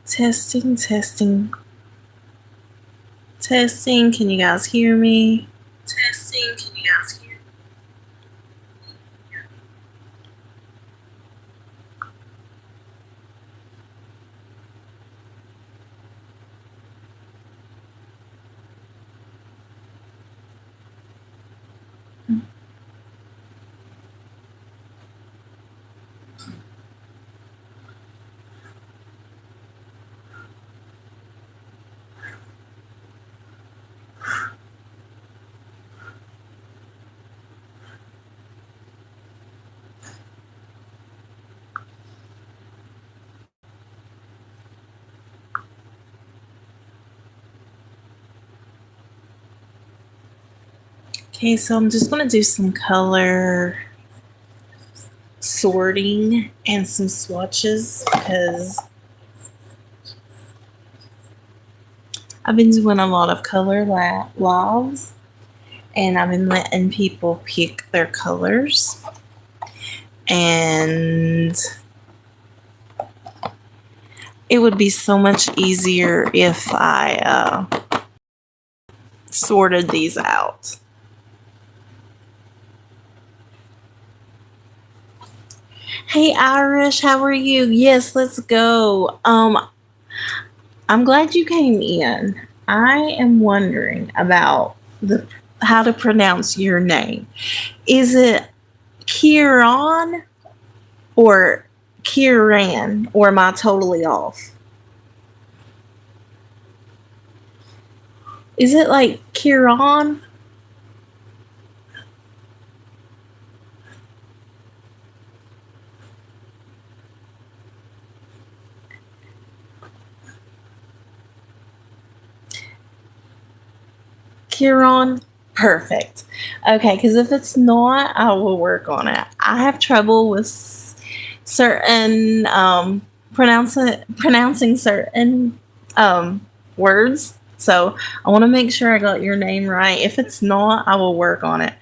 Testing, testing, testing. Can you guys hear me? Testing, can you guys hear me? Okay, so I'm just going to do some color sorting and some swatches because I've been doing a lot of color lives and I've been letting people pick their colors. And it would be so much easier if I sorted these out. Hey Irish, how are you? Yes, let's go. I'm glad you came in. I am wondering about how to pronounce your name. Is it Kieran or Kieran, or am I totally off? Is it like Kieran? Kieran? Perfect. Okay, because if it's not, I will work on it. I have trouble with certain pronouncing certain words. So I want to make sure I got your name right. If it's not, I will work on it.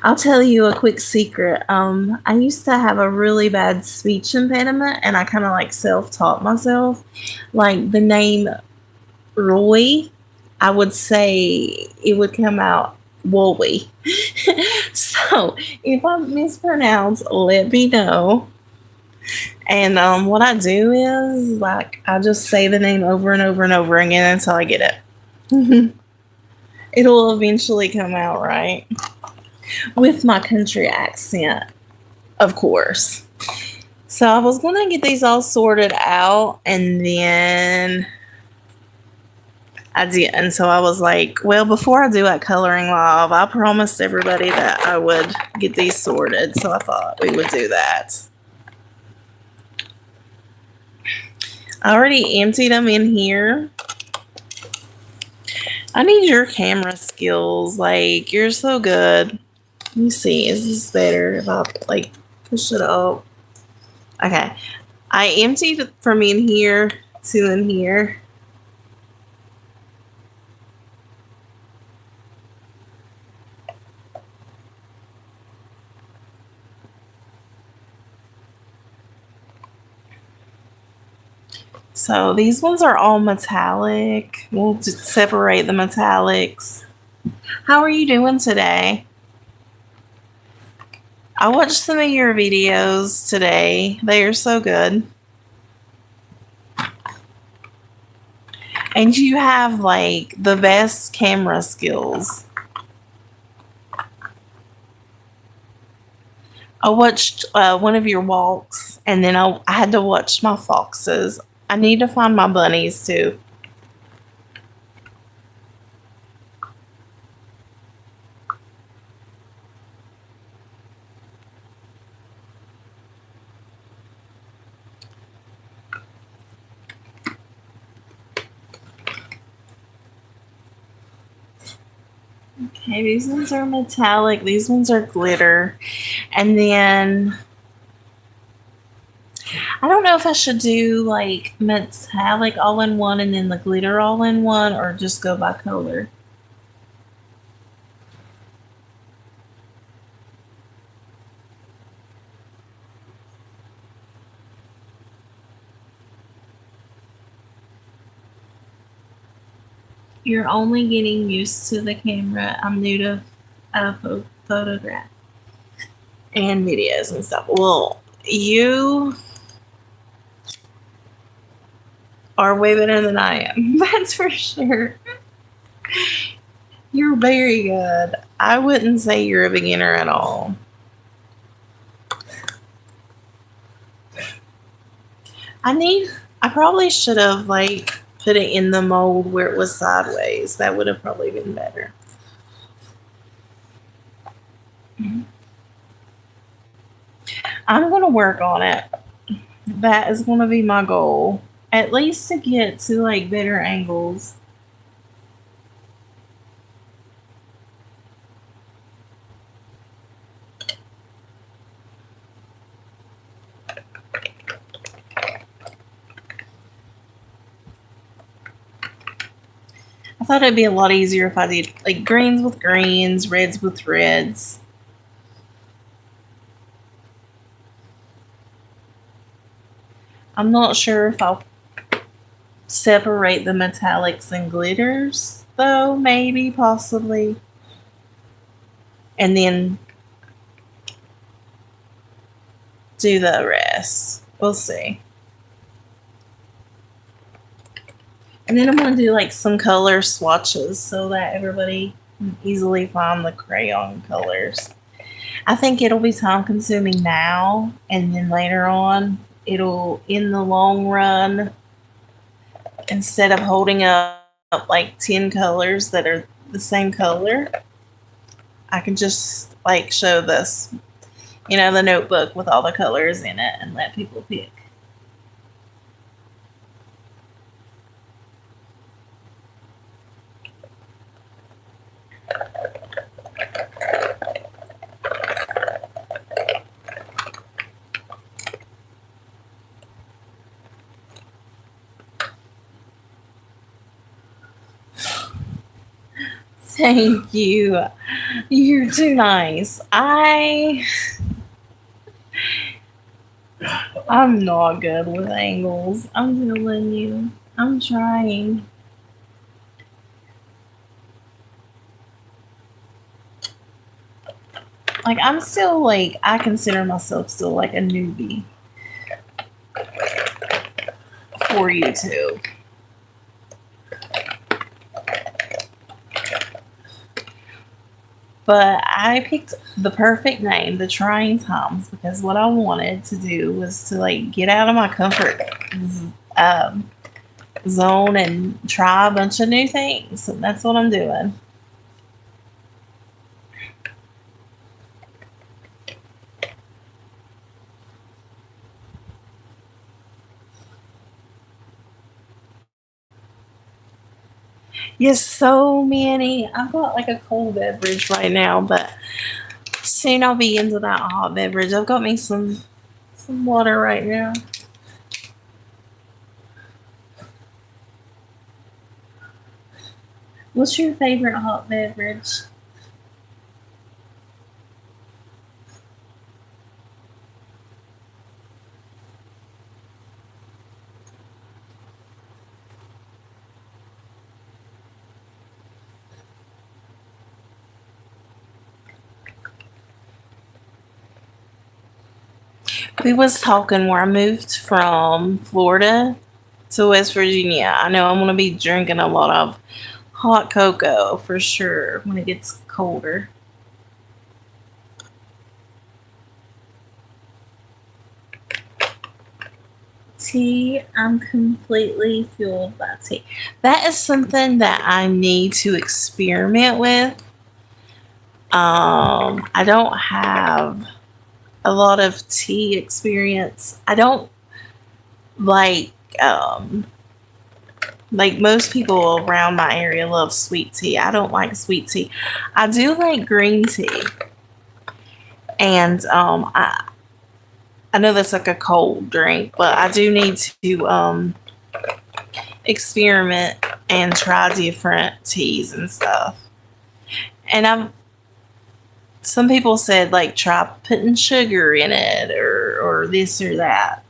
I'll tell you a quick secret. I used to have a really bad speech impediment, and I kind of like self-taught myself. Like the name Roy, I would say it would come out Woolly. So if I mispronounce, let me know. And what I do is like I just say the name over and over and over again until I get it. It'll eventually come out right with my country accent, of course. So I was gonna get these all sorted out, and then I did. And so I was like, well, before I do that coloring live, I promised everybody that I would get these sorted. So I thought we would do that. I already emptied them in here. I need your camera skills. Like, you're so good. Let me see. Is this better if I, like, push it up? Okay. I emptied from in here to in here. So these ones are all metallic. We'll just separate the metallics. How are you doing today? I watched some of your videos today. They are so good. And you have like the best camera skills. I watched one of your walks, and then I had to watch my foxes. I need to find my bunnies too. Okay, these ones are metallic. These ones are glitter. And then I don't know if I should do like metallic all in one and then the glitter all in one, or just go by color. You're only getting used to the camera. I'm new to photograph and videos and stuff. Well, you are way better than I am. That's for sure. You're very good. I wouldn't say you're a beginner at all. I need. I probably should have like put it in the mold where it was sideways. That would have probably been better. I'm gonna work on it. That is gonna be my goal. At least to get to like better angles. I thought it'd be a lot easier if I did like greens with greens, reds with reds. I'm not sure if I'll separate the metallics and glitters, though, maybe, possibly. And then do the rest. We'll see. And then I'm going to do like some color swatches so that everybody can easily find the crayon colors. I think it'll be time consuming now, and then later on, it'll, in the long run, instead of holding up like 10 colors that are the same color, I can just like show this, the notebook with all the colors in it and let people pick. Thank you. You're too nice. I'm not good with angles. I'm telling you. I'm trying. Like I'm still like I consider myself still like a newbie for YouTube. But I picked the perfect name, the trying times, because what I wanted to do was to like get out of my comfort um, zone and try a bunch of new things. And that's what I'm doing. Yes, so many. I've got like a cold beverage right now, but soon I'll be into that hot beverage. I've got me some water right now. What's your favorite hot beverage? We was talking where I moved from Florida to West Virginia. I know I'm gonna be drinking a lot of hot cocoa for sure when it gets colder. Tea, I'm completely fueled by tea. That is something that I need to experiment with. I don't have a lot of tea experience. I don't like um like most people around my area love sweet tea. I don't like sweet tea. I do like green tea. And I know that's like a cold drink, but I do need to experiment and try different teas and stuff. And I've some people said like try putting sugar in it or this or that.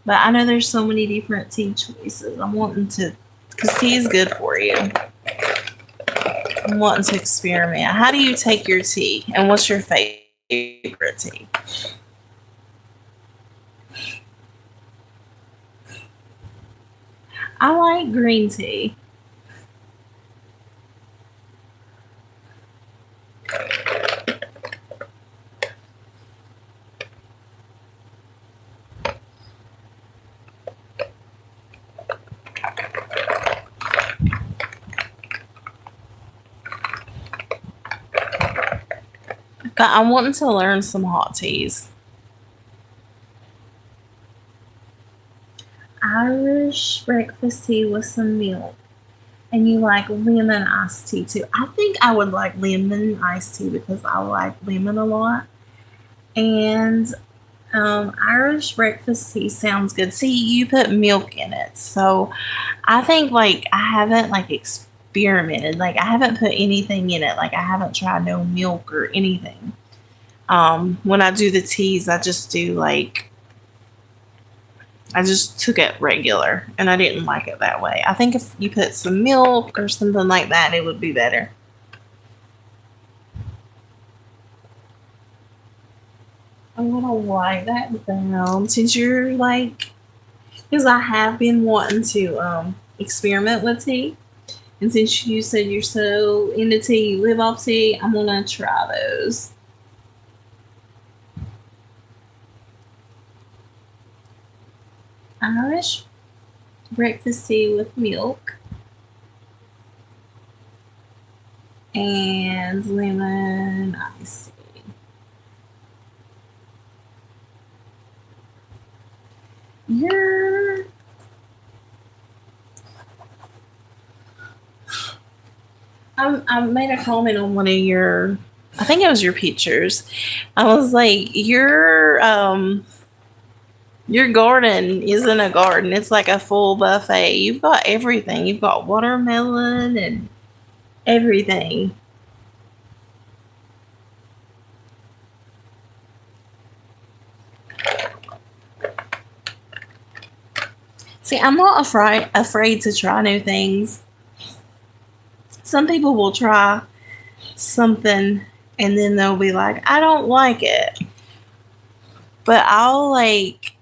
But I know there's so many different tea choices. I'm wanting to because tea is good for you. I'm wanting to experiment. How do you take your tea? And what's your favorite tea? I like green tea. But I'm wanting to learn some hot teas. Irish breakfast tea with some milk. And you like lemon iced tea too. I think I would like lemon iced tea because I like lemon a lot. And Irish breakfast tea sounds good. See, you put milk in it, so I think like I haven't like experimented. Like I haven't put anything in it. Like I haven't tried no milk or anything. When I do the teas, I just do like I just took it regular, and I didn't like it that way. I think if you put some milk or something like that, it would be better. I'm gonna write that down since you're like because I have been wanting to experiment with tea. And since you said you're so into tea, you live off tea, I'm gonna try those. Irish breakfast tea with milk and lemon iced tea. You're I made a comment on one of your I think it was your pictures. I was like, your garden isn't a garden. It's like a full buffet. You've got everything. You've got watermelon and everything. See, I'm not afraid to try new things. Some people will try something and then they'll be like, I don't like it. But I'll like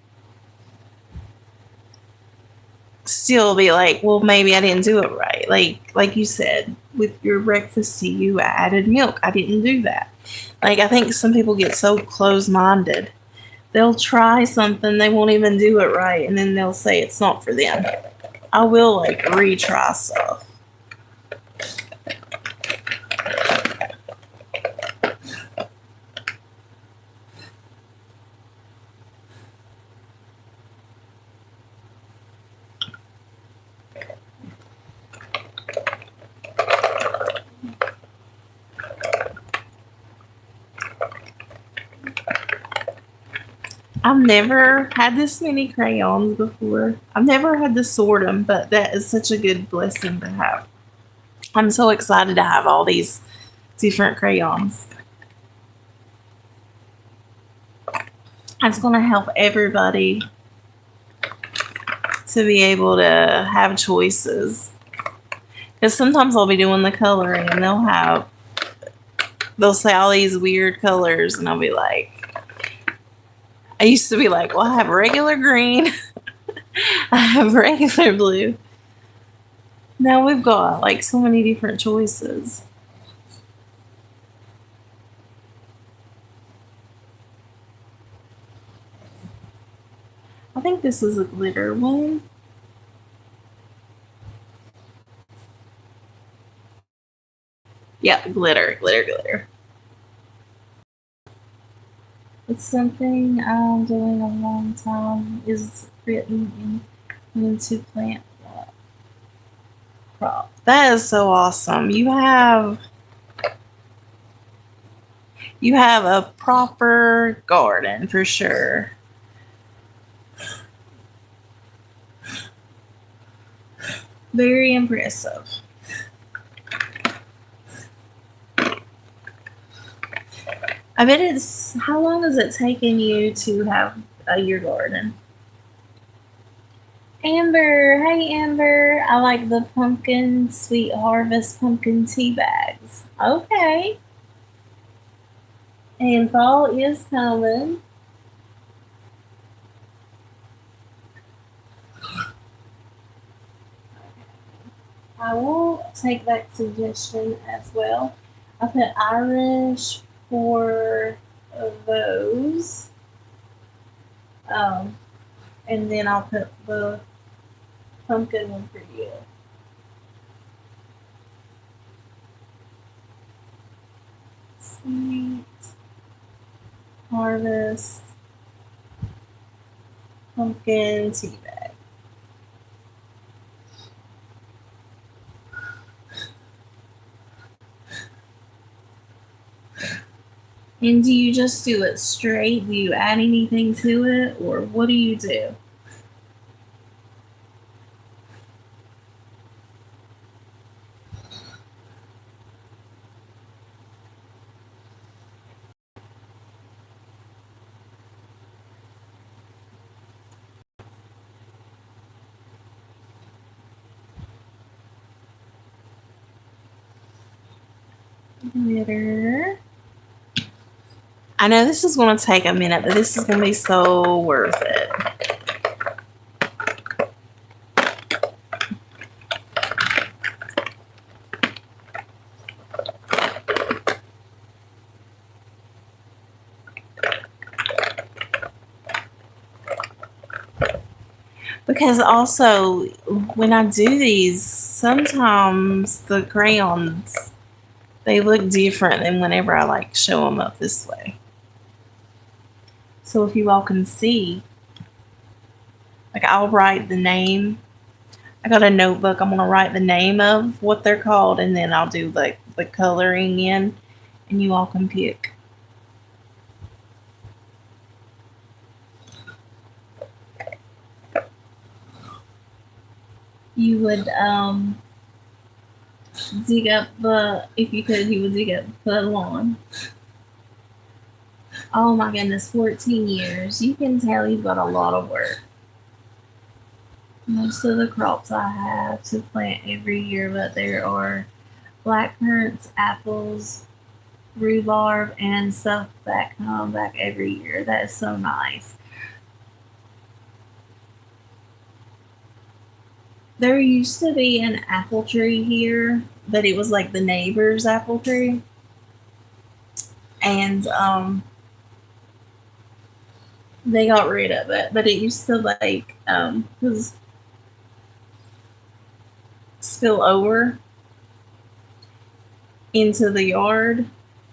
still be like, well, maybe I didn't do it right. Like you said, with your breakfast tea, you added milk. I didn't do that. Like I think some people get so close minded. They'll try something, they won't even do it right, and then they'll say it's not for them. I will like retry stuff. I've never had this many crayons before. I've never had to sort them, but that is such a good blessing to have. I'm so excited to have all these different crayons. It's going to help everybody to be able to have choices. Because sometimes I'll be doing the coloring and they'll say all these weird colors, and I'll be like, I used to be like, well, I have regular green, I have regular blue. Now we've got like so many different choices. I think this is a glitter one. Yeah, glitter, glitter, glitter. It's something I'm doing a long time. Is written into plant crop. That is so awesome. You have a proper garden for sure. Very impressive. I bet it's how long has it taken you to have your garden? Amber, hey Amber. I like the pumpkin sweet harvest pumpkin tea bags. Okay. And fall is coming. I will take that suggestion as well. I put Irish for those. Um, and then I'll put the pumpkin one for you. Sweet harvest pumpkin tea bag. And do you just do it straight? Do you add anything to it, or what do you do? Glitter. I know this is going to take a minute, but this is going to be so worth it. Because also, when I do these, sometimes the crayons, they look different than whenever I like show them up this way. So if you all can see, like I'll write the name. I got a notebook. I'm gonna write the name of what they're called, and then I'll do like the coloring in, and you all can pick. You would dig up the, if you could, you would dig up the lawn. Oh my goodness, 14 years. You can tell you've got a lot of work. Most of the crops I have to plant every year, but there are black currants, apples, rhubarb, and stuff that come back every year. That is so nice. There used to be an apple tree here, but it was like the neighbor's apple tree. And they got rid of it, but it used to like was spill over into the yard,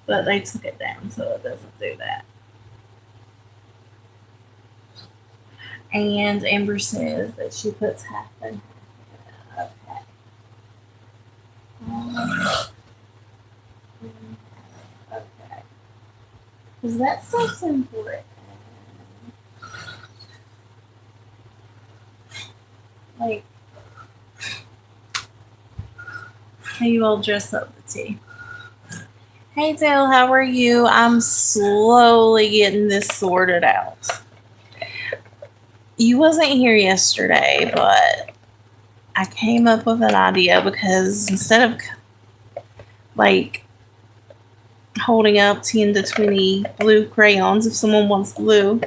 but they took it down so it doesn't do that. And Amber says that she puts half and half. Okay. Okay. Because that's so important. Like, how you all dress up the tea. Hey Dale, how are you? I'm slowly getting this sorted out. You wasn't here yesterday, but I came up with an idea because instead of like holding up 10 to 20 blue crayons, if someone wants blue,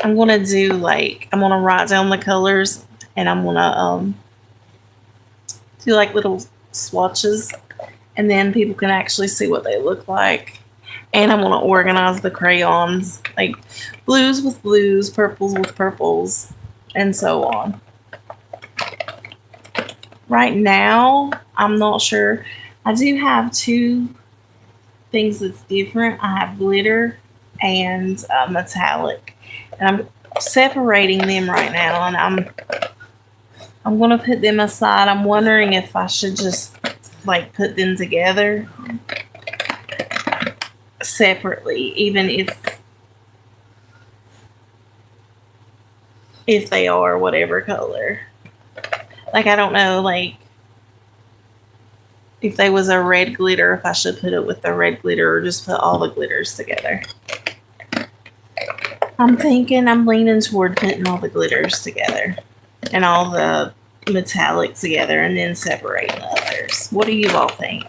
I'm going to do like, I'm going to write down the colors and I'm going to do like little swatches, and then people can actually see what they look like. And I'm going to organize the crayons, like blues with blues, purples with purples, and so on. Right now, I'm not sure. I do have two things that's different. I have glitter and metallic, and I'm separating them right now, and I'm going to put them aside. I'm wondering if I should just like put them together separately, even if they are whatever color. Like, I don't know, like if they was a red glitter, if I should put it with the red glitter or just put all the glitters together. I'm leaning toward putting all the glitters together. and all the metallic together and then separate the others. What do you all think?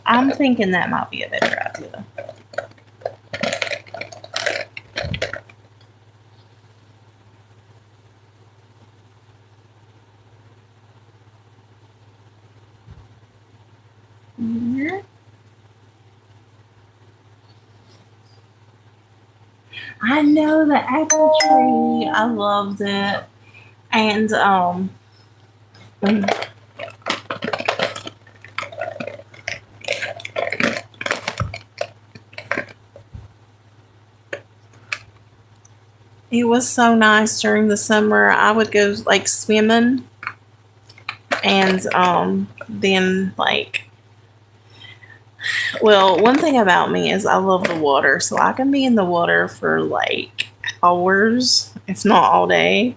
I'm thinking that might be a better idea. Mhm. I know the apple tree. I loved it. And it was so nice during the summer. I would go like swimming and then like, well, one thing about me is I love the water, so I can be in the water for like hours, if not all day.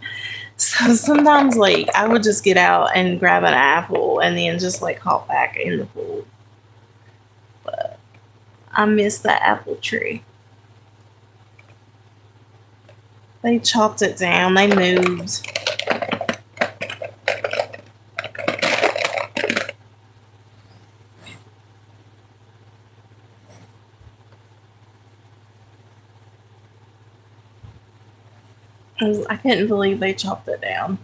So sometimes like I would just get out and grab an apple and then just like hop back in the pool. But I miss that apple tree. They chopped it down. They moved. I couldn't believe they chopped it down.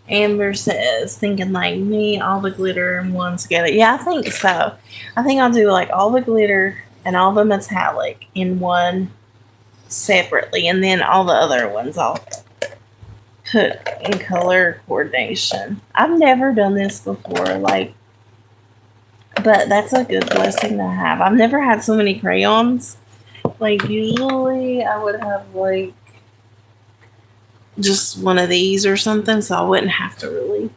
Amber says, thinking like me, all the glitter in one together. Yeah, I think so. I think I'll do like all the glitter and all the metallic in one separately, and then all the other ones I'll put in color coordination. I've never done this before, like, but that's a good blessing to have. I've never had so many crayons. Like, usually I would have like just one of these or something, so I wouldn't have to really.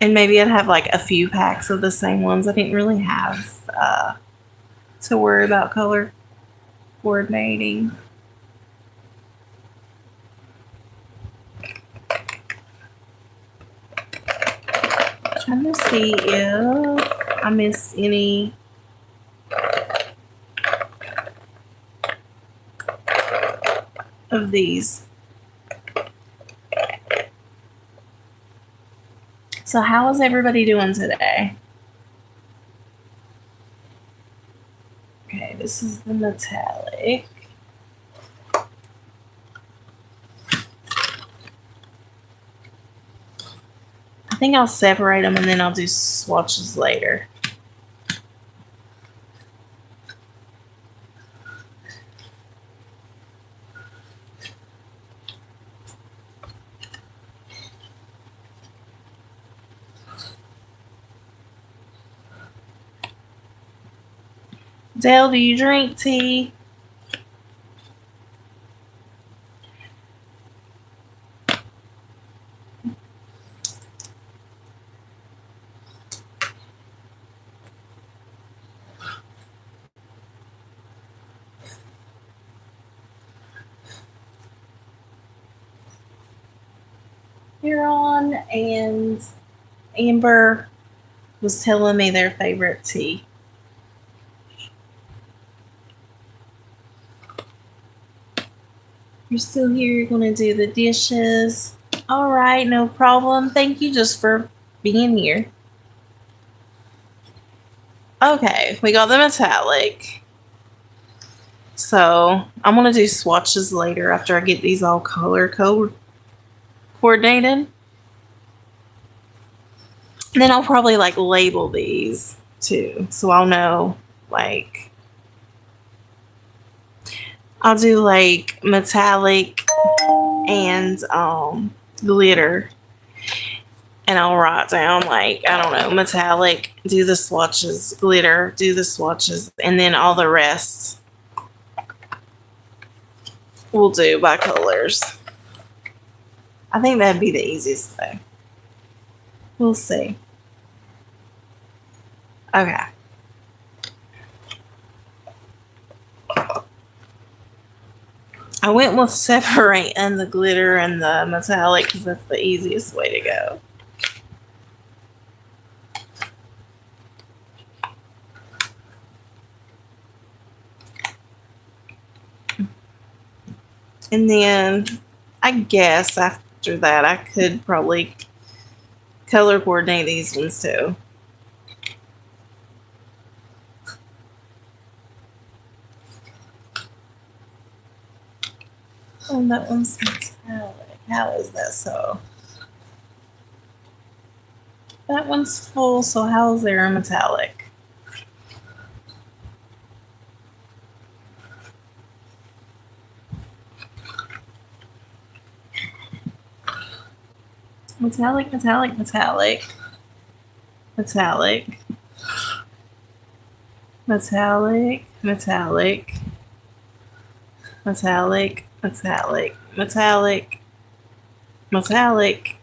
And maybe I'd have like a few packs of the same ones. I didn't really have to worry about color coordinating. Trying to see if I miss any of these. So how is everybody doing today? Okay, this is the metallic. I think I'll separate them and then I'll do swatches later. Dale, do you drink tea? Huron and Amber was telling me their favorite tea. You're still here. You're going to do the dishes. All right, no problem. Thank you just for being here. Okay, we got the metallic. So I'm going to do swatches later after I get these all color coordinated. And then I'll probably like label these too. So I'll know like I'll do like metallic and glitter. And I'll write down like, I don't know, metallic, do the swatches, glitter, do the swatches, and then all the rest we'll do by colors. I think that'd be the easiest way. We'll see. Okay. I went with separating the glitter and the metallic because that's the easiest way to go. And then I guess after that I could probably color coordinate these ones too. And that one's metallic. How is that so? That one's full, so how is there a metallic? Metallic, metallic, metallic. Metallic. Metallic, metallic. Metallic, metallic, metallic, metallic,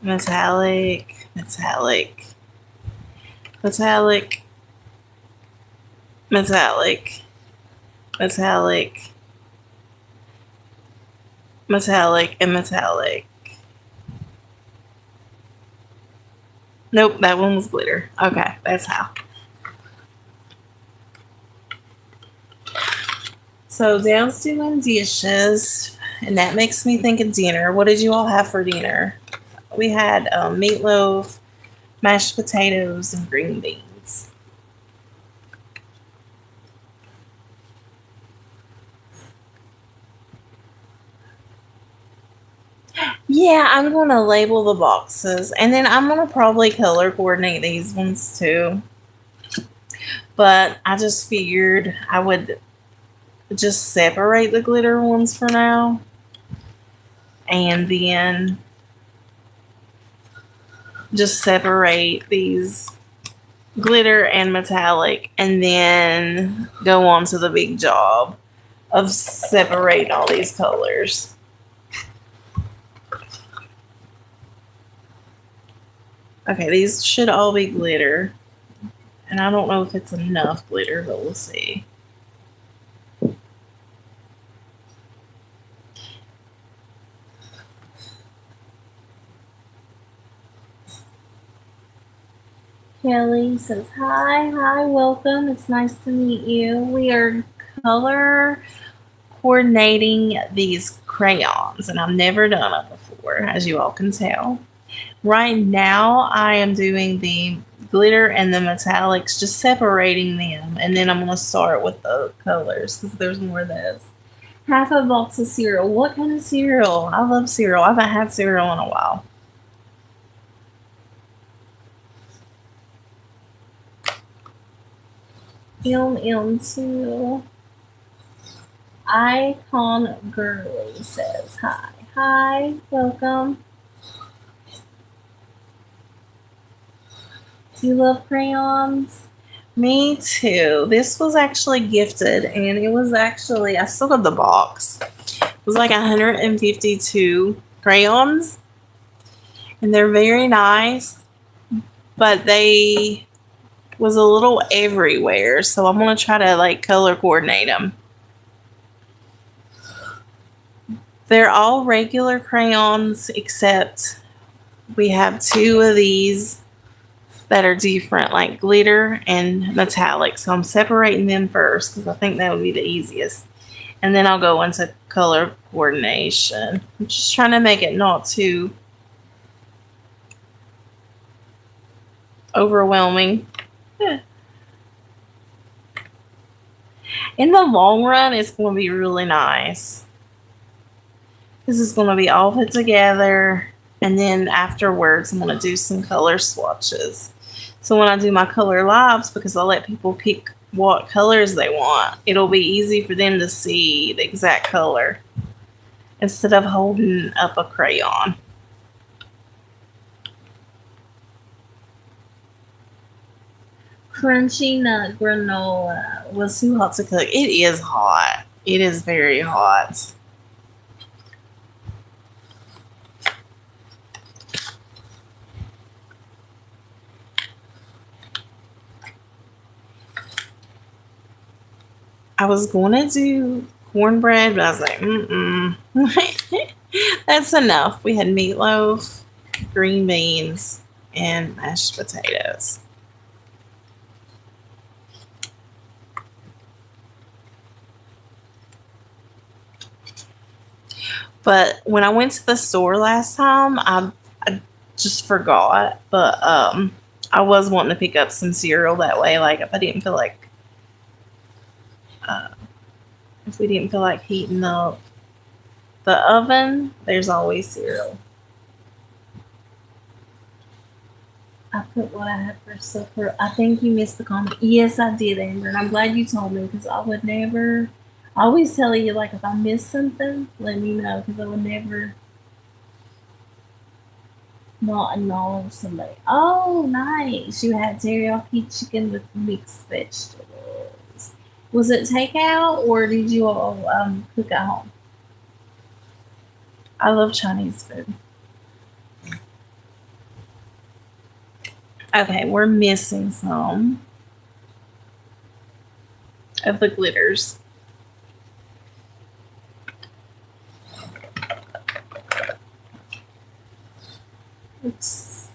metallic, metallic, metallic, metallic, metallic, metallic, and metallic. Nope, that one was glitter. Okay, that's how. So down's doing dishes, and that makes me think of dinner. What did you all have for dinner? We had meatloaf, mashed potatoes, and green beans. Yeah, I'm going to label the boxes, and then I'm going to probably color coordinate these ones too. But I just figured I would just separate the glitter ones for now, and then just separate these glitter and metallic, and then go on to the big job of separating all these colors. Okay, these should all be glitter, and I don't know if it's enough glitter, but we'll see. Kelly says, hi, welcome. It's nice to meet you. We are color coordinating these crayons, and I've never done it before, as you all can tell. Right now, I am doing the glitter and the metallics, just separating them, and then I'm going to start with the colors because there's more of those. Half a box of cereal. What kind of cereal? I love cereal. I haven't had cereal in a while. Film into Icon Girly says hi. Hi, welcome. You love crayons? Me too. This was actually gifted, and it was actually, I still got the box. It was like 152 crayons, and they're very nice, but they was a little everywhere, so I'm going to try to like color coordinate them. They're all regular crayons, except we have two of these that are different, like glitter and metallic. So I'm separating them first because I think that would be the easiest. And then I'll go into color coordination. I'm just trying to make it not too overwhelming. Yeah. In the long run, it's going to be really nice. This is going to be all put together. And then afterwards, I'm going to do some color swatches. So when I do my color lives, because I let people pick what colors they want, it'll be easy for them to see the exact color instead of holding up a crayon. Crunchy nut granola was too hot to cook. It is hot. It is very hot. I was going to do cornbread, but I was like, that's enough. We had meatloaf, green beans, and mashed potatoes. But when I went to the store last time, I just forgot. But I was wanting to pick up some cereal that way. Like if I didn't feel like, uh, if we didn't feel like heating up the oven, there's always cereal. I put what I had for supper. I think you missed the comment. Yes, I did, Amber, and I'm glad you told me because I would never. I always tell you like if I miss something, let me know because I would never not acknowledge somebody. Oh, nice! You had teriyaki chicken with mixed vegetables. Was it takeout or did you all cook at home? I love Chinese food. Okay, we're missing some of the glitters. Oops.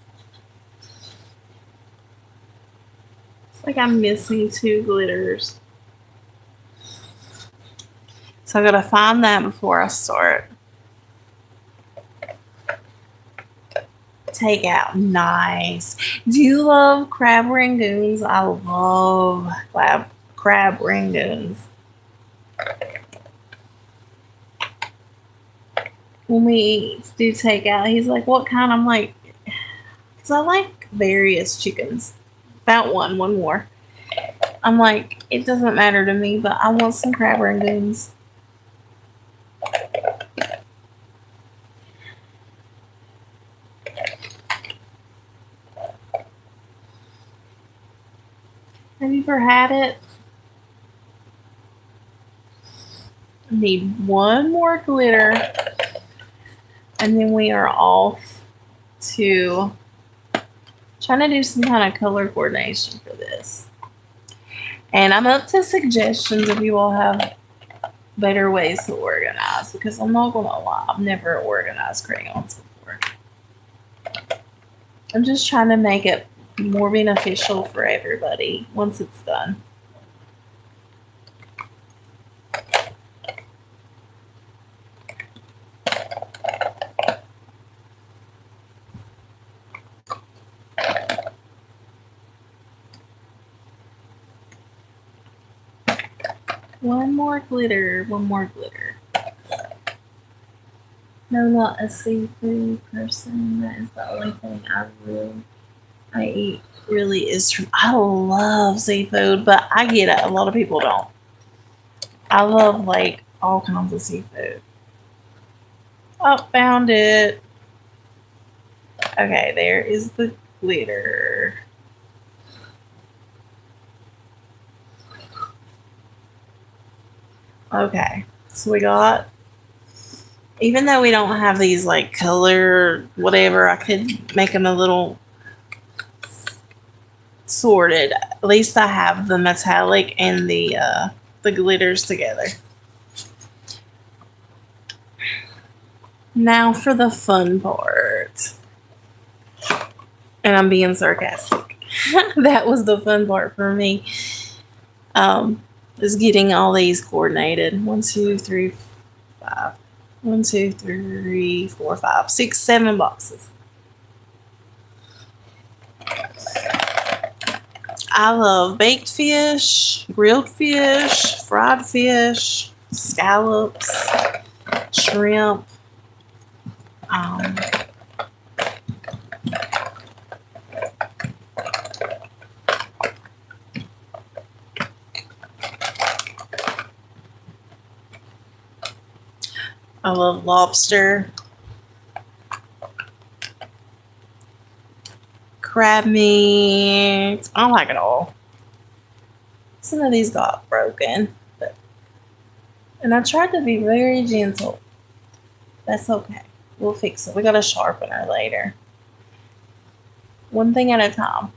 It's like I'm missing two glitters. So I gotta find that before I start. Takeout. Nice. Do you love crab rangoons? I love crab rangoons. When we do takeout, he's like, what kind? I'm like, because I like various chickens. About one more. I'm like, it doesn't matter to me, but I want some crab rangoons. Have you ever had it? I need one more glitter, and then we are off to trying to do some kind of color coordination for this. And I'm up to suggestions if you all have better ways to organize because I'm not gonna lie, I've never organized crayons before. I'm just trying to make it more beneficial for everybody once it's done. One more glitter, one more glitter. No, not a seafood person. That is the only thing I eat really is from. I love seafood, but I get it. A lot of people don't. I love like all kinds of seafood. Oh, found it. Okay, there is the glitter. Okay, so we got. Even though we don't have these like color whatever, I could make them a little sorted. At least I have the metallic and the glitters together. Now for the fun part. And I'm being sarcastic. That was the fun part for me. Is getting all these coordinated. 1, 2, 3, 5. 1, 2, 3, 4, 5, 6, 7 boxes. I love baked fish, grilled fish, fried fish, scallops, shrimp. Um, I love lobster, crab meat. I like it all. Some of these got broken, but and I tried to be very gentle. That's okay. We'll fix it. We got a sharpener later. One thing at a time.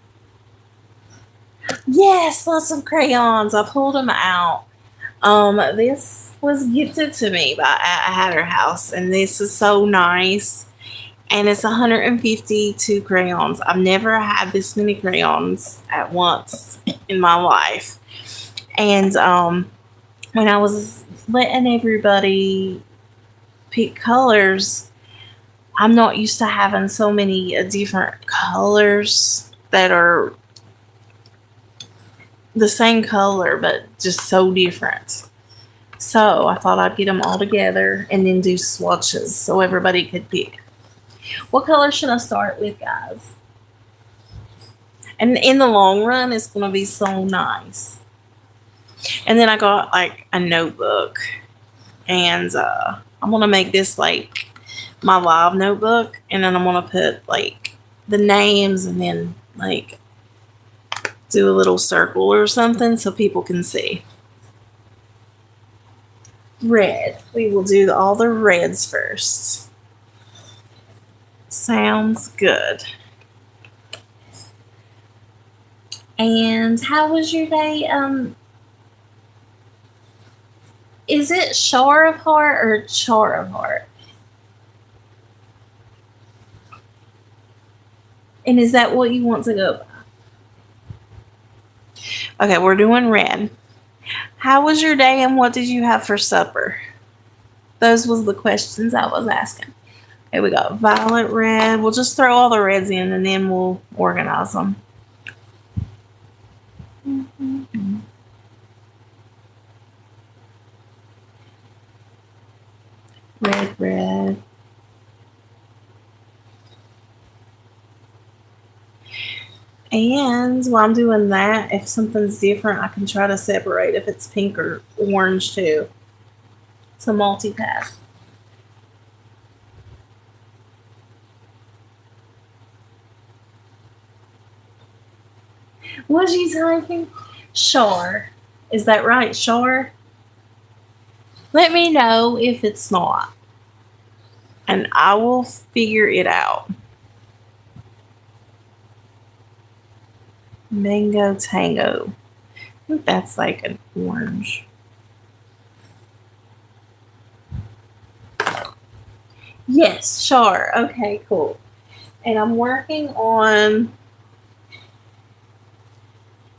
Yes, lots of crayons. I pulled them out. This was gifted to me by at her house, and this is so nice. And it's 152 crayons. I've never had this many crayons at once in my life. And when I was letting everybody pick colors, I'm not used to having so many different colors that are the same color but just so different. So I thought I'd get them all together and then do swatches so everybody could pick. What color should I start with, guys? And in the long run, it's going to be so nice. And then I got like a notebook, and I'm going to make this like my live notebook, and then I'm going to put like the names and then like do a little circle or something so people can see. Red. We will do all the reds first. Sounds good. And how was your day? Is it Char of Heart or Char of Heart? And is that what you want to go by? Okay, we're doing red. How was your day and what did you have for supper? Those was the questions I was asking. Okay, we got violet, red. We'll just throw all the reds in and then we'll organize them. Red, red. And while I'm doing that, if something's different, I can try to separate if it's pink or orange too. To multitask. Was you typing? Char. Is that right? Char? Let me know if it's not. And I will figure it out. Mango Tango. I think that's like an orange. Yes, Char. Okay, cool. And I'm working on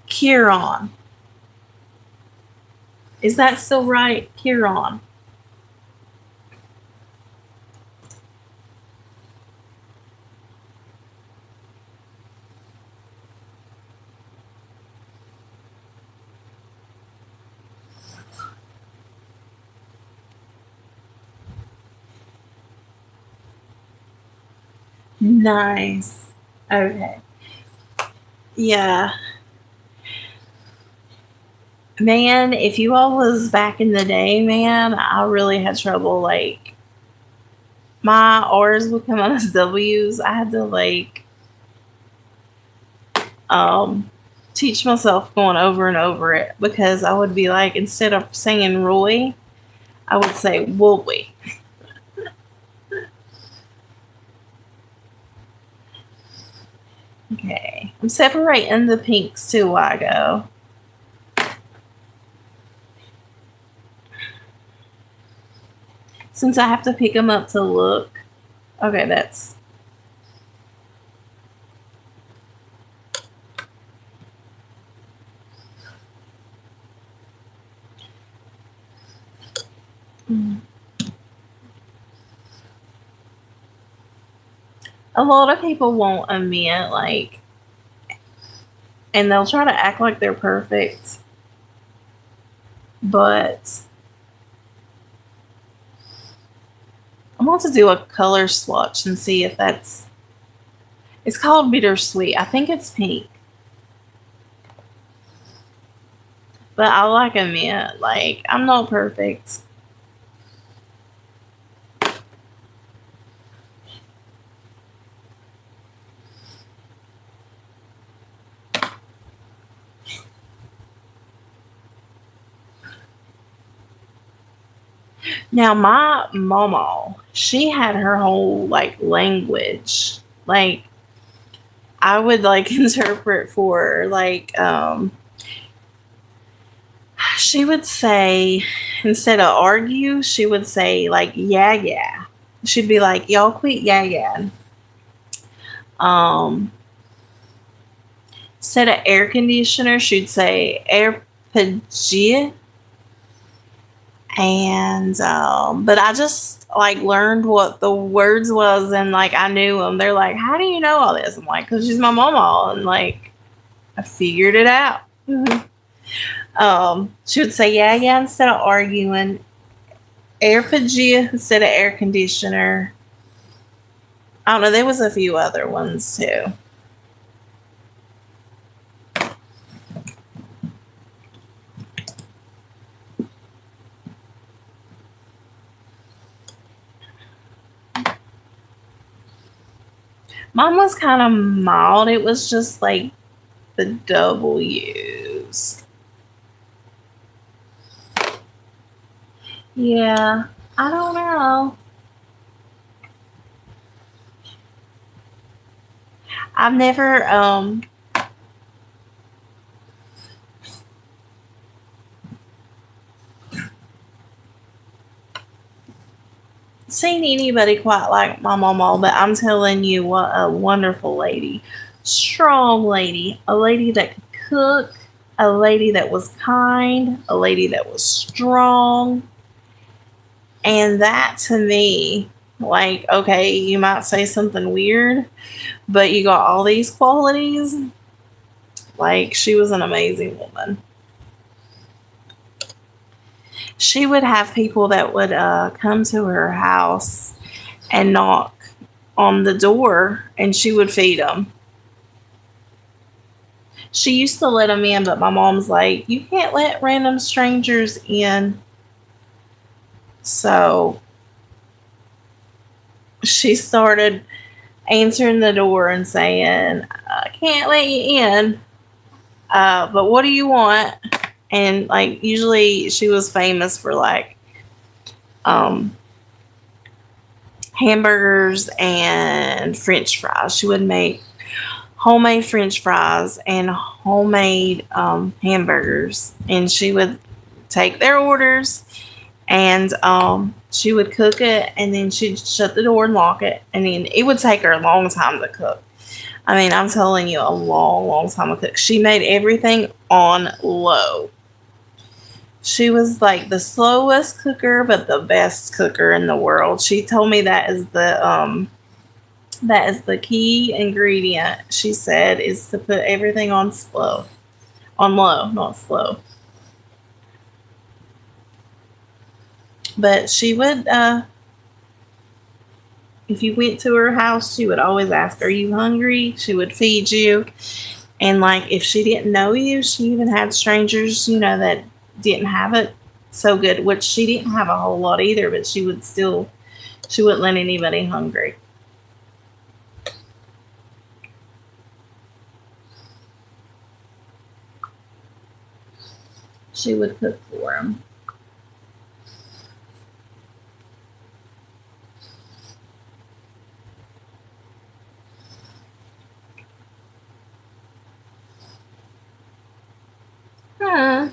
Kieran. Is that still right? Kieran. Nice. Okay. Yeah. Man, if you all was back in the day, man, I really had trouble. Like, my R's would come out as W's. I had to, like, teach myself going over and over it because I would be like, instead of saying Roy, I would say Woolly. Okay. I'm separating the pinks too while I go. Since I have to pick them up to look. Okay, that's. A lot of people won't admit, like, and they'll try to act like they're perfect, but I want to do a color swatch and see if that's. It's called bittersweet. I think it's pink, but I like a mint. Like, I'm not perfect. Now, my mama, she had her whole like language. Like, I would like interpret for her. Like, She would say, instead of argue, she would say, like, yeah, yeah. She'd be like, y'all quit yeah, yeah. Um, Instead of air conditioner, she'd say air pagia. And but I just like learned what the words was, and like I knew them. They're like, how do you know all this? I'm like, because she's my mama, and like I figured it out. She would say yeah, yeah instead of arguing, air pagia instead of air conditioner. I don't know. There was a few other ones too. Mine was kind of mild. It was just like the W's. Yeah, I don't know. I've never seen anybody quite like my mama, but I'm telling you what a wonderful lady. Strong lady. A lady that could cook, a lady that was kind, a lady that was strong. And that to me, like, okay, you might say something weird, but you got all these qualities. Like, she was an amazing woman. She would have people that would come to her house and knock on the door, and she would feed them. She used to let them in, but my mom's like, you can't let random strangers in. So she started answering the door and saying, I can't let you in, but what do you want? And like, usually she was famous for like um, hamburgers and French fries. She would make homemade French fries and homemade hamburgers, and she would take their orders, and she would cook it, and then she'd shut the door and lock it, and then it would take her a long time to cook. I mean, I'm telling you, a long, long time to cook. She made everything on low. She was like the slowest cooker, but the best cooker in the world. She told me that is the key ingredient. She said is to put everything on slow, on low, not slow. But she would, if you went to her house, she would always ask, "Are you hungry?" She would feed you, and like if she didn't know you, she even had strangers, that didn't have it so good. Which she didn't have a whole lot either, but she wouldn't let anybody hungry. She would cook for them. Huh?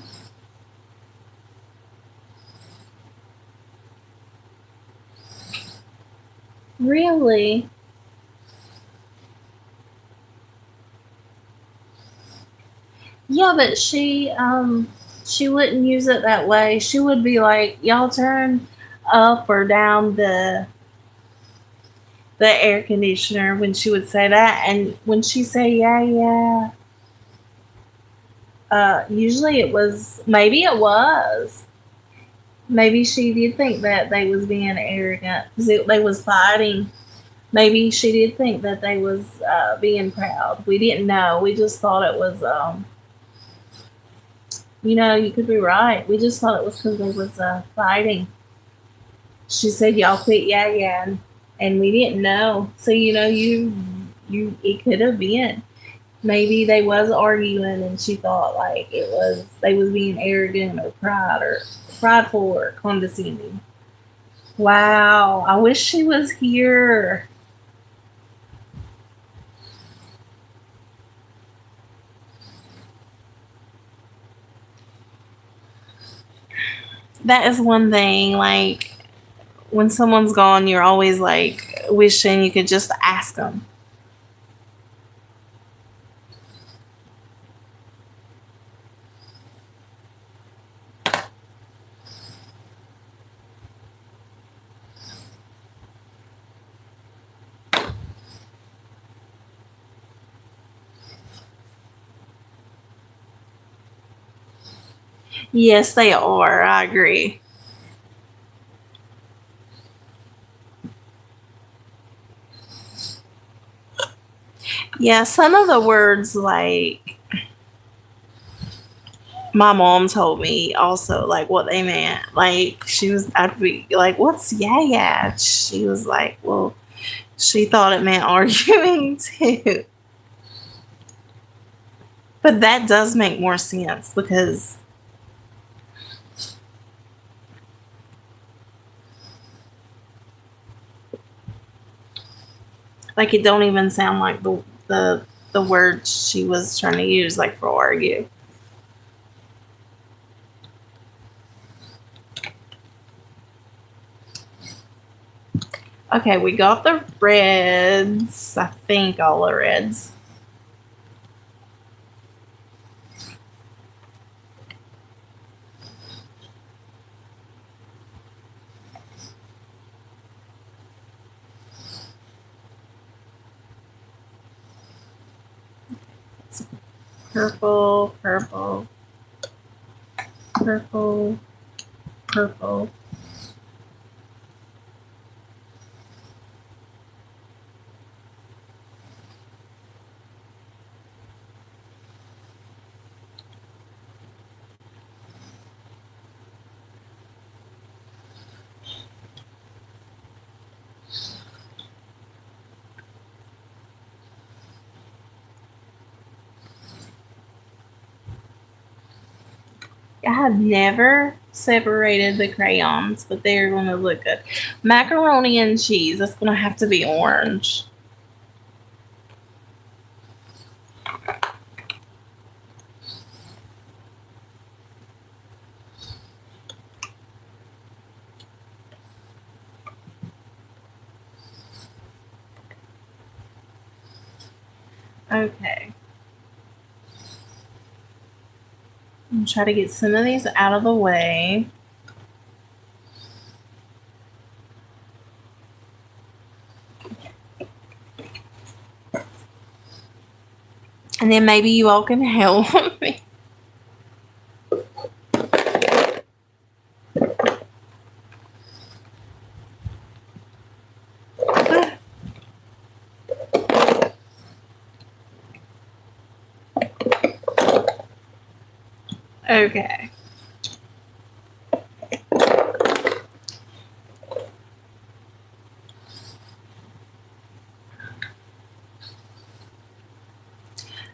Really? Yeah, but she wouldn't use it that way. She would be like, "Y'all turn up or down the air conditioner," when she would say that, and when she say yeah, yeah, usually it was, maybe it was, maybe she did think that they was being arrogant because they was fighting. Maybe she did think that they was being proud. We didn't know. We just thought it was you could be right. We just thought it was because they was fighting. She said, "Y'all quit yeah, yeah," and we didn't know. So you it could have been. Maybe they was arguing, and she thought like it was they was being arrogant or prideful or condescending. Wow, I wish she was here. That is one thing. Like when someone's gone, you're always like wishing you could just ask them. Yes, they are. I agree. Yeah, some of the words like my mom told me also like what they meant. Like she was, I'd be like, "What's yeah yeah?" She was like, "Well, she thought it meant arguing too." But that does make more sense because like it don't even sound like the words she was trying to use like for argue. Okay, we got the reds. I think all the reds. Purple, purple, purple, purple. I have never separated the crayons, but they're going to look good. Macaroni and cheese. That's going to have to be orange. Okay. I'm try to get some of these out of the way. And then maybe you all can help me. Okay.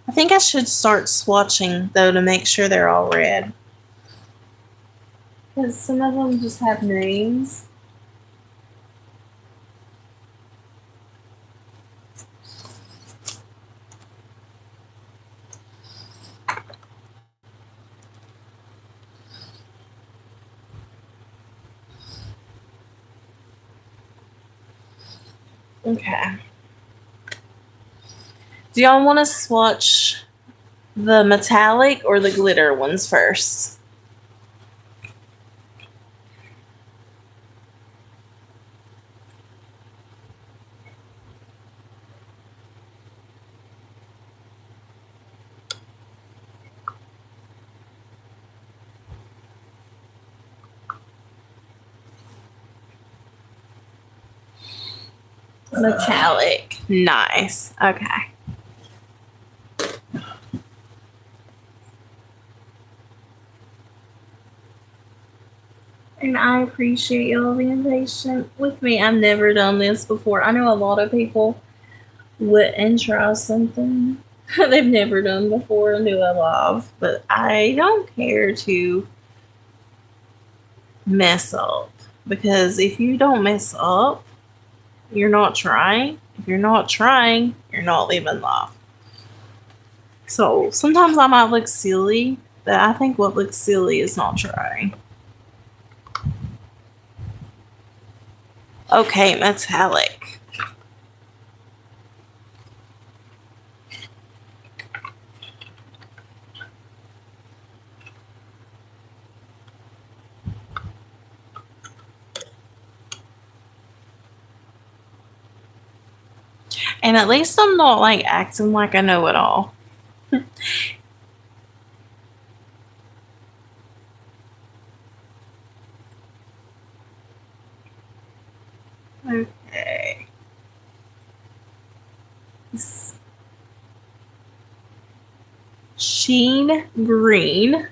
I think I should start swatching though to make sure they're all red. Because some of them just have names. Okay. Do y'all want to swatch the metallic or the glitter ones first? Metallic. Nice. Okay. And I appreciate y'all being patient with me. I've never done this before. I know a lot of people wouldn't try something they've never done before and do a live, but I don't care to mess up because if you don't mess up, you're not trying. If you're not trying, you're not living life. So sometimes I might look silly, but I think what looks silly is not trying. Okay, metallic. And at least I'm not like acting like I know it all. Okay. Sheen green.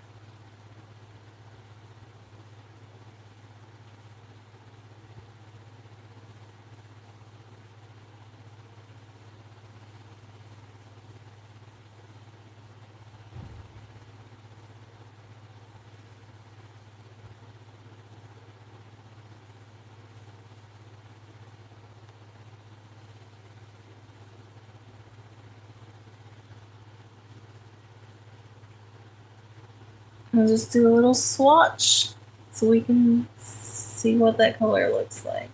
I'll just do a little swatch so we can see what that color looks like.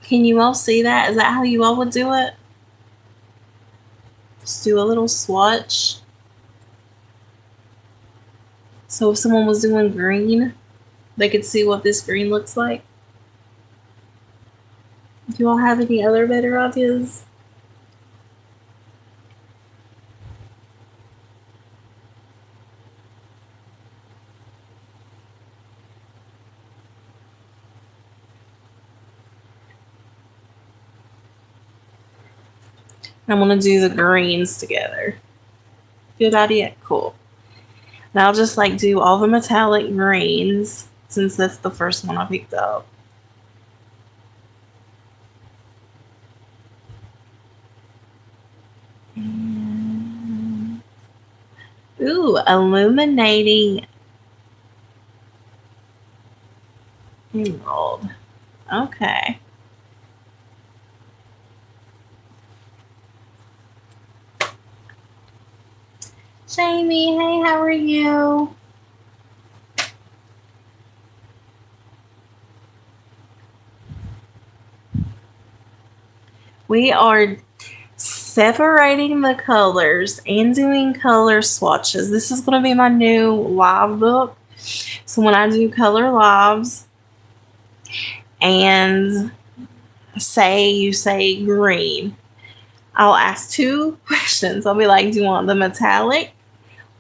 Can you all see that? Is that how you all would do it? Just do a little swatch. So if someone was doing green, they could see what this green looks like. Do you all have any other better ideas? I'm gonna do the greens together. Good idea. Cool. Now I'll just like do all the metallic greens since that's the first one I picked up. Ooh, illuminating emerald. Okay. Jamie, hey, how are you? We are separating the colors and doing color swatches. This is going to be my new live book. So when I do color lives and say you say green, I'll ask two questions. I'll be like, do you want the metallic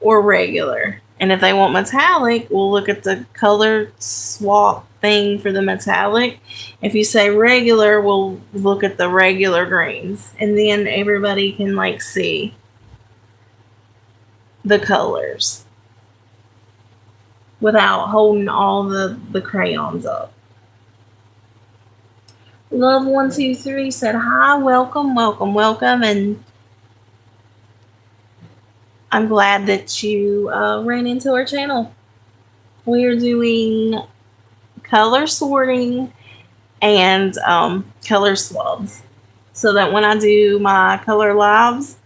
or regular? And if they want metallic, we'll look at the color swap thing for the metallic. If you say regular, we'll look at the regular greens. And then everybody can like see the colors without holding all the crayons up. Love123 said hi, welcome, welcome, welcome, and I'm glad that you ran into our channel. We are doing color sorting and color swabs so that when I do my color lives,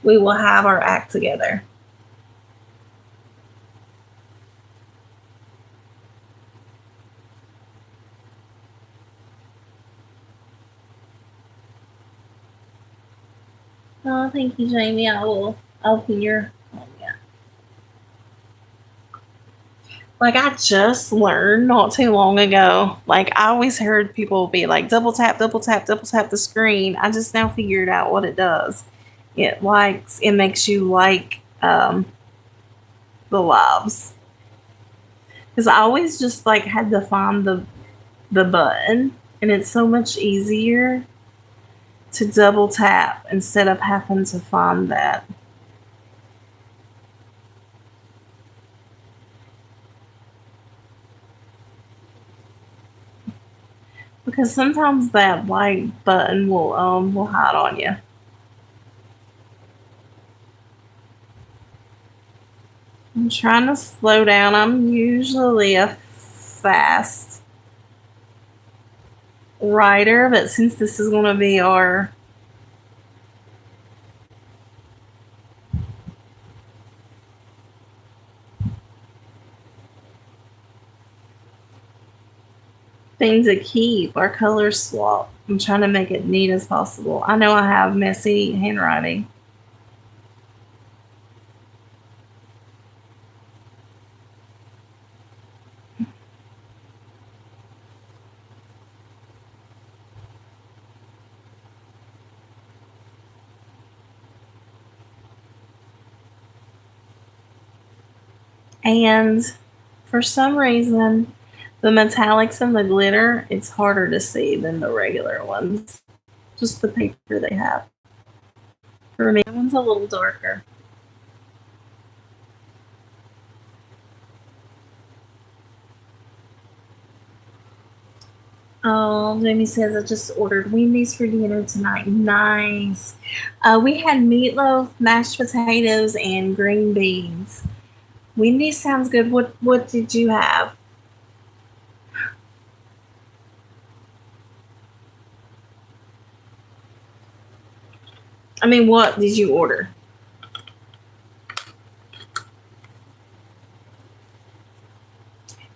we will have our act together. Oh, thank you, Jamie. I will open your comment. Like I just learned not too long ago. Like I always heard people be like double tap, double tap, double tap the screen. I just now figured out what it does. It makes you like the lives. Because I always just like had to find the button, and it's so much easier to double tap instead of having to find that. Because sometimes that like button will hide on you. I'm trying to slow down. I'm usually a fast writer, but since this is going to be our thing to keep. Our color swap. I'm trying to make it neat as possible. I know I have messy handwriting. And for some reason, the metallics and the glitter, it's harder to see than the regular ones. Just the paper they have. For me, that one's a little darker. Oh, Jamie says I just ordered Wendy's for dinner tonight. Nice. We had meatloaf, mashed potatoes, and green beans. Wendy's sounds good. What did you have? I mean, what did you order?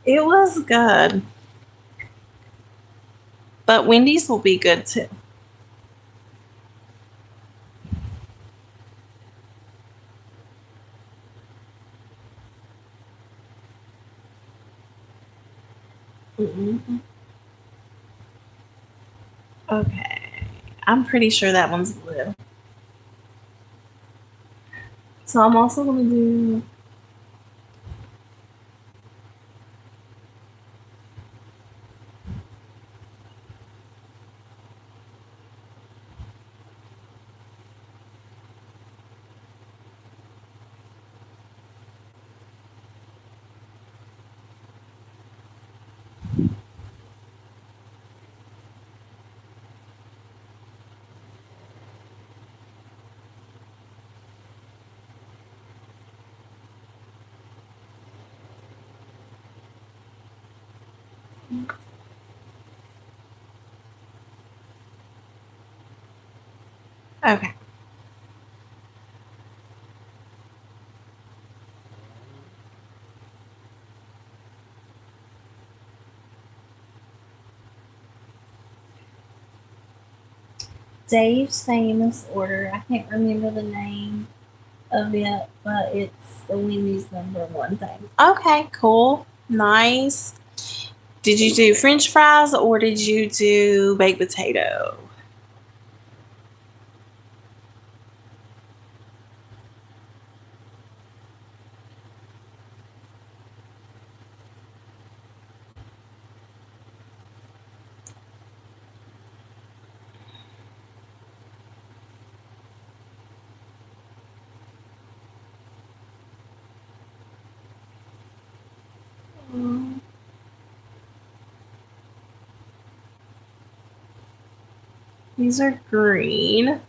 It was good, but Wendy's will be good too. Mm-mm. Okay, I'm pretty sure that one's blue. So I'm also gonna do. Okay, Dave's famous order. I can't remember the name of it, but it's the Wendy's number one thing. Okay, cool, nice. Did you do French fries or did you do baked potato? Mm, these are green.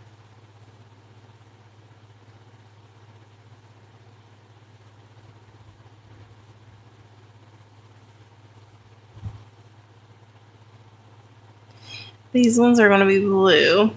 These ones are going to be blue.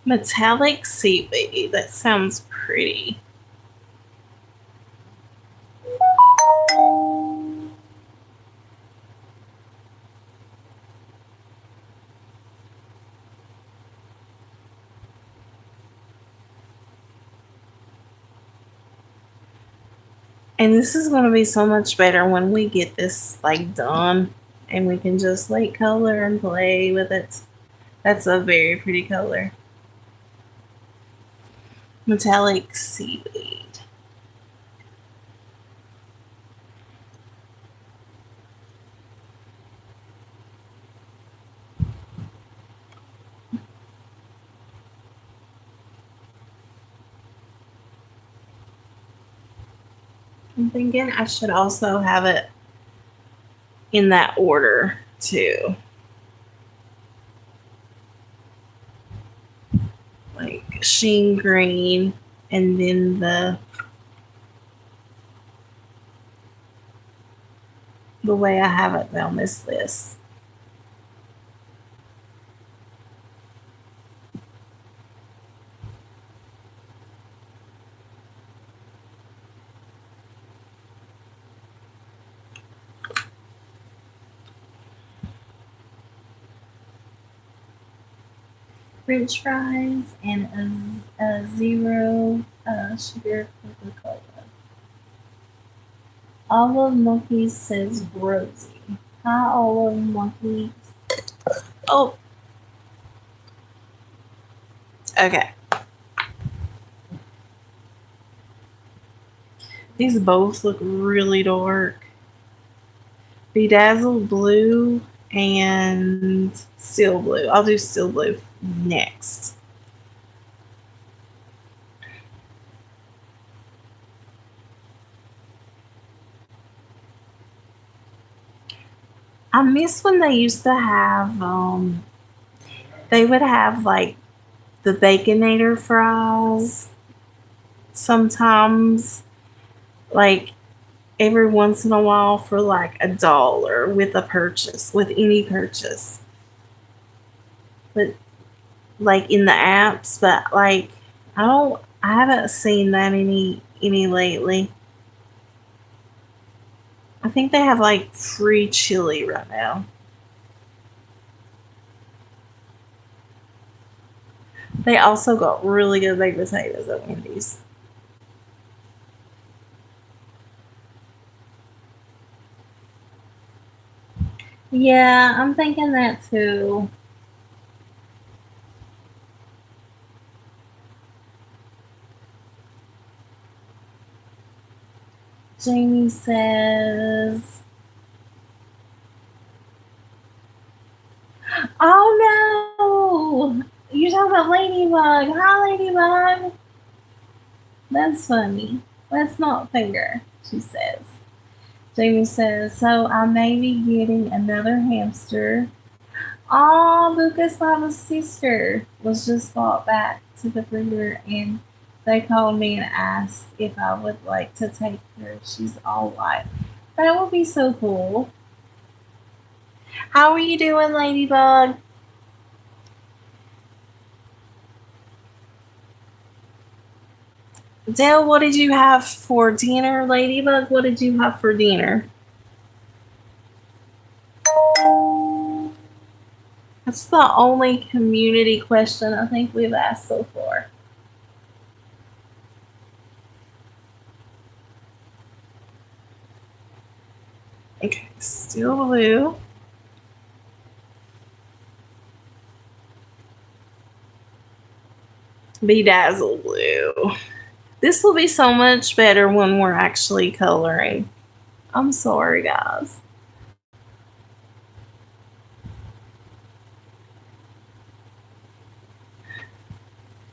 Metallic seaweed. That sounds pretty. And this is going to be so much better when we get this like done and we can just like color and play with it. That's a very pretty color. Metallic seaweed. I'm thinking I should also have it in that order too. Like sheen green and then the way I have it on this list. French fries, and a zero sugar Coca Cola. Olive Monkeys says Rosie. Hi, Olive Monkeys. Oh, okay. These both look really dark. Bedazzled blue and steel blue. I'll do steel blue next. I miss when they used to have they would have like the baconator fries sometimes, like every once in a while for like $1 with a purchase, with any purchase. But like in the apps, but like I haven't seen that any lately. I think they have like free chili right now. They also got really good baked potatoes at Wendy's. Yeah, I'm thinking that too. Jamie says, "Oh no, you're talking about Ladybug. Hi, Ladybug. That's funny. That's not fair," she says. Jamie says, "So I may be getting another hamster." Aw, Lucas Mama's sister was just brought back to the breeder and they called me and asked if I would like to take her. She's all white. That would be so cool. How are you doing, Ladybug? Dale, what did you have for dinner? Ladybug, what did you have for dinner? That's the only community question I think we've asked so far. Okay, still blue. Bedazzle blue. This will be so much better when we're actually coloring. I'm sorry, guys.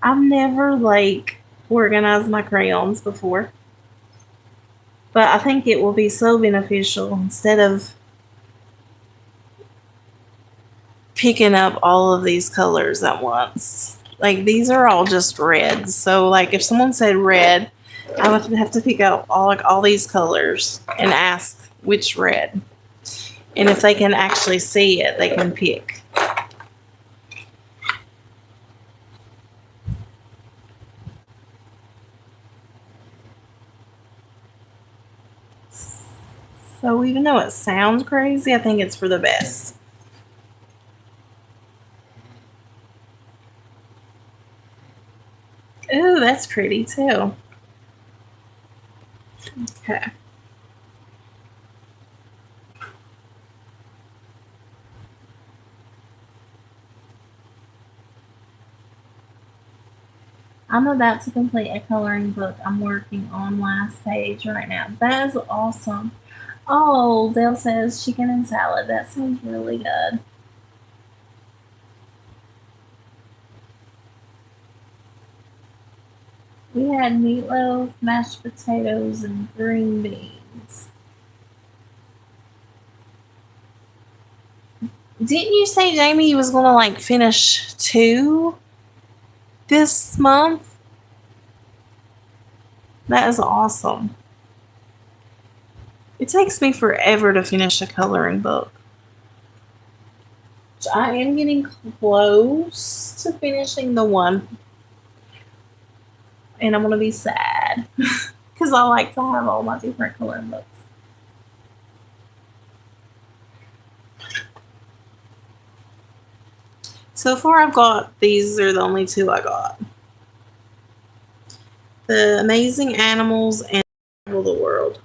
I've never like organized my crayons before, but I think it will be so beneficial instead of picking up all of these colors at once. Like these are all just reds. So like if someone said red, I would have to pick out all these colors and ask which red. And if they can actually see it, they can pick. So even though it sounds crazy, I think it's for the best. Ooh, that's pretty too. Okay. I'm about to complete a coloring book I'm working on last page right now. That is awesome. Oh, Dale says chicken and salad. That sounds really good. We had meatloaf, mashed potatoes, and green beans. Didn't you say Jamie was gonna like finish two this month? That is awesome. It takes me forever to finish a coloring book. I am getting close to finishing the one, and I'm gonna be sad because I like to have all my different coloring books. So far, I've got these are the only two I got. The Amazing Animals and Travel the World.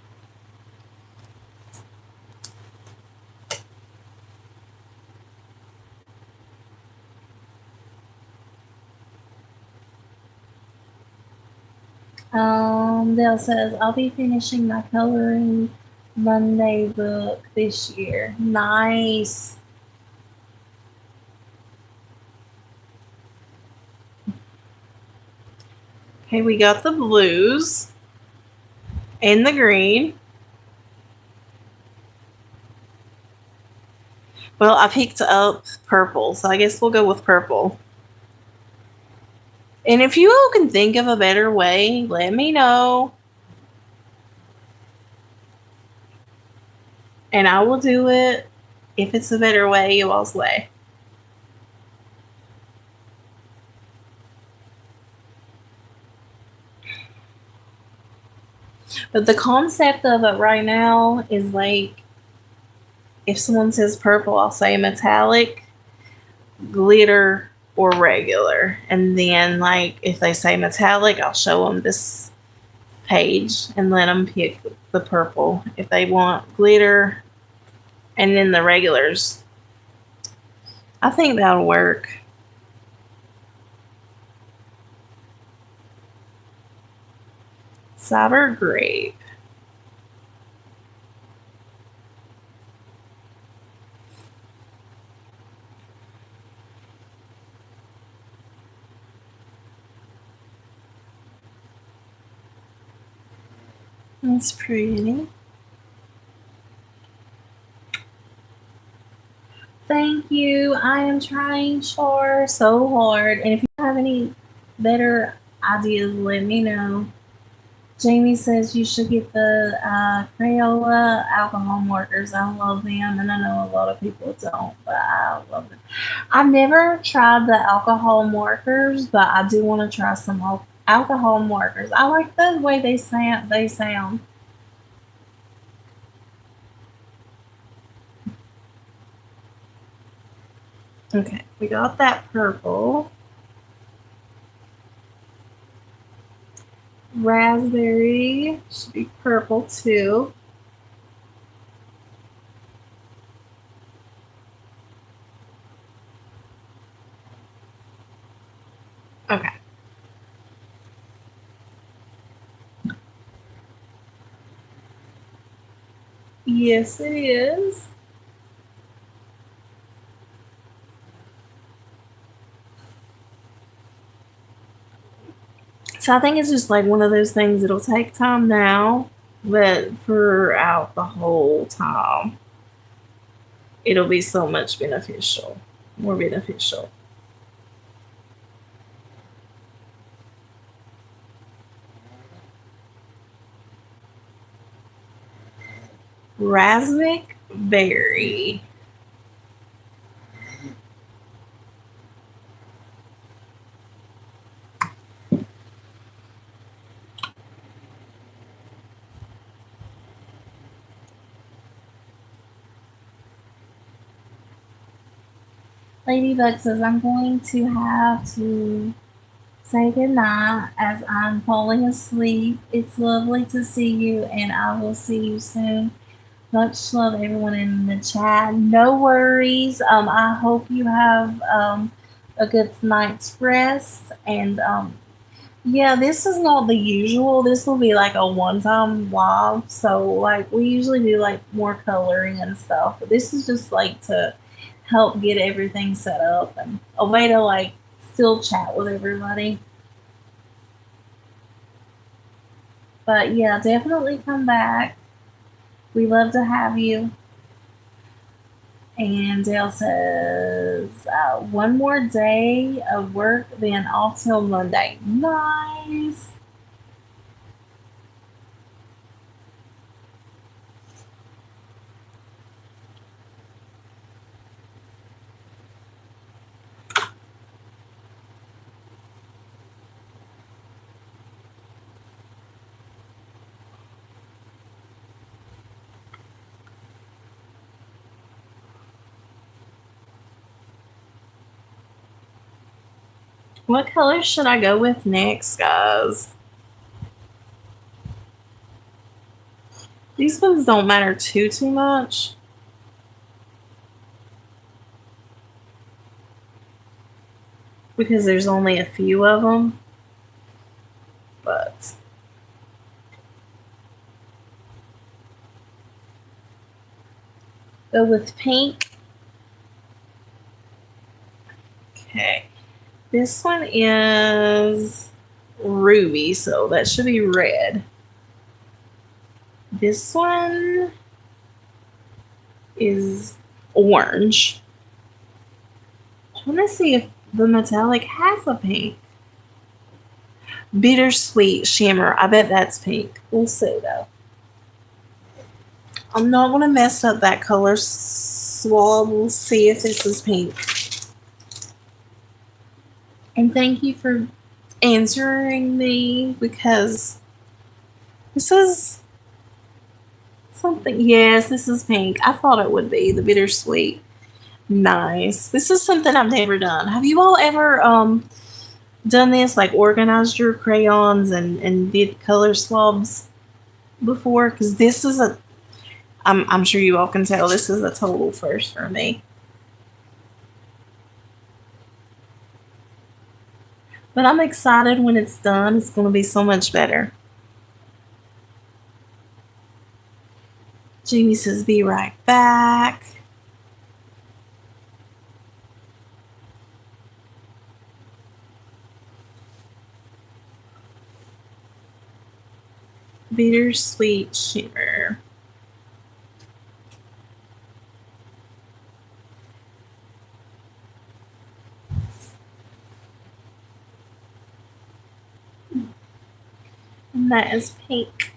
Dale says, I'll be finishing my coloring Monday book this year. Nice. Okay, we got the blues and the green. Well, I picked up purple, so I guess we'll go with purple. And if you all can think of a better way, let me know. And I will do it if it's a better way, you all's way. But the concept of it right now is like if someone says purple, I'll say metallic, glitter, or regular. And then, like, if they say metallic, I'll show them this page and let them pick the purple. If they want glitter, and then the regulars, I think that'll work. Sour grape. That's pretty. Thank you. I am trying so hard. And if you have any better ideas, let me know. Jamie says you should get the Crayola alcohol markers. I love them, and I know a lot of people don't, but I love them. I've never tried the alcohol markers, but I do want to try some alcohol markers. I like the way they sound. Okay, we got that purple. Raspberry should be purple too. Okay. Yes, it is. So I think it's just like one of those things. It'll take time now, but throughout the whole time, it'll be so much beneficial, more beneficial. Raspberry berry. Ladybug says I'm going to have to say goodnight as I'm falling asleep. It's lovely to see you, and I will see you soon. Much love, everyone in the chat. No worries. I hope you have a good night's rest. And yeah, this is not the usual. This will be like a one-time live. So like we usually do like more coloring and stuff. But this is just like to help get everything set up and a way to like still chat with everybody. But yeah, definitely come back. We love to have you. And Dale says, one more day of work, then off till Monday. Nice. What color should I go with next, guys? These ones don't matter too much. Because there's only a few of them. But go with pink. Okay. This one is ruby, so that should be red. This one is orange. I want to see if the metallic has a pink. Bittersweet shimmer. I bet that's pink. We'll see though. I'm not going to mess up that color swab. We'll see if this is pink. And thank you for answering me because this is something. Yes, this is pink. I thought it would be the bittersweet. Nice. This is something I've never done. Have you all ever done this, like organized your crayons and did color swabs before? Because this is I'm sure you all can tell this is a total first for me. But I'm excited when it's done. It's going to be so much better. Jamie says, be right back. Bittersweet shimmer. And that is pink.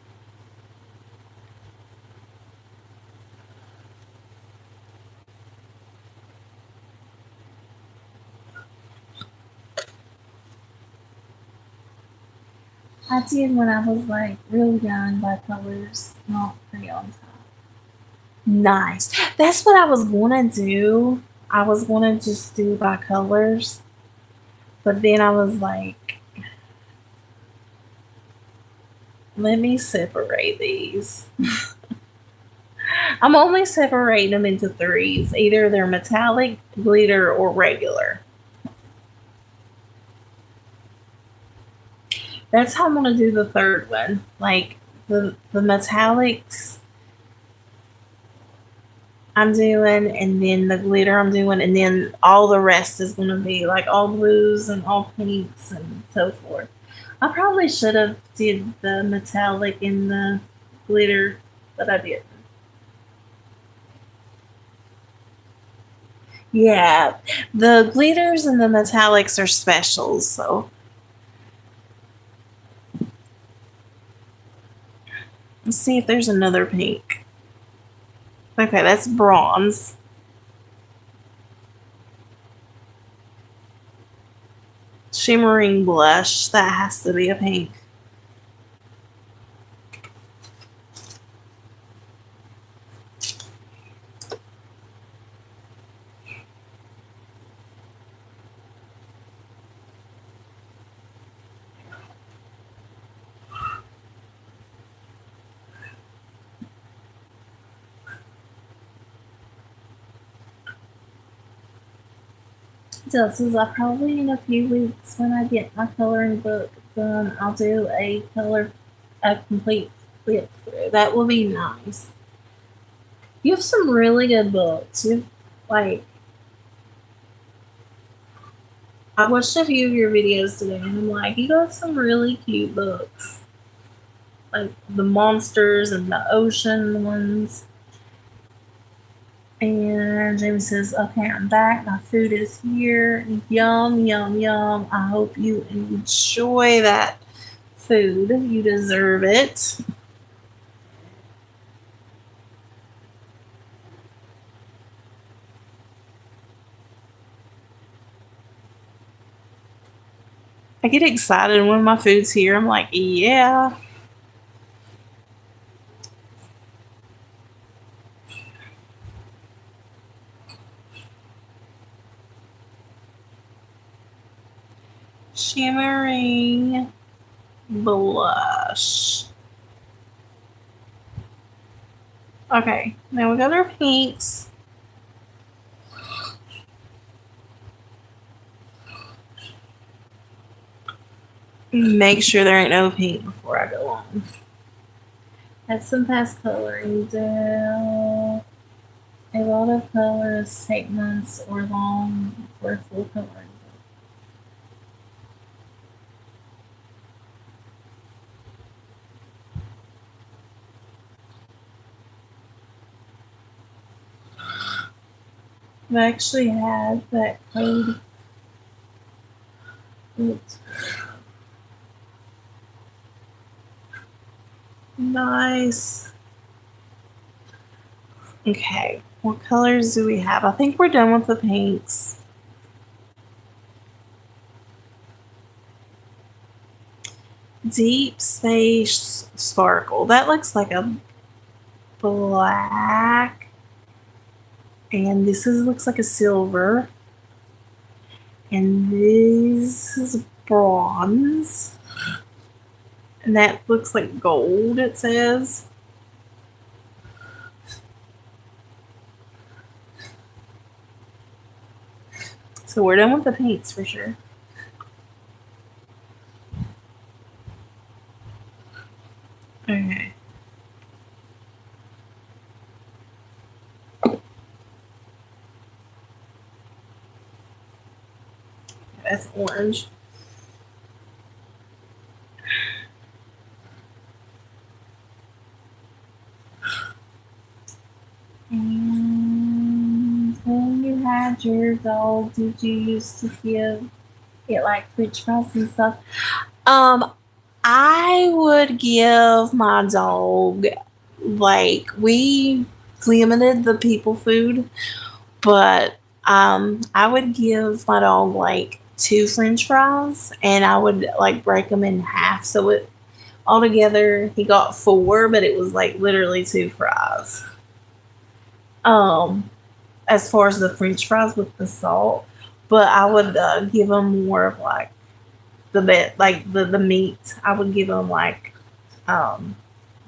I did when I was like real young by colors, not crayons. Nice. That's what I was gonna do. I was gonna just do by colors, but then I was like, let me separate these. I'm only separating them into threes. Either they're metallic, glitter, or regular. That's how I'm gonna do the third one. Like the metallics I'm doing, and then the glitter I'm doing, and then all the rest is gonna be like all blues and all pinks and so forth. I probably should have did the metallic and the glitter, but I didn't. Yeah, the glitters and the metallics are specials, so let's see if there's another pink. Okay, that's bronze. Shimmering blush, that has to be a pink. Just as I probably in a few weeks when I get my coloring book done, I'll do a complete flip through. That will be nice. You have some really good books. You like I watched a few of your videos today and I'm like, you got some really cute books. Like the monsters and the ocean ones. And Jamie says, okay, I'm back. My food is here. Yum, yum, yum. I hope you enjoy that food. You deserve it. I get excited when my food's here. I'm like, yeah. shimmering blush. Okay, now we got our pinks. Make sure there ain't no pink before I go on. Add some fast coloring down. A lot of colors take months or long for full coloring. I actually had that code. Oops. Nice. Okay, what colors do we have? I think we're done with the pinks. Deep Space Sparkle. That looks like a black. And this looks like a silver. And this is bronze. And that looks like gold, it says. So we're done with the pinks for sure. Okay. That's orange. And when you had your dog, did you used to give it like French fries and stuff? I would give my dog like we limited the people food, but I would give my dog like two French fries, and I would like break them in half, so it altogether he got four, but it was like literally two fries. Um, as far as the French fries with the salt, but I would give him more of like the bit like the meat. I would give him um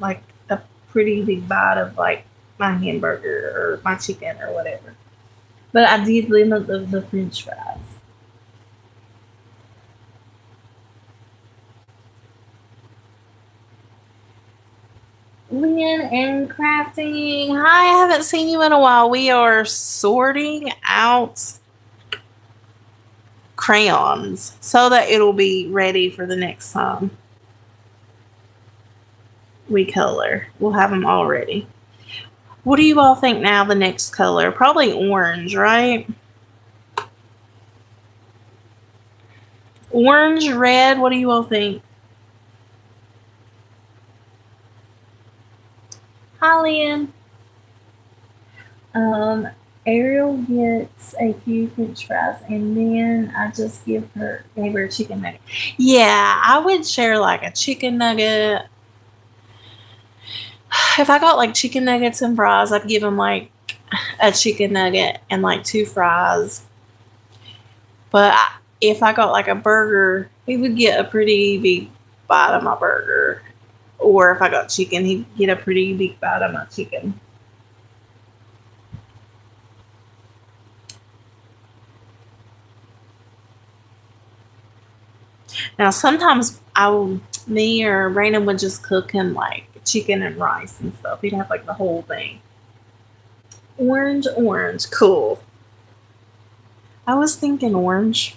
like a pretty big bite of like my hamburger or my chicken or whatever. But I did limit the French fries. Lynn and crafting. Hi, I haven't seen you in a while. We are sorting out crayons so that it'll be ready for the next time we color. We'll have them all ready. What do you all think now the next color? Probably orange, right? Orange, red, what do you all think? Hi, Lynn. Um, Ariel gets a few French fries, and then I just gave her a chicken nugget. Yeah, I would share like a chicken nugget. If I got like chicken nuggets and fries, I'd give him like a chicken nugget and like two fries. But if I got like a burger, he would get a pretty big bite of my burger. Or if I got chicken, he'd get a pretty big bite of my chicken. Now, sometimes me or Raina would just cook him like chicken and rice and stuff. He'd have like the whole thing. Orange, orange, cool. I was thinking orange.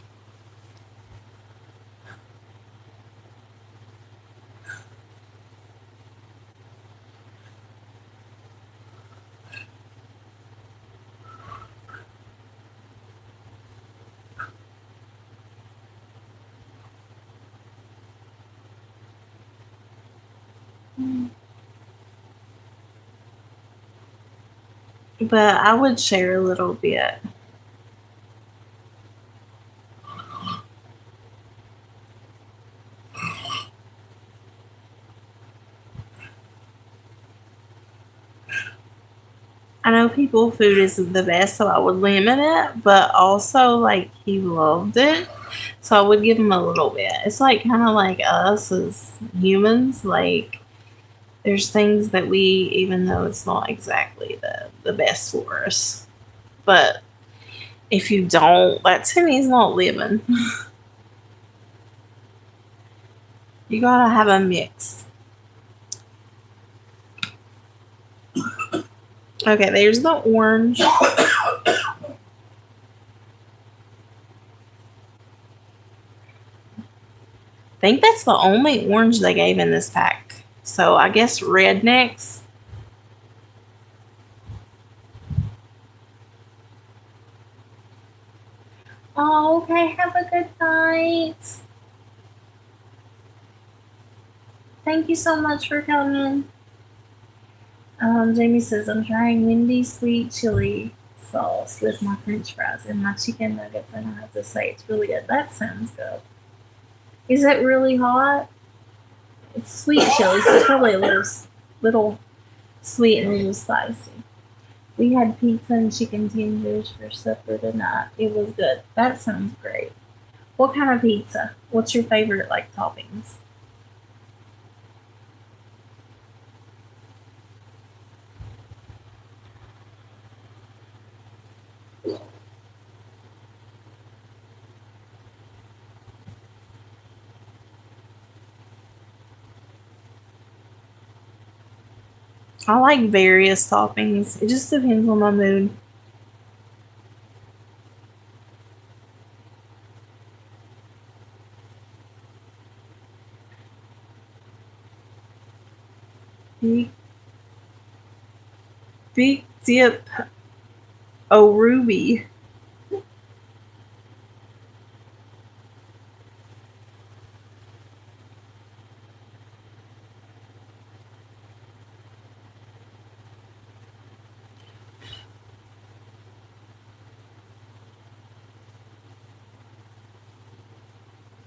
But I would share a little bit. I know people food isn't the best, so I would limit it, but also like he loved it. So I would give them a little bit. It's like kind of like us as humans. Like there's things that we, even though it's not exactly the best for us, but if you don't, that to me is not living. You gotta have a mix. Okay, there's the orange. Think that's the only orange they gave in this pack. So I guess red next. Oh, okay. Have a good night. Thank you so much for coming. Jamie says, I'm trying windy sweet chili sauce with my french fries and my chicken nuggets, and I have to say it's really good. That sounds good. Is it really hot? It's sweet chili, so it's probably a little sweet and a little spicy. We had pizza and chicken tenders for supper tonight. It was good. That sounds great. What kind of pizza? What's your favorite like toppings? I like various toppings. It just depends on my mood. Big, big dip. Oh, Ruby.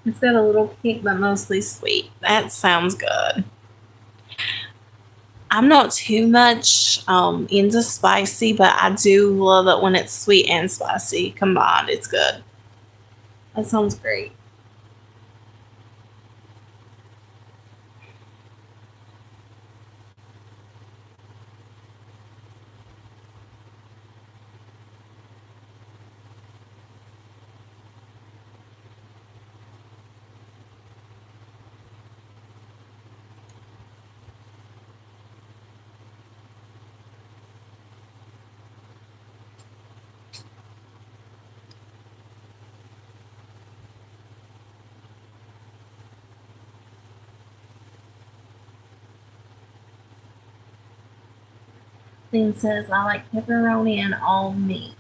It's got a little kick, but mostly sweet. That sounds good. I'm not too much into spicy, but I do love it when it's sweet and spicy combined. It's good. That sounds great. Thing says I like pepperoni and all meat.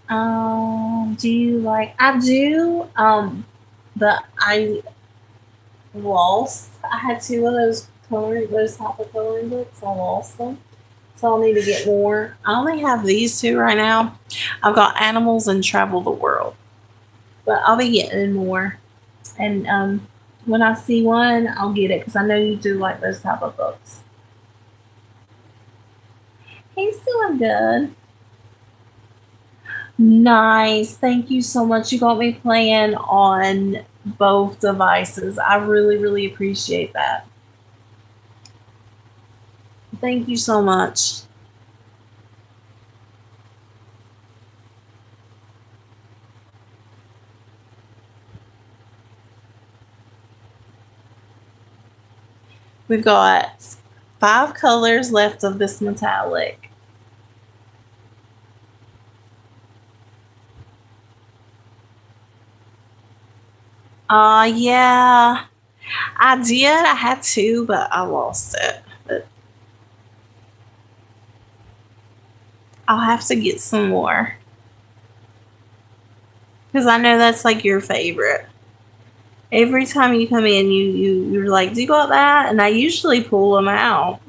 Do you like? I do. But I lost. I had two of those type of coloring books. I lost them, so I'll need to get more. I only have these two right now. I've got animals and travel the world, but I'll be getting more. And when I see one, I'll get it because I know you do like those type of books. He's doing good. Nice. Thank you so much. You got me playing on both devices. I really, really appreciate that. Thank you so much. We've got five colors left of this metallic. Yeah, I did. I had two, but I lost it. But I'll have to get some more because I know that's like your favorite. Every time you come in, you're like, "Do you got that?" And I usually pull them out.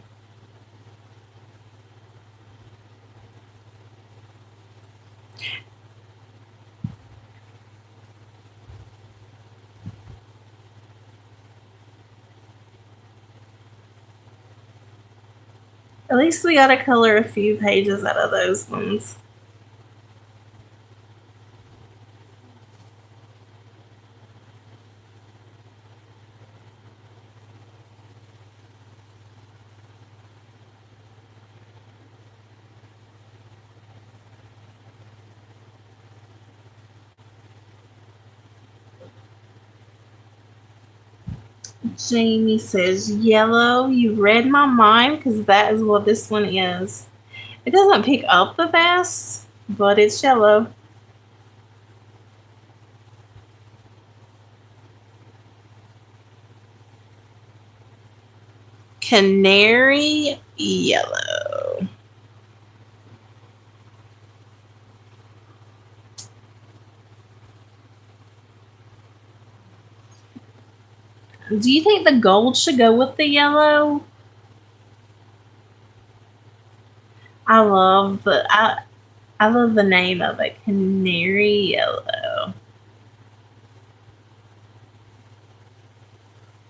At least we got to color a few pages out of those ones. Jamie says yellow. You read my mind because that is what this one is. It doesn't pick up the best, but it's yellow. Canary yellow. Do you think the gold should go with the yellow? I love I love the name of it, canary yellow.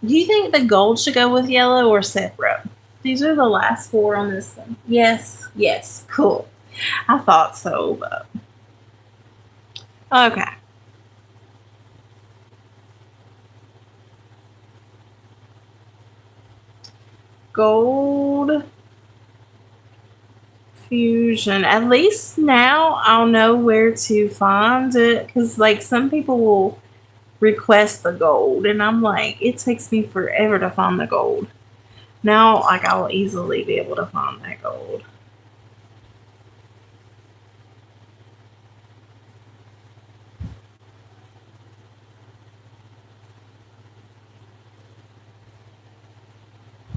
Do you think the gold should go with yellow or separate? These are the last four on this one. Yes, yes, cool. I thought so, but okay. Gold fusion. At least now I'll know where to find it because, like, some people will request the gold, and I'm like, it takes me forever to find the gold. Now, like, I'll easily be able to find that gold.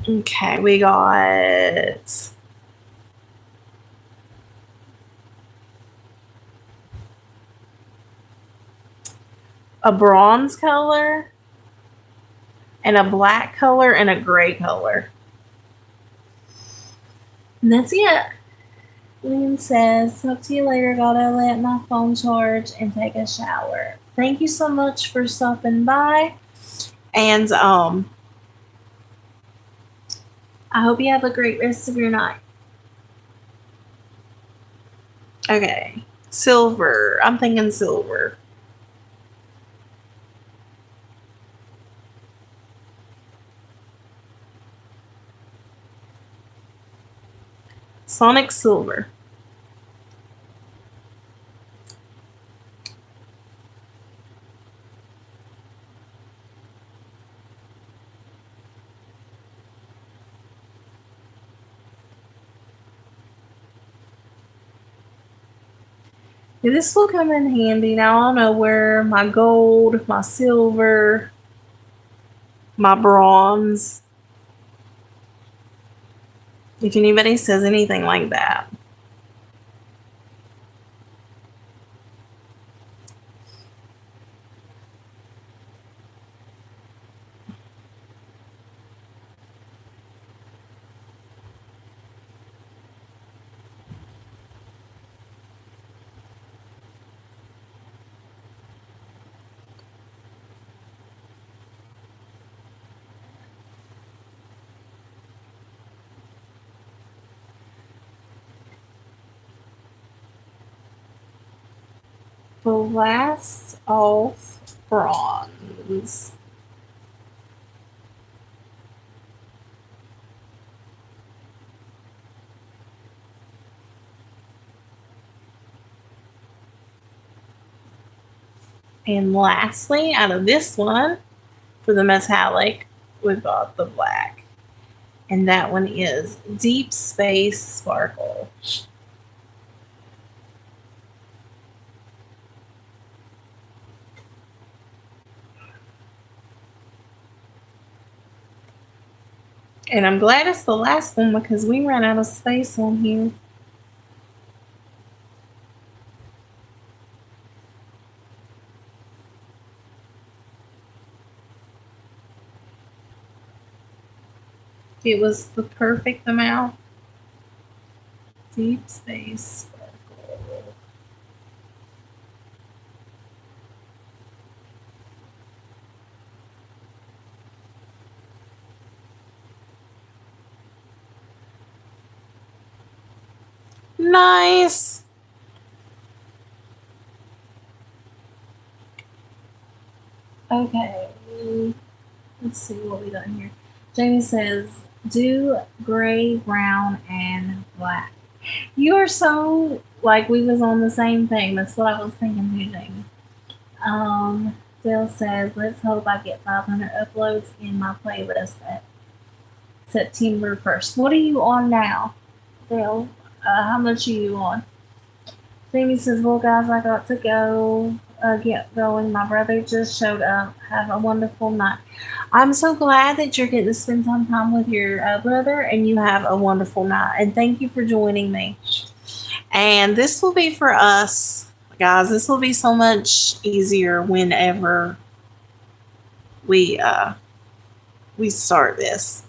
Okay, we got a bronze color and a black color and a gray color. And that's it. Lynn says, talk to you later. Gotta let my phone charge and take a shower. Thank you so much for stopping by. And I hope you have a great rest of your night. Okay. Silver. I'm thinking silver. Sonic silver. This will come in handy. Now I'll know where my gold, my silver, my bronze. If anybody says anything like that. Blast off bronze. And lastly, out of this one, for the metallic, we've got the black. And that one is Deep Space Sparkle. And I'm glad it's the last one because we ran out of space on here. It was the perfect amount. Deep Space Sparkle. Nice. Okay. Let's see what we got here. Jamie says, do gray, brown, and black. You are so like we was on the same thing. That's what I was thinking too, Jamie. Um, Bill says, let's hope I get 500 uploads in my playlist at September 1st. What are you on now, Bill? How much are you on? Jamie says, well, guys, I got to go get going. My brother just showed up. Have a wonderful night. I'm so glad that you're getting to spend some time with your brother and you have a wonderful night. And thank you for joining me. And this will be for us, guys. This will be so much easier whenever we start this.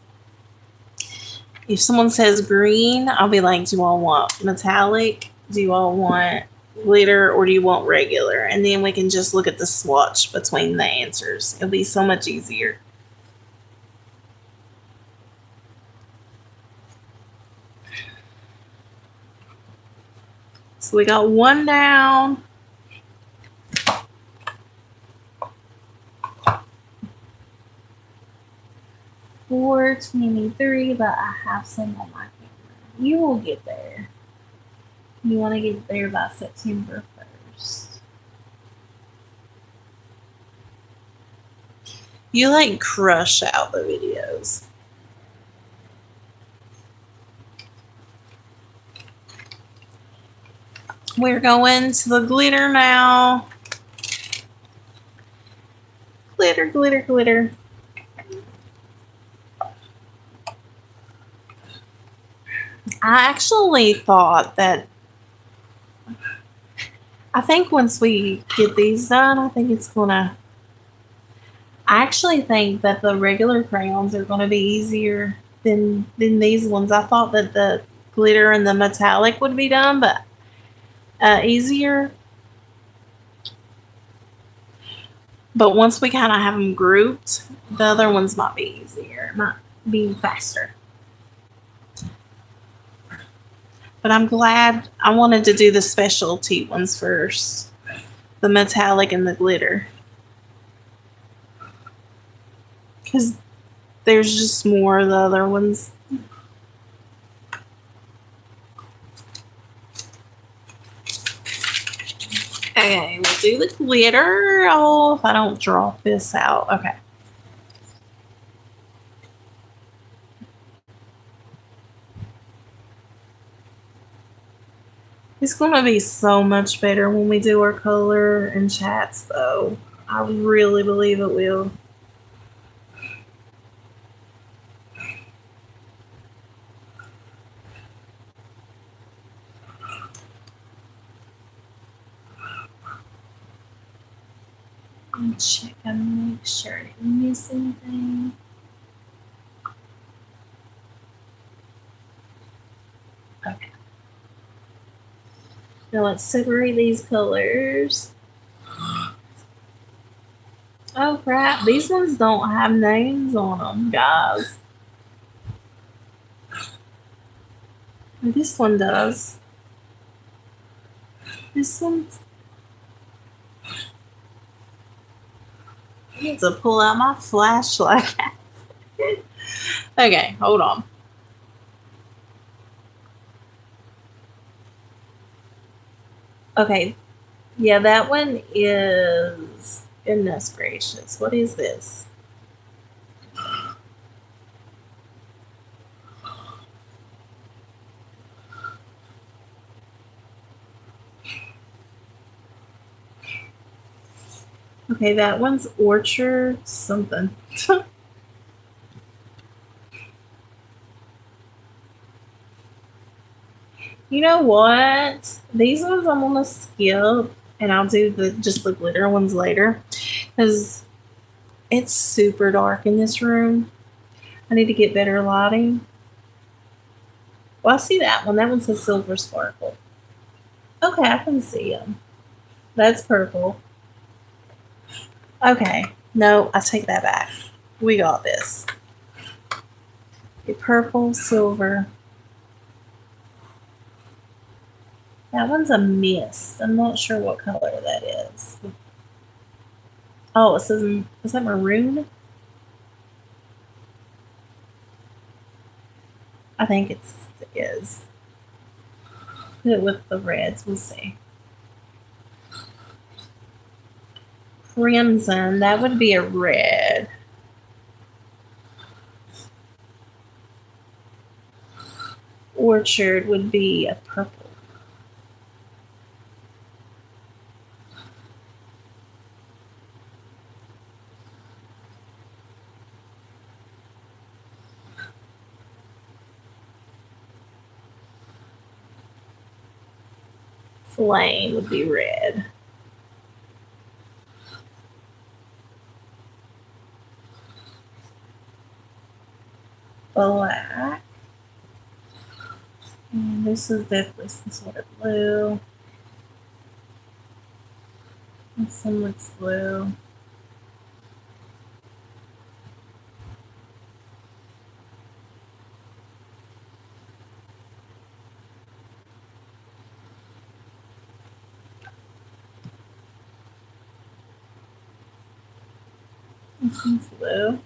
If someone says green, I'll be like, do you all want metallic? Do you all want glitter, or do you want regular? And then we can just look at the swatch between the answers. It'll be so much easier. So we got one down. $4.23, but I have some on my camera. You will get there. You want to get there by September 1st. You like crush out the videos. We're going to the glitter now. Glitter, glitter, glitter. I actually thought that I think once we get these done, I think it's gonna. I actually think that the regular crayons are gonna be easier than these ones. I thought that the glitter and the metallic would be done, but easier. But once we kind of have them grouped, the other ones might be easier, might be faster. But I'm glad I wanted to do the specialty ones first, the metallic and the glitter. Because there's just more of the other ones. Okay, we'll do the glitter. Oh, if I don't drop this out. Okay. It's going to be so much better when we do our color and chats, though. I really believe it will. Check and make sure I didn't miss anything. Okay. Now let's separate these colors. Oh crap, these ones don't have names on them, guys. This one does. This one's. I need to pull out my flashlight. Okay, hold on. Okay, yeah, that one is. Goodness gracious, what is this? Okay, that one's orchard something. You know what? These ones I'm gonna skip, and I'll do just the glitter ones later, because it's super dark in this room. I need to get better lighting. Well, I see that one. That one says silver sparkle. Okay, I can see them. That's purple. Okay, no, I take that back. We got this. Okay, purple, silver. That one's a mist. I'm not sure what color that is. Oh, it says, is that maroon? I think it is. Put it with the reds, we'll see. Crimson, that would be a red. Orchard would be a purple. Flame would be red. Black. And this is definitely some sort of blue. This one looks blue. This one's blue.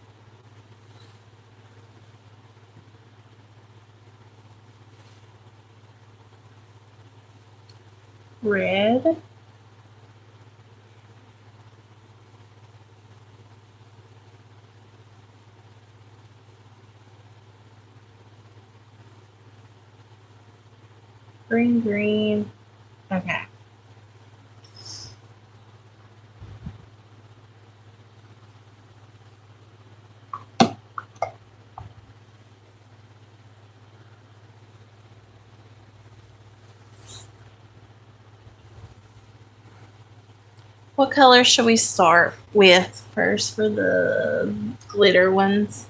Red. Green, green. Okay. What color should we start with first for the glitter ones?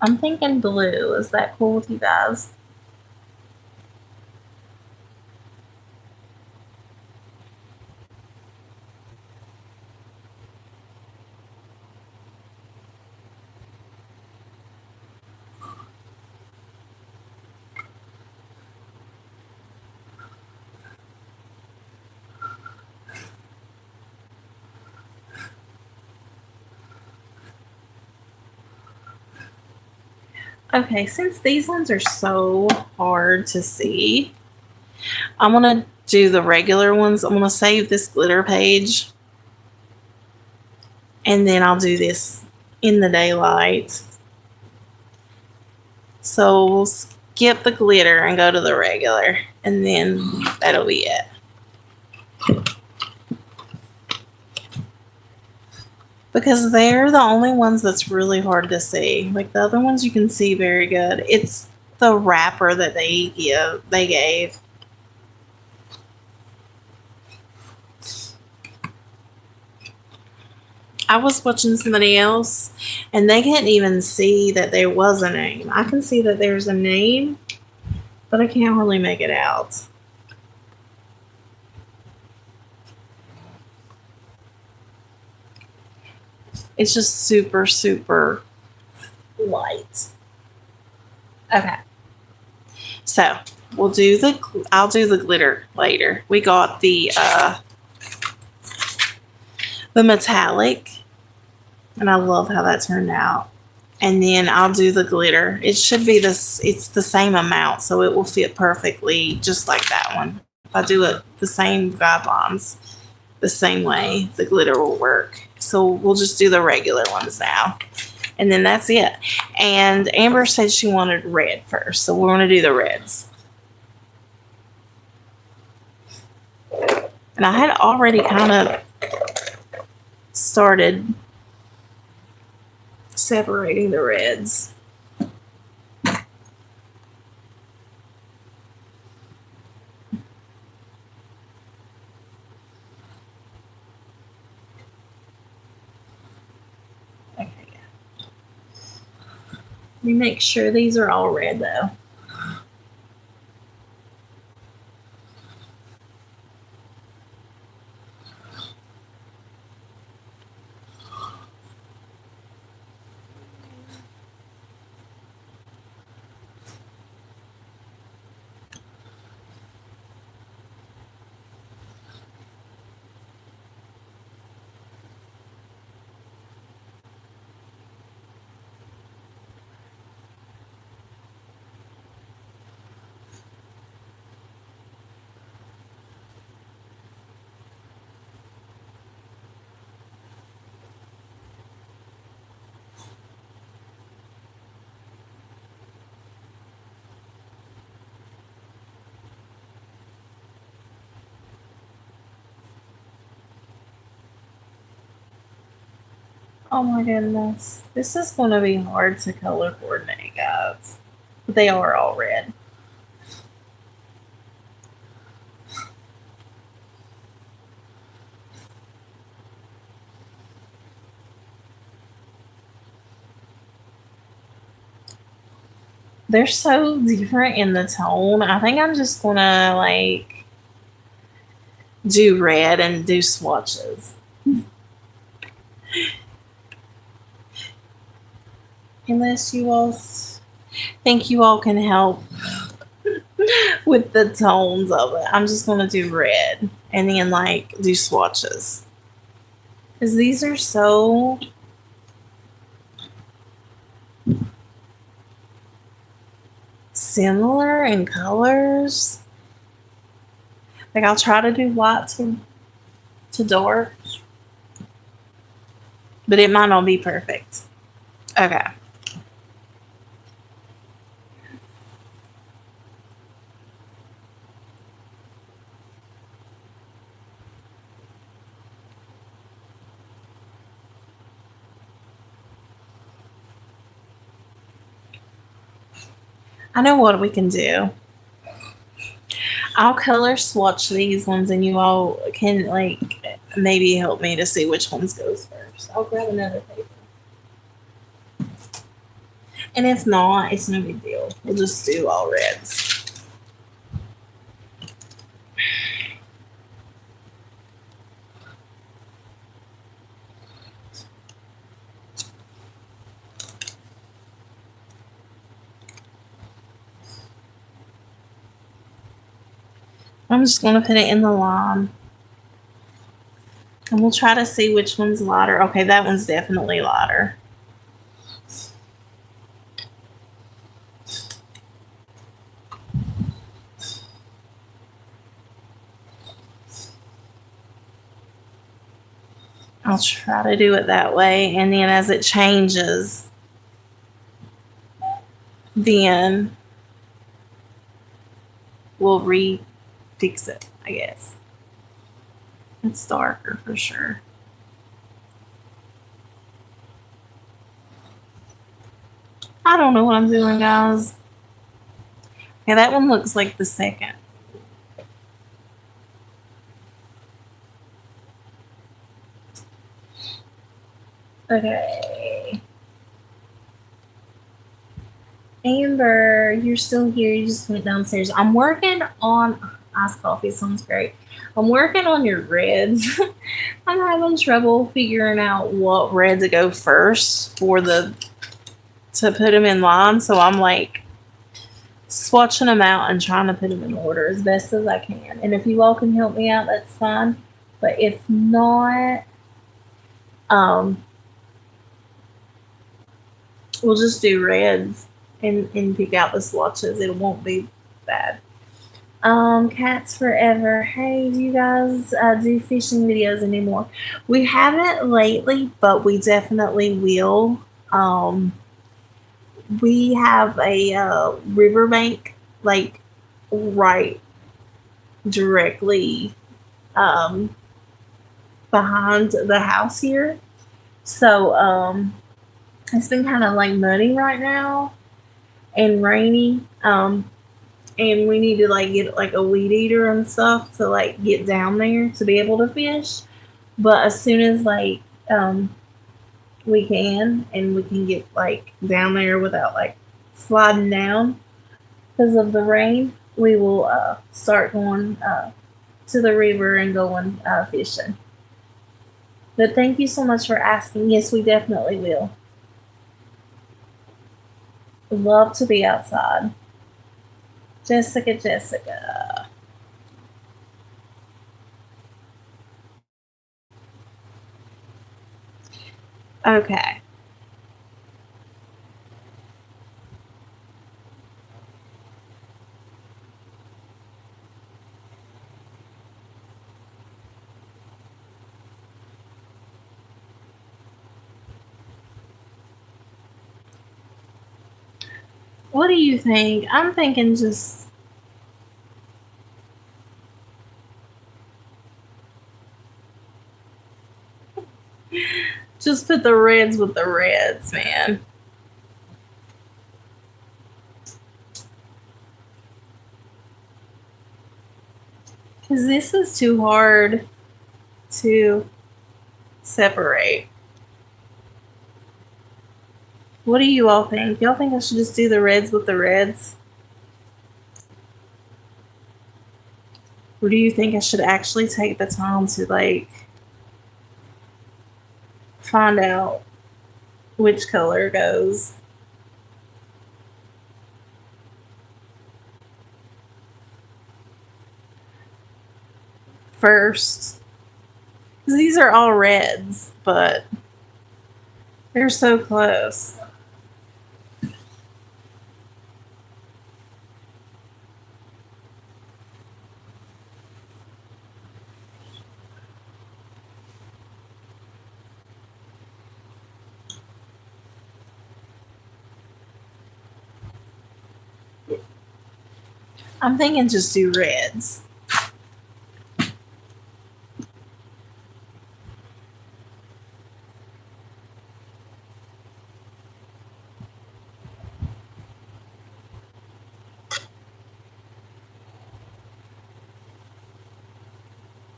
I'm thinking blue. Is that cool with you guys? Okay, since these ones are so hard to see, I'm going to do the regular ones. I'm going to save this glitter page. And then I'll do this in the daylight. So we'll skip the glitter and go to the regular. And then that'll be it. Because they're the only ones that's really hard to see. Like the other ones you can see very good. It's the wrapper that they gave. I was watching somebody else and they can't even see that there was a name. I can see that there's a name, but I can't really make it out. It's just super, super light. Okay. So I'll do the glitter later. We got the metallic, and I love how that turned out. And then I'll do the glitter. It should be this. It's the same amount, so it will fit perfectly, just like that one. If I do it the same guidelines, the same way, the glitter will work. So we'll just do the regular ones now. And then that's it. And Amber said she wanted red first, so we're going to do the reds. And I had already kind of started separating the reds. Okay. Let me make sure these are all red though. Oh my goodness. This is going to be hard to color coordinate, guys. But they are all red. They're so different in the tone. I think I'm just going to like do red and do swatches. Unless you all think you all can help with the tones of it. I'm just going to do red and then like do swatches. Because these are so similar in colors. Like I'll try to do light to dark, but it might not be perfect. Okay. I know what we can do. I'll color swatch these ones and you all can like maybe help me to see which ones goes first. I'll grab another paper. And if not, it's no big deal. We'll just do all reds. I'm just going to put it in the lime. And we'll try to see which one's lighter. Okay, that one's definitely lighter. I'll try to do it that way. And then as it changes, then we'll fix it, I guess. It's darker for sure. I don't know what I'm doing, guys. Okay, that one looks like the second. Okay. Amber, you're still here. You just went downstairs. I'm working on iced coffee. Sounds great. I'm working on your reds. I'm having trouble figuring out what red to go first for the to put them in line. So I'm like swatching them out and trying to put them in order as best as I can. And if you all can help me out, that's fine. But if not, um, we'll just do reds and pick out the swatches. It won't be bad. Cats Forever. Hey, do you guys do fishing videos anymore? We haven't lately, but we definitely will. We have a riverbank, like right directly um, behind the house here. So it's been kind of like muddy right now and rainy. And we need to like get like a weed eater and stuff to like get down there to be able to fish. But as soon as like we can and we can get like down there without like sliding down because of the rain, we will start going to the river and going fishing. But thank you so much for asking. Yes, we definitely will. Love to be outside. Jessica, Jessica. Okay. What do you think? I'm thinking Just put the reds with the reds, man. Because this is too hard to separate. What do you all think? Y'all think I should just do the reds with the reds? Or do you think I should actually take the time to like find out which color goes first? Because these are all reds, but they're so close. I'm thinking just do reds.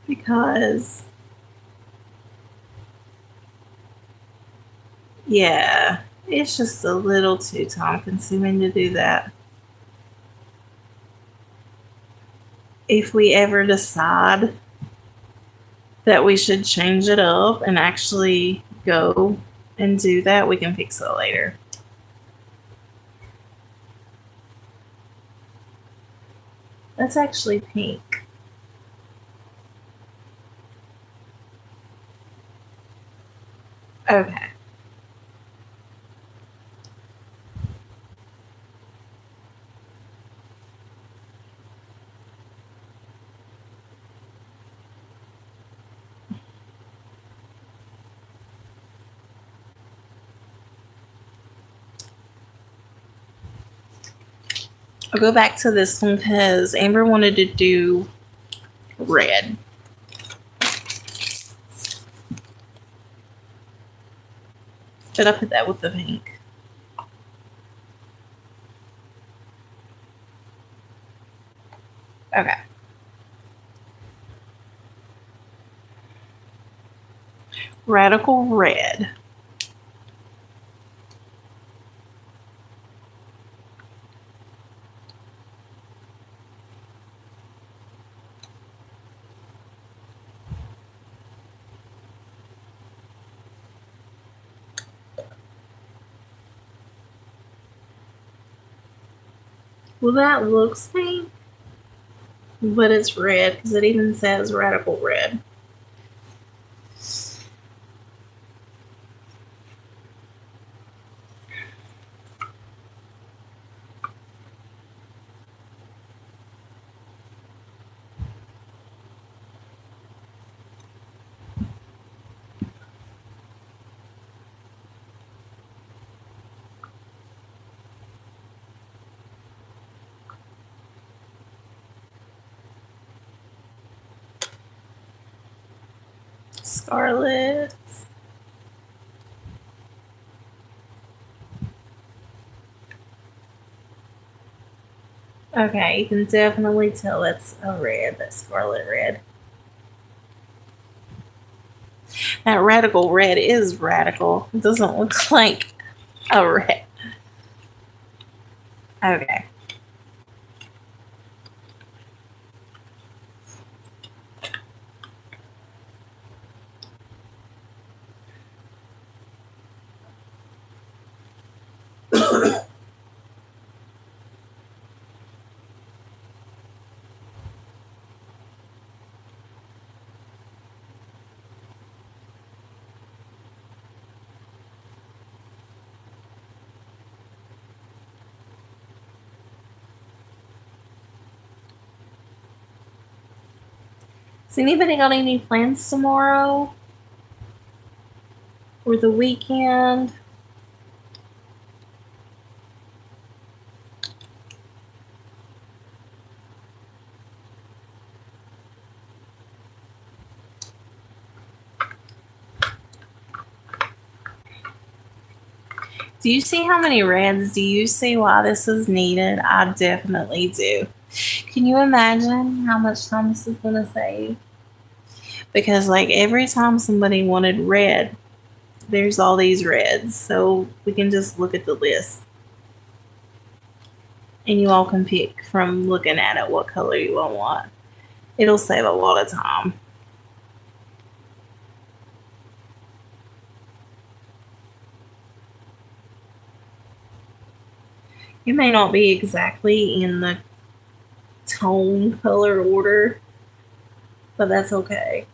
Because, yeah, it's just a little too time consuming to do that. If we ever decide that we should change it up and actually go and do that, we can fix it later. That's actually pink. Okay. I'll go back to this one because Amber wanted to do red. Should I put that with the pink? Okay. Radical red. Well, that looks pink, but it's red because it even says radical red. Scarlet. Okay, you can definitely tell it's a red, that scarlet red. That radical red is radical. It doesn't look like a red. Okay. Has anybody got any plans tomorrow? Or the weekend? Do you see how many reds? Do you see why this is needed? I definitely do. Can you imagine how much time this is going to save? Because, like, every time somebody wanted red, there's all these reds. So we can just look at the list and you all can pick from looking at it what color you all want. It'll save a lot of time. You may not be exactly in the tone color order, but that's okay.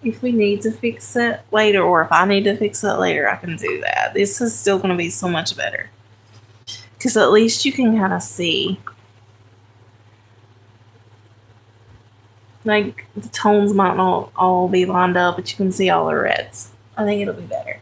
If we need to fix it later, or if I need to fix it later, I can do that. This is still going to be so much better because at least you can kind of see. Like, the tones might not all be lined up, but you can see all the reds. I think it'll be better.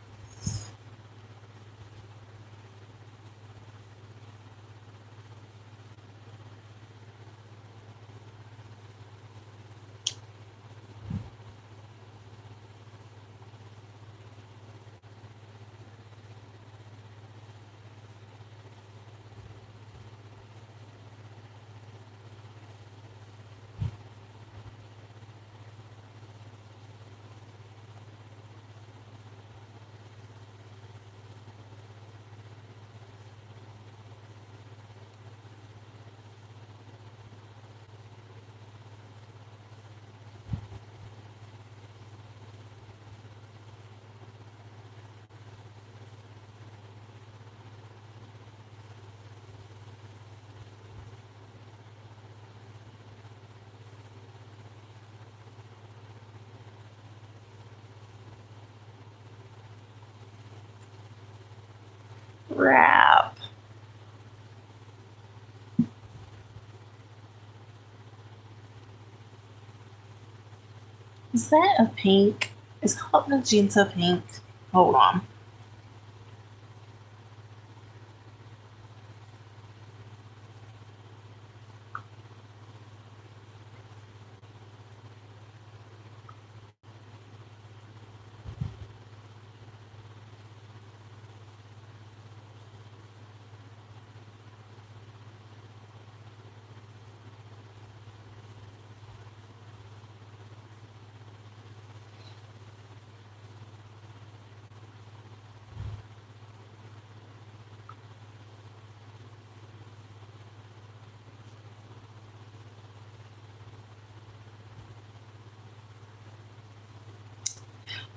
Wrap. Is that a pink? Is hot magenta pink? Hold on.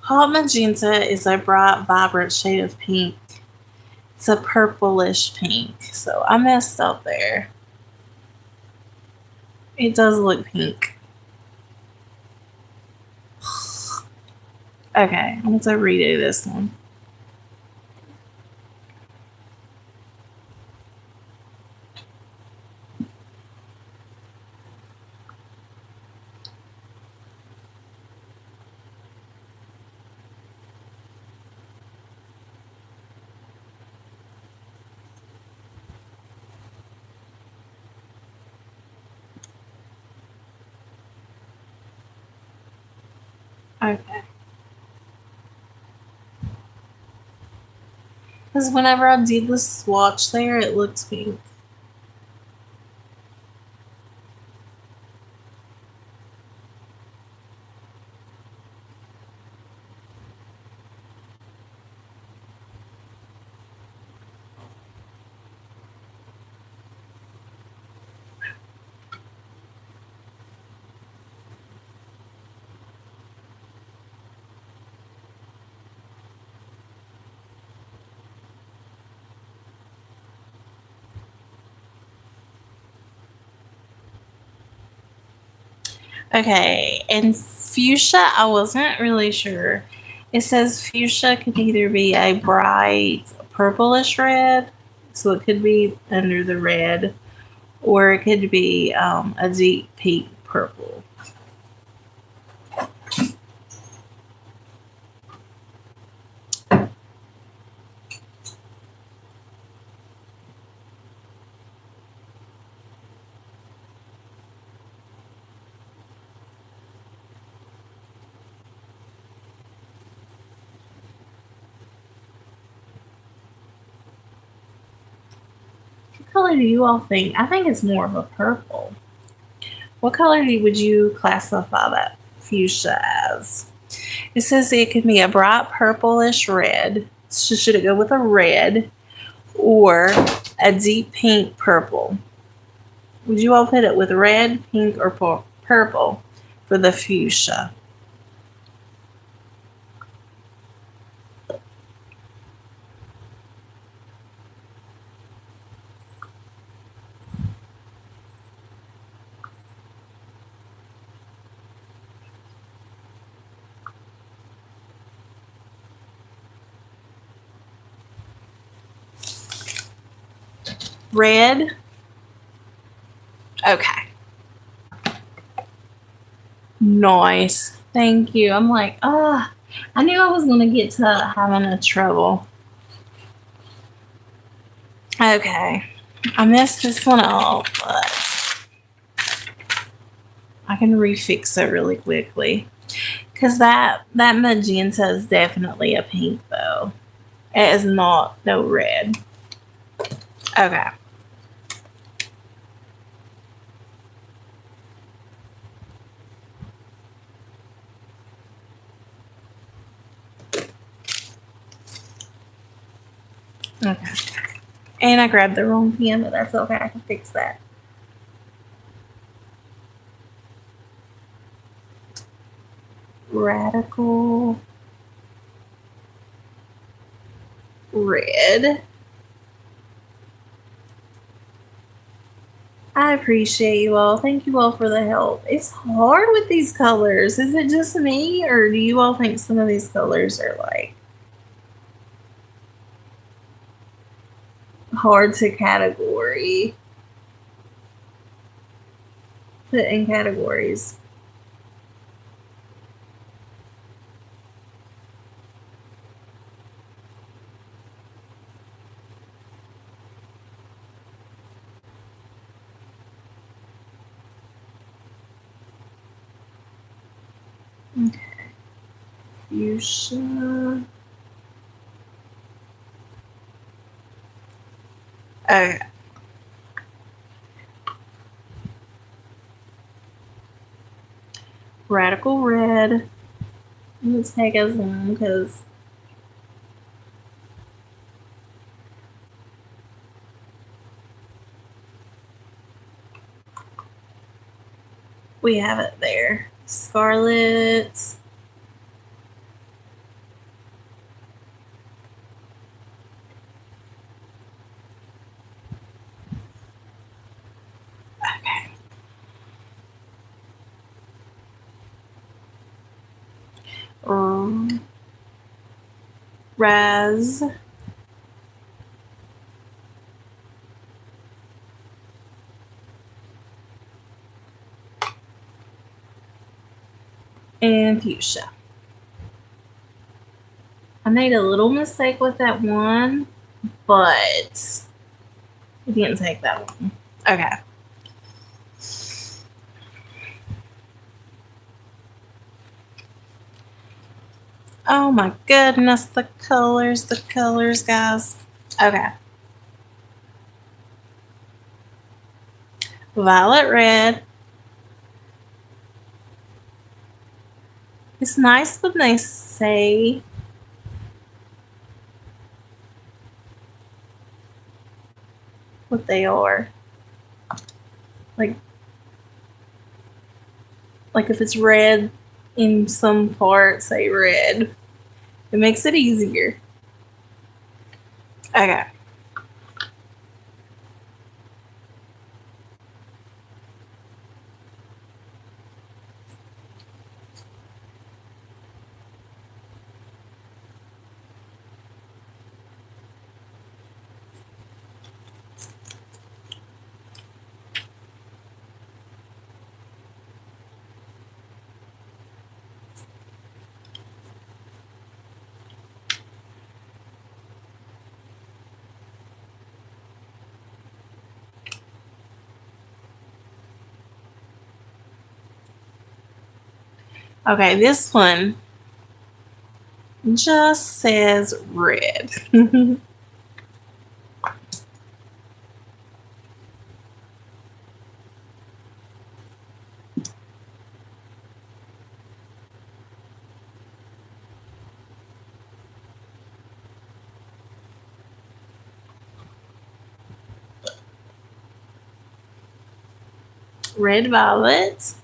Hot magenta is a bright, vibrant shade of pink. It's a purplish pink. So I messed up there. It does look pink. Okay, I'm going to redo this one. Okay. Because whenever I did the swatch there, it looks pink. Okay, and fuchsia, I wasn't really sure. It says fuchsia could either be a bright purplish red, so it could be under the red, or it could be a deep pink purple. color do you all think? I think it's more of a purple. What color would you classify that fuchsia as? It says it could be a bright purplish red. So should it go with a red or a deep pink purple? Would you all put it with red, pink, or purple for the fuchsia? Red? Okay. Nice. Thank you. I'm like, I knew I was going to get to having a trouble. Okay. I messed this one up, but I can refix it really quickly. Because that magenta is definitely a pink, though. It is not no red. Okay. Okay. And I grabbed the wrong pen, but that's okay. I can fix that. Radical red. I appreciate you all. Thank you all for the help. It's hard with these colors. Is it just me, or do you all think some of these colors are like hard to category? Put in categories. Okay. Fuchsia. Okay. Radical red. Let's take as long because we have it there. Scarlet. Okay. Raz. And fuchsia. I made a little mistake with that one, but I didn't take that one. Okay. Oh my goodness, the colors, guys. Okay. Violet red. It's nice when they say what they are. Like if it's red in some part, say red. It makes it easier. Okay. Okay, this one just says red. Red violet.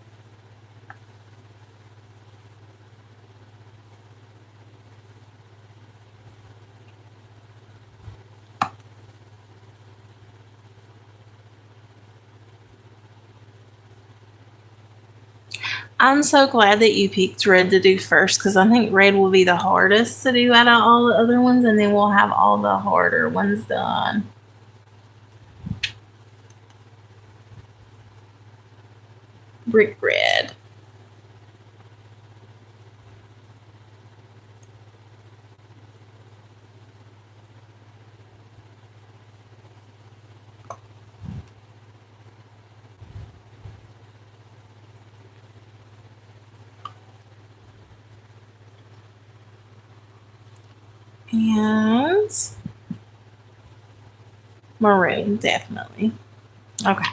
I'm so glad that you picked red to do first because I think red will be the hardest to do out of all the other ones, and then we'll have all the harder ones done. Brick red. And maroon, definitely. Okay.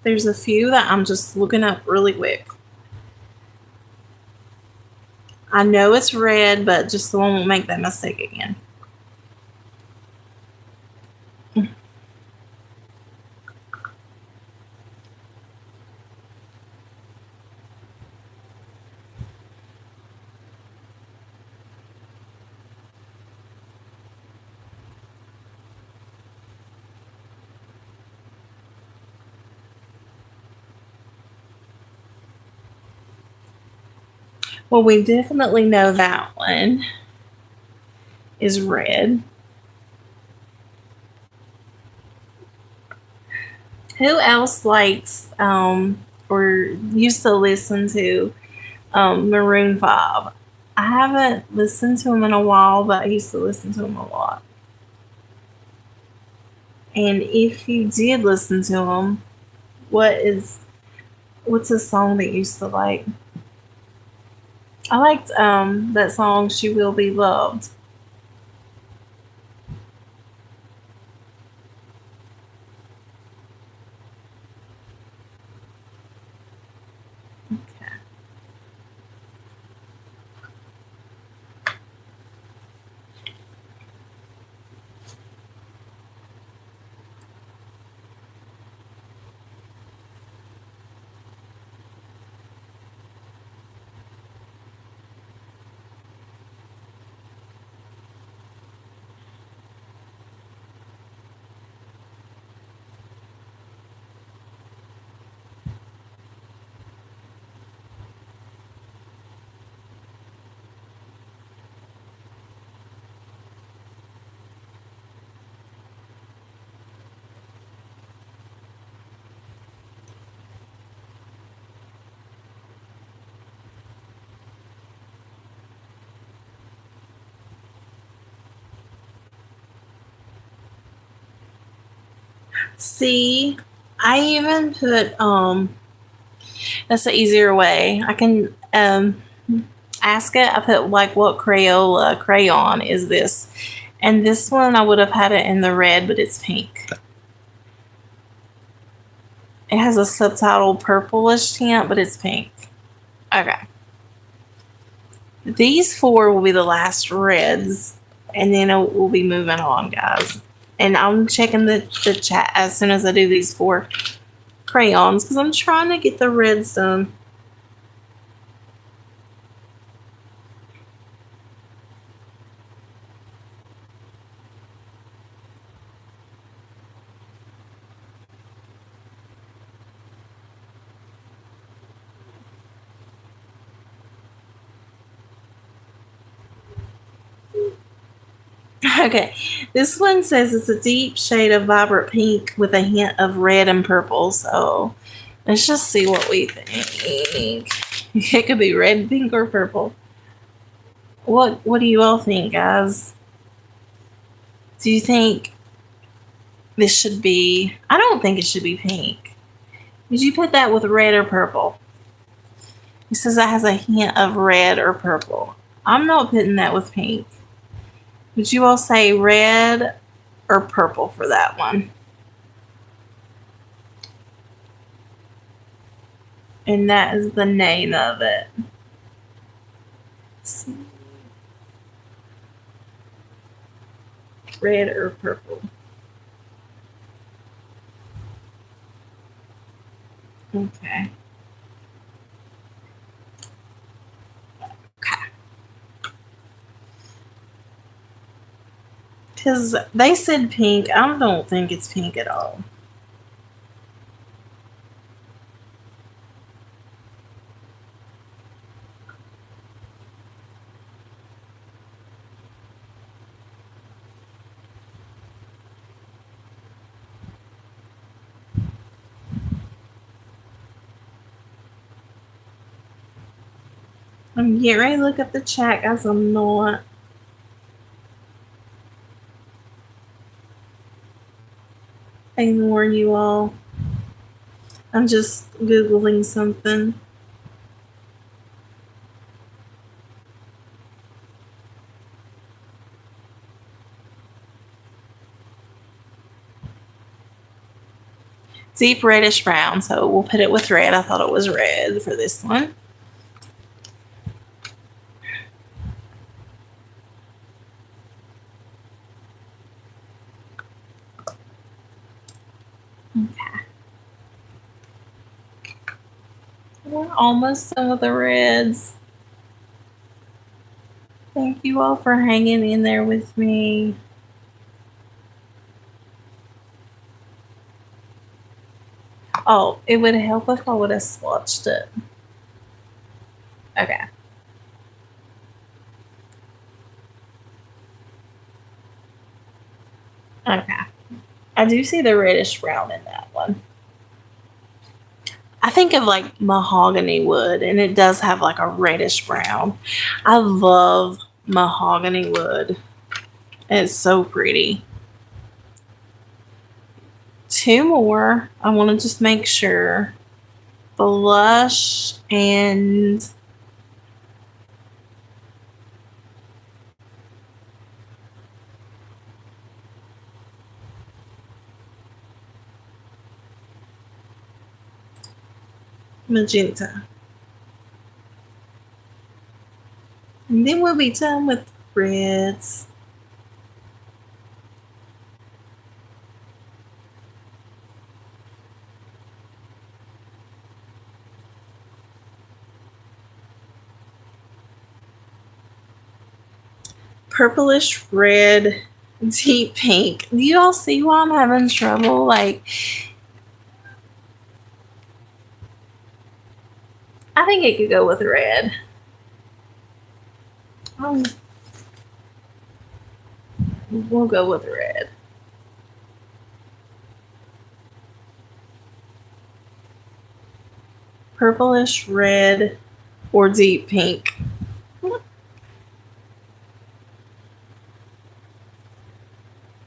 There's a few that I'm just looking up really quick. I know it's red, but just so I won't make that mistake again. Well, we definitely know that one is red. Who else likes or used to listen to Maroon 5? I haven't listened to them in a while, but I used to listen to them a lot. And if you did listen to them, what is what's a song that you used to like? I liked that song "She Will Be Loved." See, I even put that's the easier way. I can ask it. I put like what Crayola crayon is this? And this one I would have had it in the red, but it's pink. It has a subtitle purplish tint, but it's pink. Okay. These four will be the last reds, and then we'll be moving on, guys. And I'm checking the chat as soon as I do these four crayons because I'm trying to get the reds done. Okay, this one says it's a deep shade of vibrant pink with a hint of red and purple. So let's just see what we think. It could be red, pink, or purple. What do you all think, guys? Do you think this should be? I don't think it should be pink. Did you put that with red or purple? It says it has a hint of red or purple. I'm not putting that with pink. Would you all say red or purple for that one? And that is the name of it. red or purple. Okay. Okay. Because they said pink. I don't think it's pink at all. I'm getting ready to look at the chat, guys. I'm not ignoring you all. I'm just Googling something. Deep reddish brown, so we'll put it with red. I thought it was red for this one. Okay. We're almost done with the reds. Thank you all for hanging in there with me. Oh, it would help if I would have swatched it. Okay. Okay. I do see the reddish brown in that one. I think of like mahogany wood, and it does have like a reddish brown. I love mahogany wood. It's so pretty. Two more. I want to just make sure. Blush and magenta. And then we'll be done with reds. Purplish red, deep pink. Do you all see why I'm having trouble? Like, I think it could go with red. We'll go with red. Purplish red or deep pink.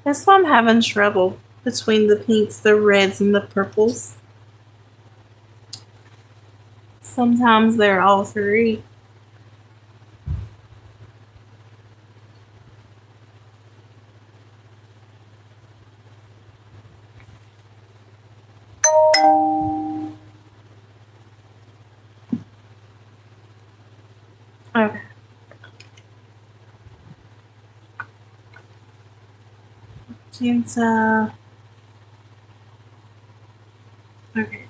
That's why I'm having trouble between the pinks, the reds, and the purples. Sometimes they're all three. Okay. Magenta. Okay.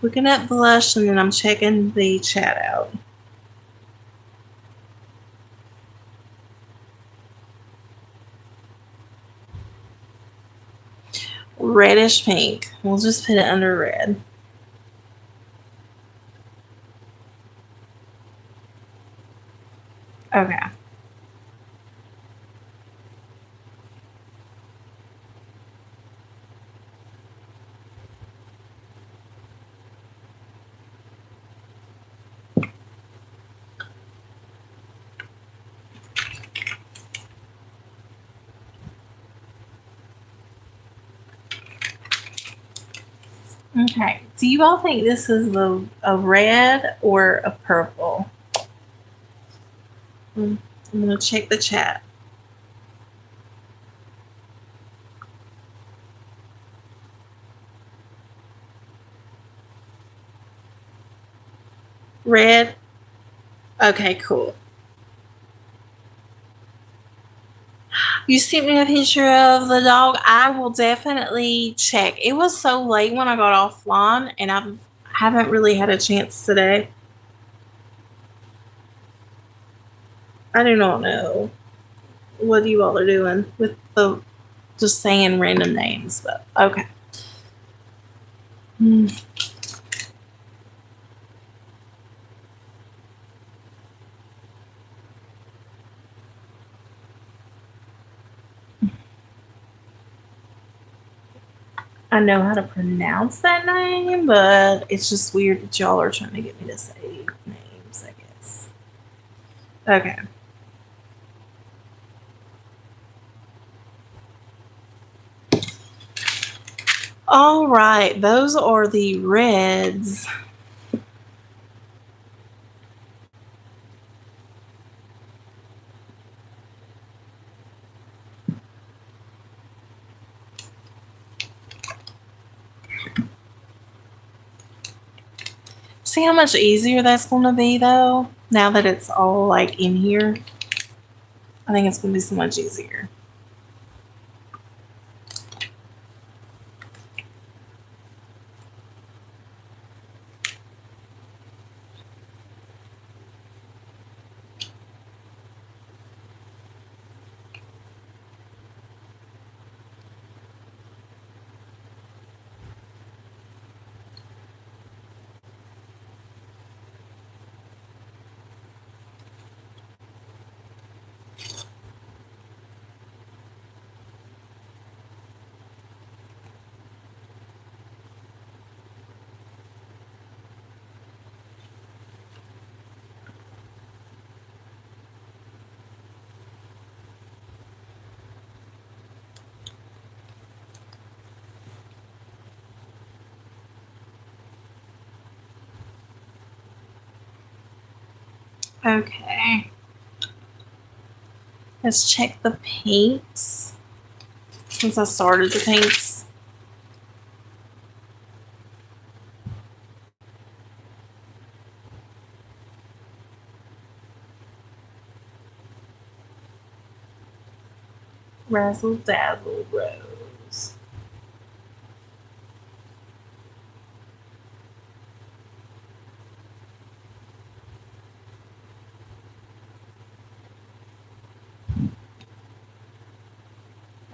Looking at blush, and then I'm checking the chat out. Reddish pink. We'll just put it under red. Okay. Okay. Do you all think this is a red or a purple? I'm going to check the chat. Red? Okay, cool. You sent me a picture of the dog. I will definitely check. It was so late when I got offline, and haven't really had a chance today. I do not know what you all are doing with the just saying random names, but okay. Hmm. I know how to pronounce that name, but it's just weird that y'all are trying to get me to say names, I guess. Okay. All right, those are the reds. See how much easier that's going to be, though, now that it's all like in here? I think it's going to be so much easier. Okay. Let's check the pinks since I started the pinks. Razzle Dazzle Rose.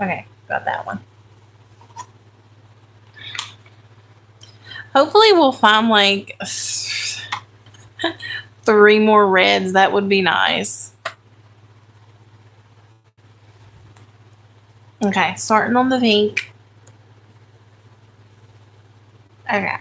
Okay, got that one. Hopefully, we'll find like 3 more reds. That would be nice. Okay, starting on the pink. Okay.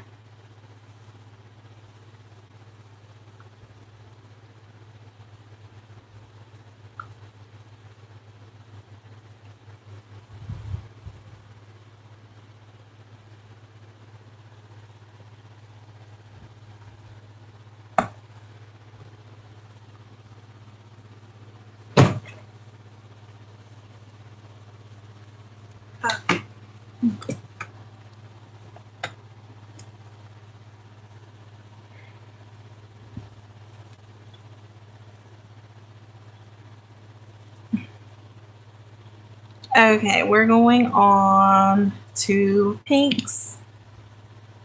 Okay, we're going on to pinks.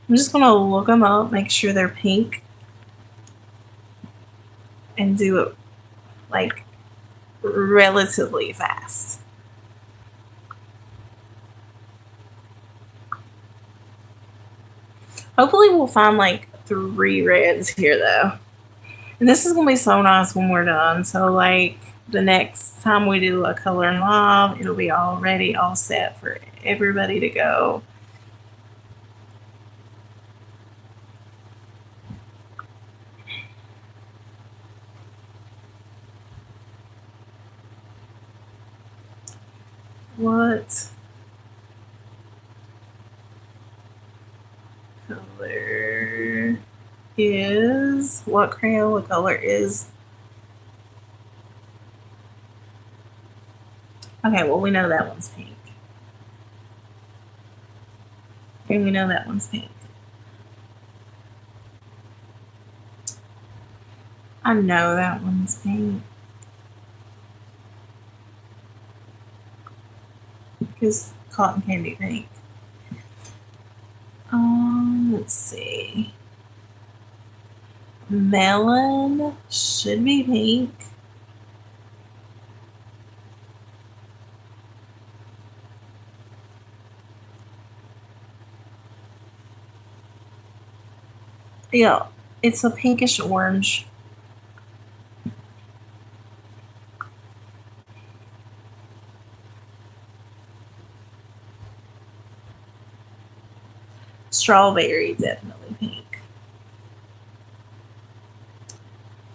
I'm just gonna look them up, make sure they're pink, and do it like relatively fast. Hopefully, we'll find like 3 reds here though. And this is gonna be so nice when we're done. So, like, the next time we do a color and live, it'll be already all set for everybody to go. What color is what Crayola color is? Okay, well, we know that one's pink. And we know that one's pink. I know that one's pink. because cotton candy pink. Let's see. Melon should be pink. Yeah, it's a pinkish orange. Strawberry, definitely pink.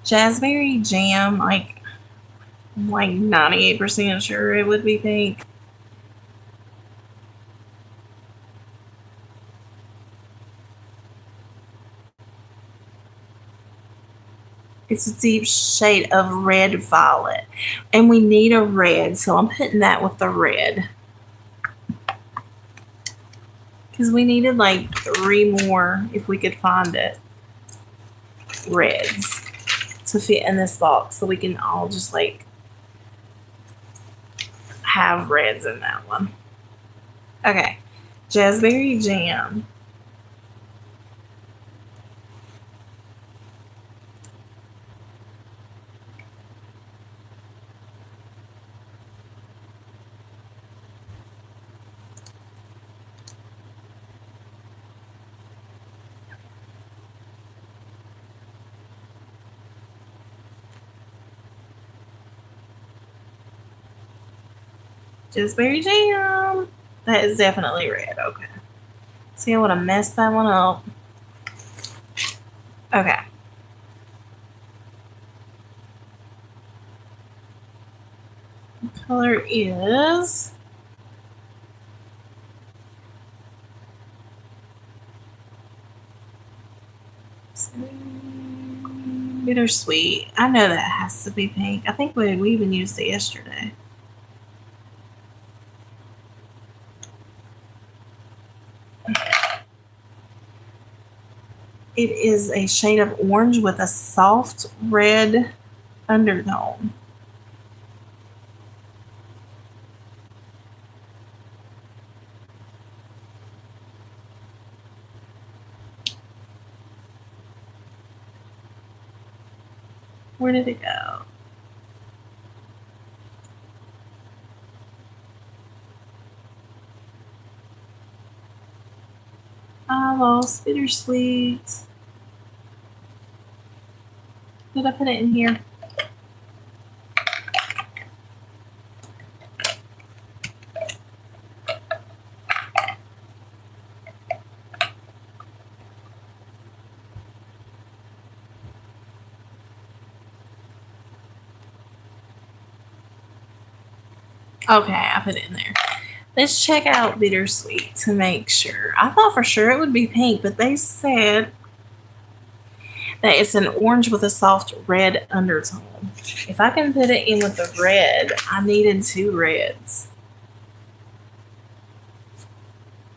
Jazzberry jam, I'm like 98% sure it would be pink. It's a deep shade of red violet. And we need a red, so I'm putting that with the red. Because we needed like 3 more, if we could find it, reds to fit in this box so we can all just like have reds in that one. Okay, Jazzberry jam. Jazzberry jam. That is definitely red. Okay. See, I want to mess that one up. Okay. The color is bittersweet. I know that has to be pink. I think we even used it yesterday. It is a shade of orange with a soft red undertone. Where did it go? I lost bittersweet. Did I put it in here? Okay, I put it in there. Let's check out bittersweet to make sure. I thought for sure it would be pink, but they said that it's an orange with a soft red undertone. If I can put it in with the red, I needed 2 reds.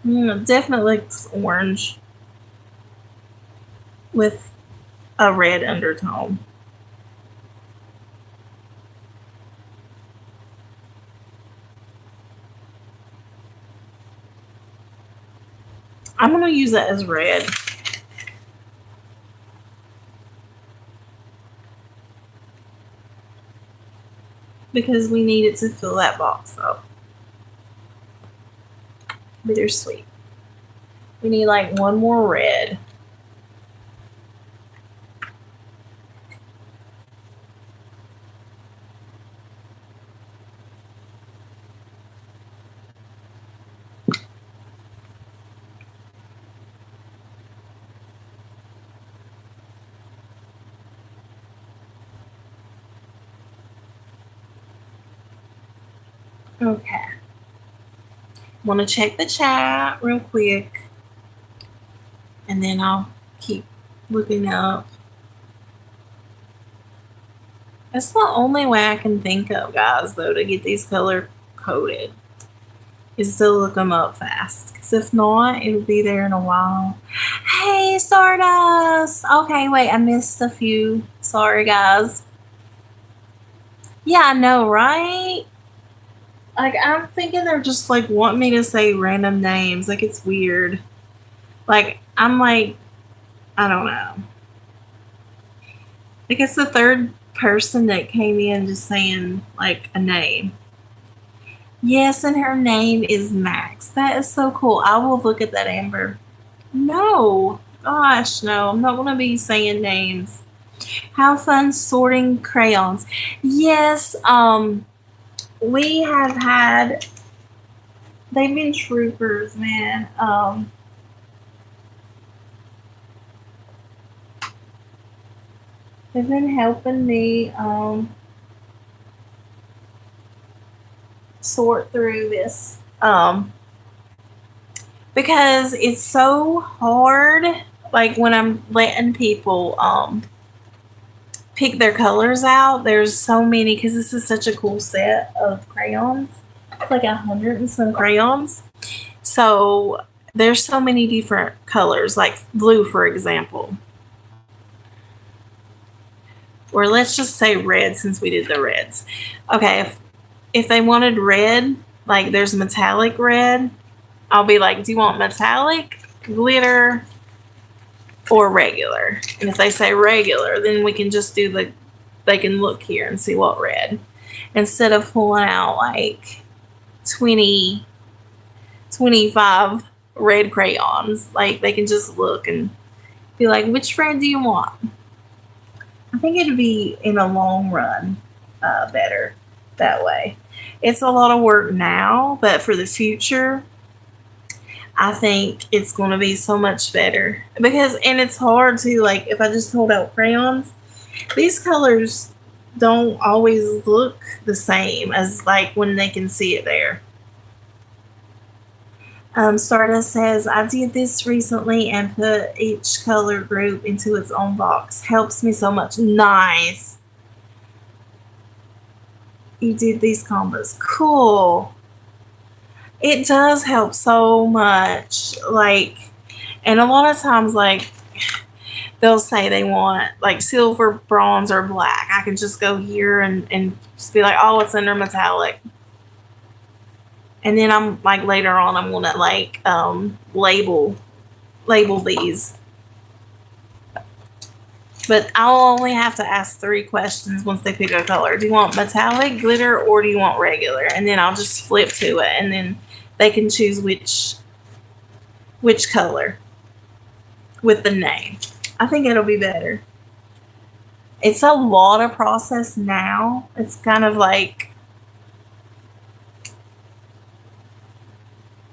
Definitely looks orange with a red undertone. I'm going to use that as red. Because we need it to fill that box up. Bittersweet. We need like 1 more red. Okay. Want to check the chat real quick. And then I'll keep looking up. That's the only way I can think of, guys, though, to get these color coded is to look them up fast. Because if not, it'll be there in a while. Hey, Stardust! Okay, wait, I missed a few. Sorry, guys. Yeah, I know, right? Like, I'm thinking they're just like want me to say random names. Like, it's weird. Like, I'm like, I don't know. Like, it's the third person that came in just saying like a name. Yes, and her name is Max. That is so cool. I will look at that, Amber. No. Gosh, no. I'm not going to be saying names. Have fun sorting crayons. Yes, we have had, they've been troopers, man. They've been helping me sort through this because it's so hard. Like when I'm letting people pick their colors out, there's so many because this is such a cool set of crayons. It's like 100 and some crayons. So there's so many different colors, like blue, for example. Or let's just say red since we did the reds. Okay, if they wanted red, like there's metallic red, I'll be like, do you want metallic, glitter, or regular? And if they say regular, then we can just do they can look here and see what red. Instead of pulling out like 20, 25 red crayons, like they can just look and be like, which red do you want? I think it'd be in the long run better that way. It's a lot of work now, but for the future, I think it's going to be so much better because, and it's hard to like if I just hold out crayons, these colors don't always look the same as like when they can see it there. Stardust says, I did this recently and put each color group into its own box. Helps me so much. Nice. You did these combos. Cool. It does help so much. Like, and a lot of times, like, they'll say they want like silver, bronze, or black. I can just go here and just be like, oh, it's under metallic. And then I'm like later on, I'm gonna like label these. But I'll only have to ask 3 questions once they pick a color. Do you want metallic, glitter, or do you want regular? And then I'll just flip to it, and then they can choose which color with the name. I think it'll be better. It's a lot of process now. It's kind of like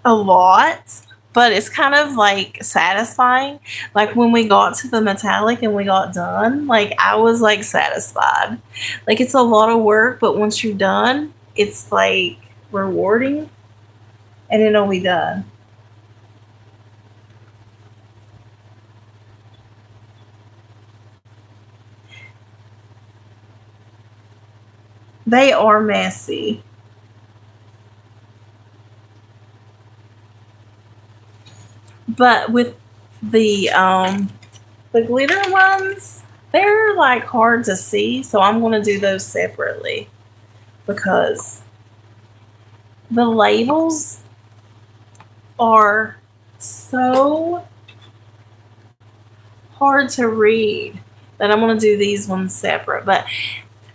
a lot, but it's kind of like satisfying. Like when we got to the metallic and we got done, like I was like satisfied. Like it's a lot of work, but once you're done, it's like rewarding and it'll be done. They are messy. But with the glitter ones, they're like hard to see, so I'm going to do those separately because the labels are so hard to read that I'm going to do these ones separate. But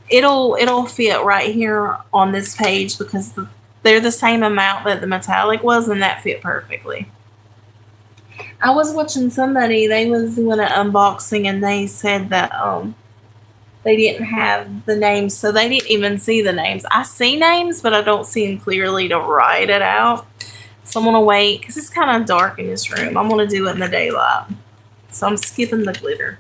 it'll fit right here on this page because they're the same amount that the metallic was, and that fit perfectly. I was watching somebody, they was doing an unboxing and they said that they didn't have the names, so they didn't even see the names. I see names, but I don't see them clearly to write it out. So I'm gonna wait because it's kind of dark in this room. I'm gonna do it in the daylight. So I'm skipping the glitter.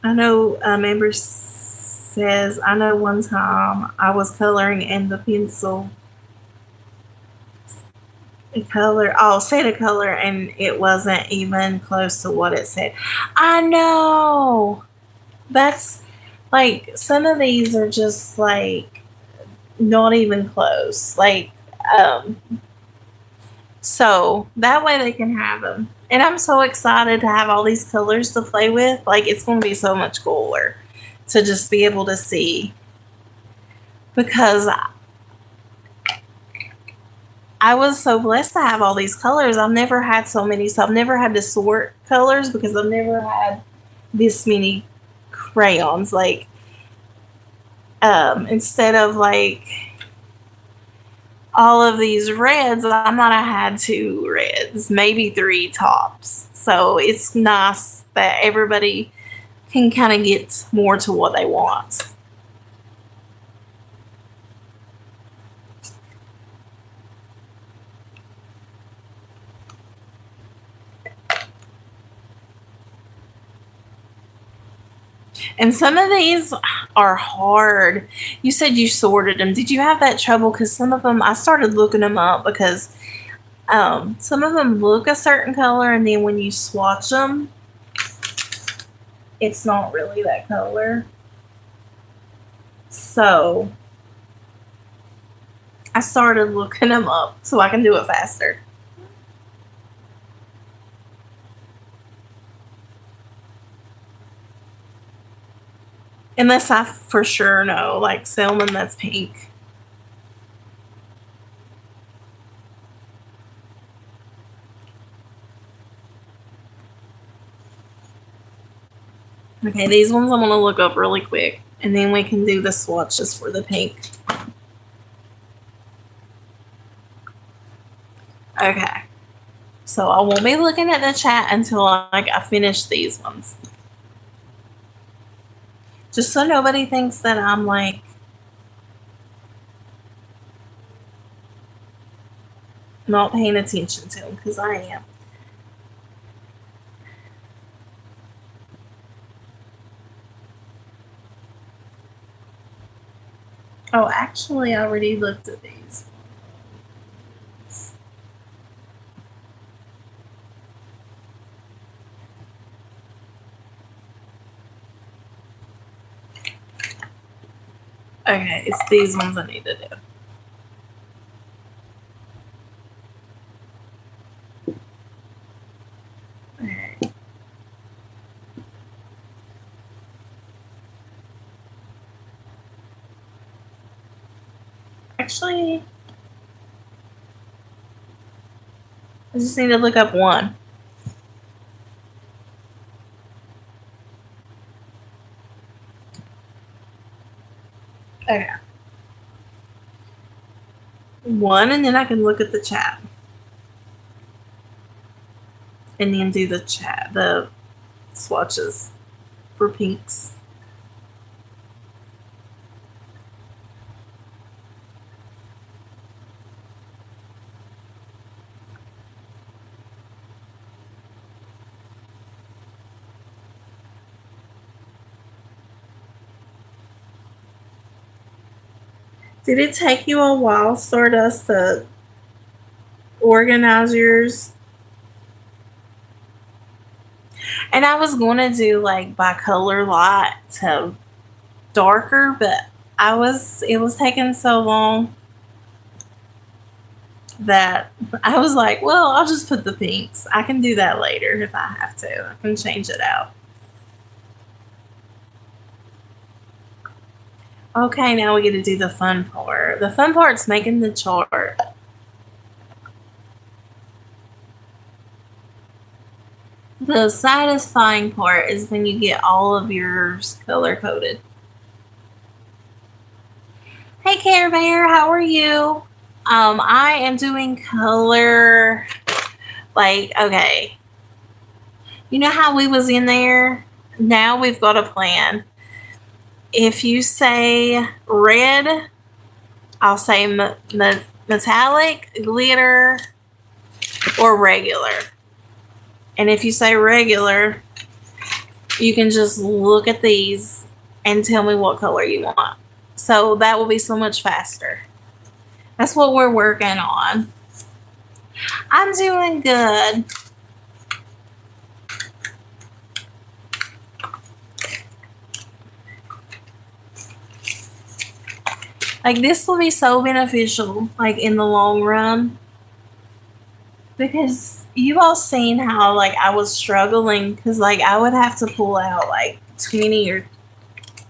I know Amber says, I know one time I was coloring and the pencil said a color and it wasn't even close to what it said. I know. That's like some of these are just like not even close. Like, so that way they can have them. And I'm so excited to have all these colors to play with. Like, it's going to be so much cooler to just be able to see. Because I was so blessed to have all these colors. I've never had so many. So I've never had to sort colors because I've never had this many crayons. Like, instead of like all of these reds, I might have had two reds, maybe three tops. So it's nice that everybody can kind of get more to what they want. And some of these are hard. You said you sorted them. Did you have that trouble? Because some of them, I started looking them up because some of them look a certain color, and then when you swatch them, it's not really that color. So I started looking them up so I can do it faster. Unless I for sure know, like salmon, that's pink. Okay, these ones I'm gonna look up really quick, and then we can do the swatches for the pink. Okay, so I won't be looking at the chat until like I finish these ones, just so nobody thinks that I'm like not paying attention to them, because I am. Oh, actually, I already looked at these. Okay, it's these ones I need to do. Okay. Actually, I just need to look up one. Okay. One, and then I can look at the chat. And then do the swatches for pinks. Did it take you a while, Stardust, to organize yours? And I was going to do like by color light to darker, but it was taking so long that I was like, well, I'll just put the pinks. I can do that later if I have to. I can change it out. Okay, now we get to do the fun part. The fun part's making the chart. The satisfying part is when you get all of yours color coded. Hey, Care Bear, how are you? I am doing color. Like, okay, you know how we was in there? Now we've got a plan. If you say red, I'll say metallic, glitter, or regular. And if you say regular, you can just look at these and tell me what color you want. So that will be so much faster. That's what we're working on. I'm doing good. Like, this will be so beneficial, like in the long run. because you all seen how like I was struggling because like I would have to pull out like 20 or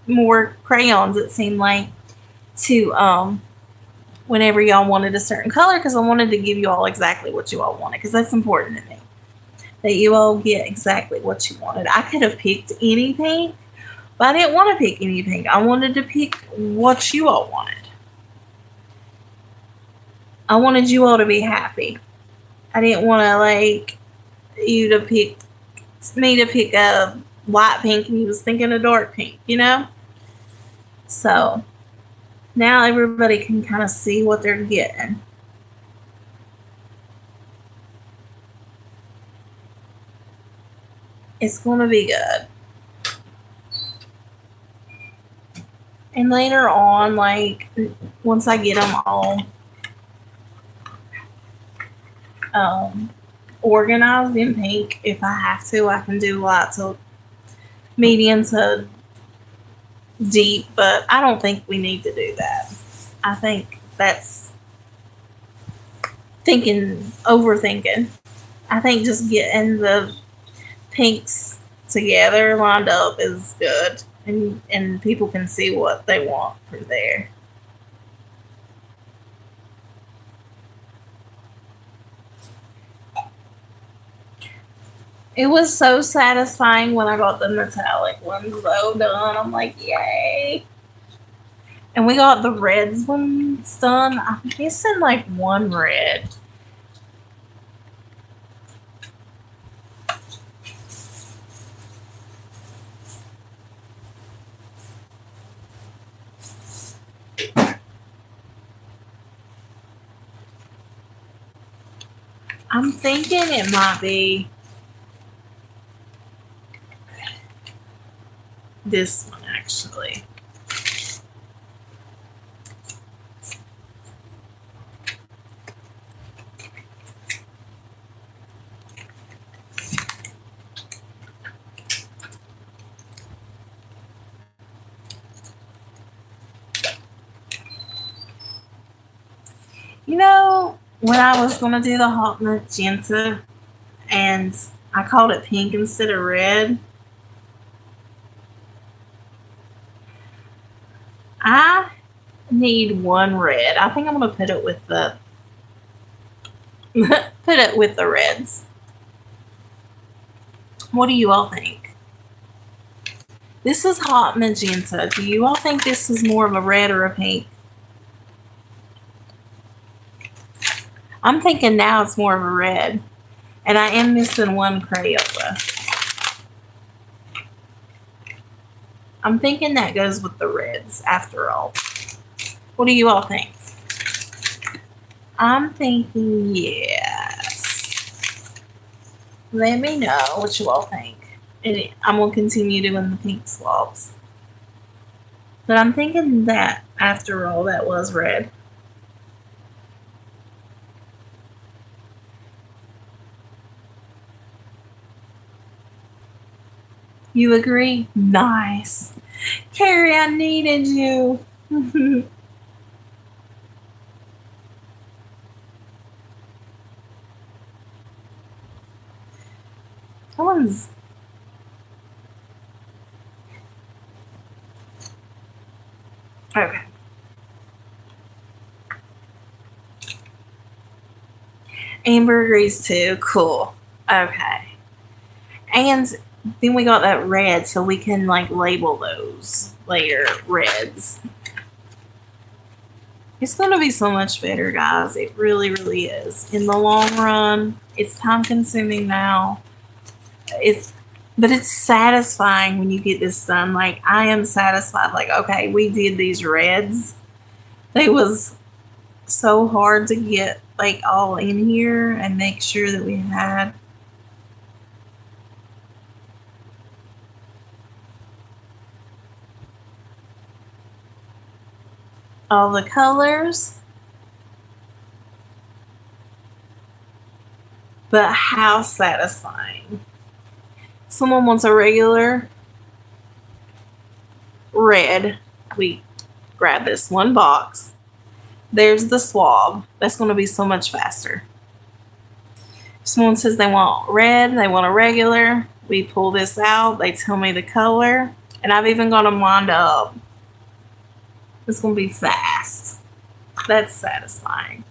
more crayons, it seemed like, to whenever y'all wanted a certain color, because I wanted to give you all exactly what you all wanted, because that's important to me that you all get exactly what you wanted. I could have picked any pink, but I didn't want to pick any pink. I wanted to pick what you all wanted. I wanted you all to be happy. I didn't want to like you to pick me to pick a light pink and he was thinking a dark pink, you know? So now everybody can kind of see what they're getting. It's going to be good. And later on, like once I get them all um, organized in pink, if I have to, I can do lots of medium to deep, but I don't think we need to do that. I think that's overthinking. I think just getting the pinks together lined up is good, and people can see what they want from there. It was so satisfying when I got the metallic ones though done. I'm like, yay! And we got the reds ones done. I'm guessing like one red. I'm thinking it might be this one actually. You know, when I was gonna do the hot magenta and I called it pink instead of red, I need one red. I think I'm gonna put it with the put it with the reds. What do you all think? This is hot magenta. Do you all think this is more of a red or a pink? I'm thinking now it's more of a red. And I am missing one Crayola. I'm thinking that goes with the reds after all. What do you all think? I'm thinking yes. Let me know what you all think. And I'm going to continue doing the pink swabs. But I'm thinking that after all, that was red. You agree? Nice. Carrie, I needed you. That one's okay. Amber agrees too. Cool. Okay. And then we got that red, so we can like label those later reds. It's going to be so much better, guys. It really, really is. In the long run, it's time consuming now. It's but it's satisfying when you get this done. Like I am satisfied. Like okay, we did these reds. They was so hard to get like all in here and make sure that we had all the colors. But how satisfying. Someone wants a regular red. We grab this one box. There's the swab. That's going to be so much faster. Someone says they want red, they want a regular. We pull this out, they tell me the color, and I've even got them lined up. It's gonna be fast. That's satisfying.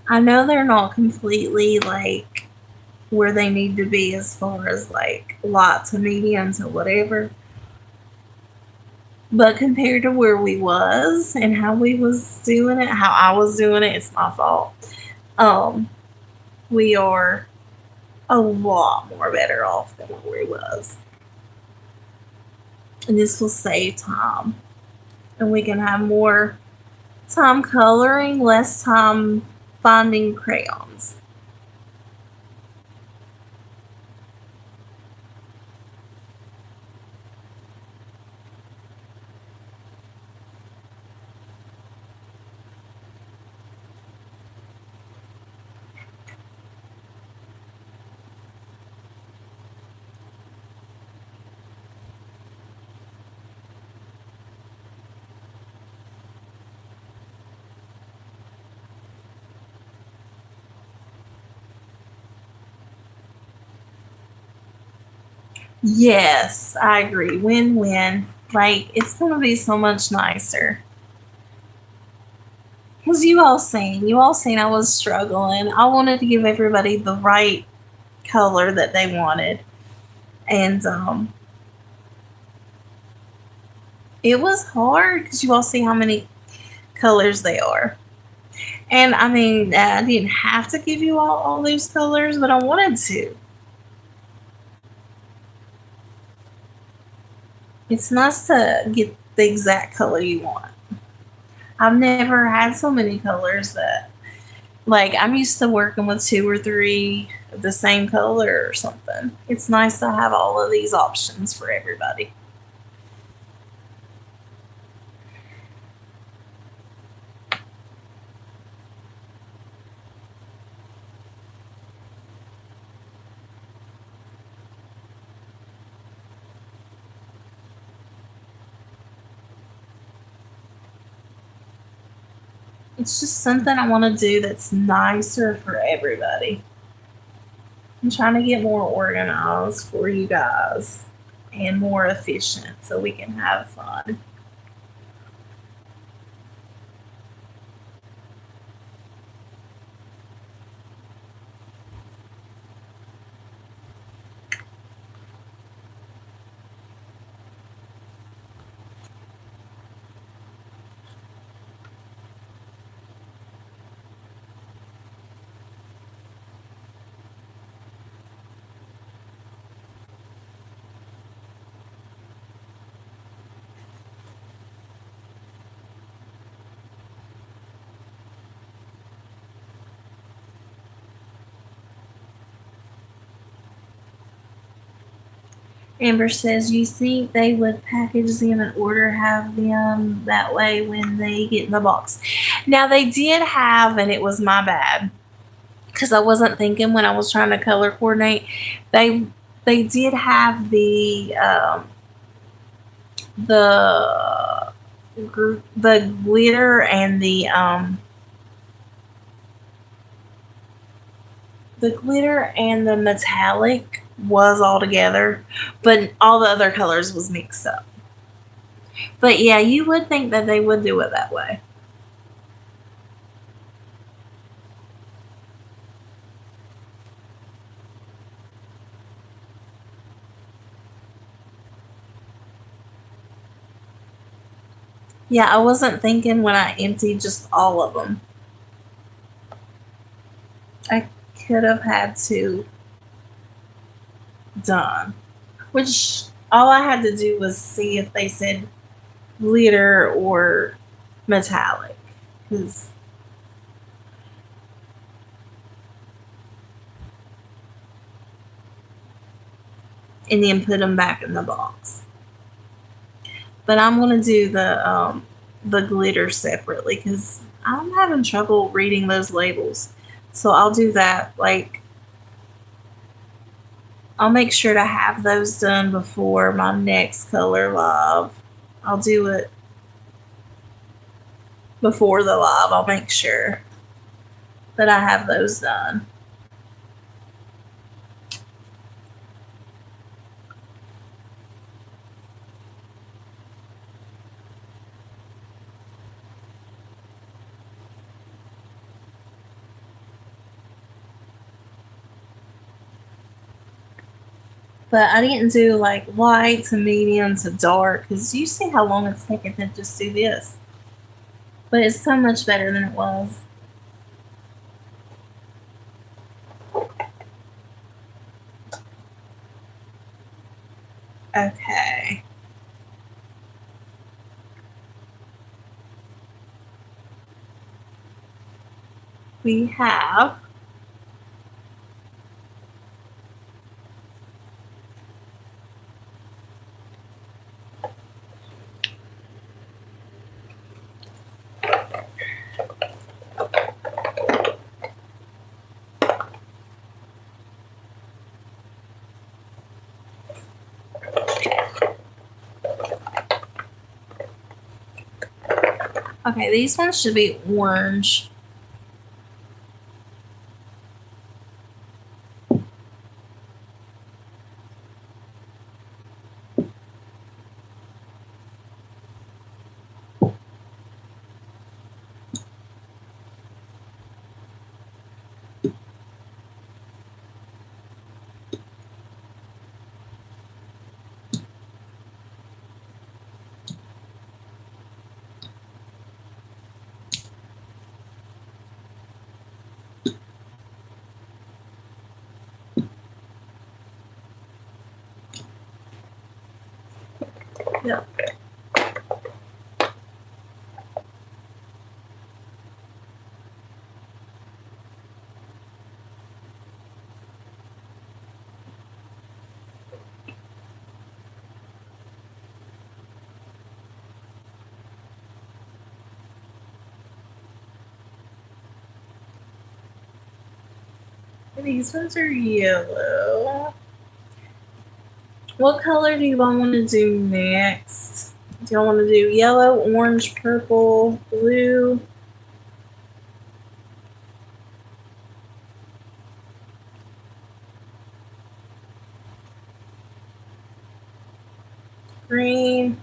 I know they're not completely like where they need to be as far as like lots of mediums or whatever. But compared to where we was and how we was doing it, how I was doing it, it's my fault. Um, we are a lot more better off than where we was. And this will save time. And we can have more time coloring, less time finding crayons. Yes, I agree. Win win. Like, it's going to be so much nicer. Because you all seen I was struggling. I wanted to give everybody the right color that they wanted. And it was hard because you all see how many colors they are. And I mean, I didn't have to give you all those colors, but I wanted to. It's nice to get the exact color you want. I've never had so many colors that, like, I'm used to working with two or three of the same color or something. It's nice to have all of these options for everybody. It's just something I want to do that's nicer for everybody. I'm trying to get more organized for you guys and more efficient so we can have fun. Amber says, you think they would package them and order have them that way when they get in the box? Now they did have, and it was my bad because I wasn't thinking when I was trying to color coordinate. They they did have the the glitter and the glitter and the metallic was all together, but all the other colors was mixed up. But yeah, you would think that they would do it that way. Yeah, I wasn't thinking when I emptied just all of them. I could have had to done, which all I had to do was see if they said glitter or metallic. Because and then put them back in the box. But I'm gonna do the glitter separately because I'm having trouble reading those labels. So I'll do that. Like I'll make sure to have those done before my next color live. I'll do it before the live. I'll make sure that I have those done. But I didn't do like light to medium to dark because you see how long it's taken to just do this. But it's so much better than it was. Okay. We have okay, these ones should be orange. Yep. These ones are yellow. What color do you want to do next? Do you want to do yellow, orange, purple, blue? Green?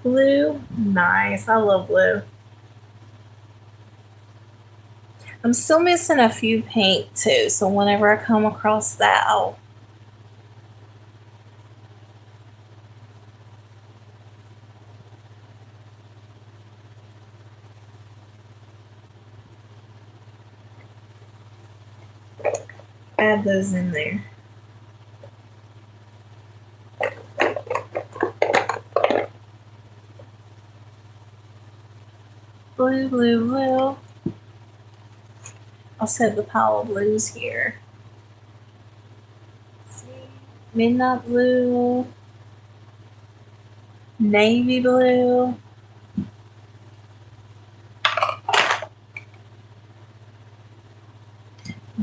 Blue? Nice. I love blue. I'm still missing a few paint too, so whenever I come across that, I'll add those in there. Blue, blue, blue. I'll set the pile of blues here. Let's see. Midnight blue, navy blue,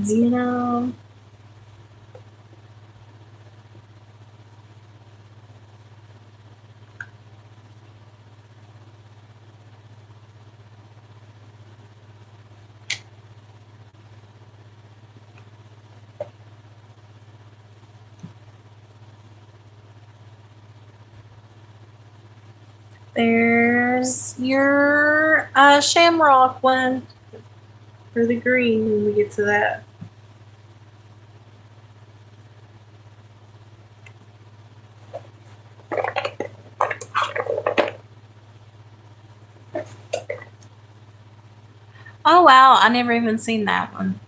Zeno, there's your shamrock one for the green when we get to that. Oh wow, I never even seen that one.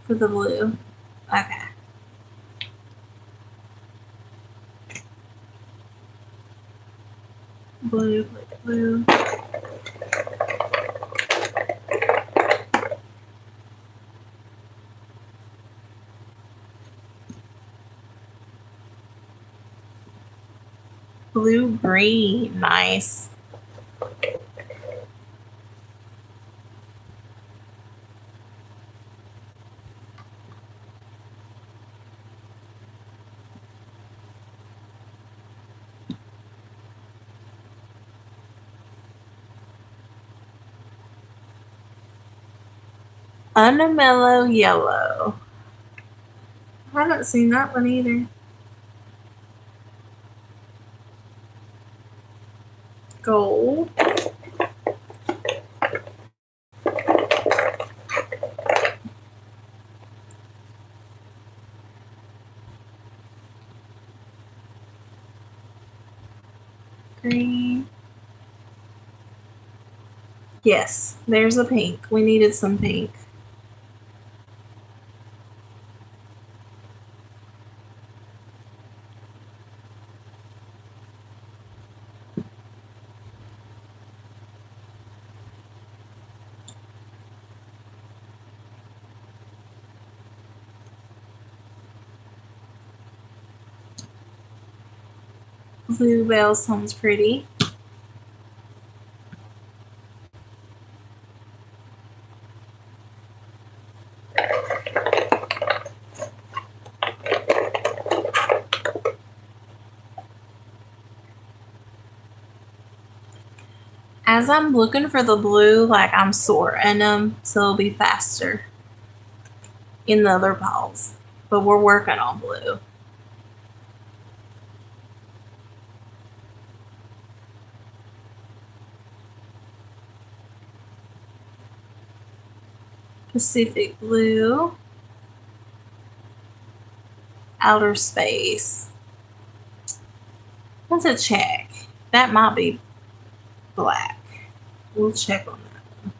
for the blue. Okay. Blue, blue, blue. Blue, green. Nice. Unmellow yellow. I haven't seen that one either. Gold. Green. Yes, there's a pink. We needed some pink. Bluebell sounds pretty. As I'm looking for the blue, like I'm sorting them so it'll be faster in the other piles. But we're working on blue. Pacific blue. Outer space. Let's check. That might be black. We'll check on that.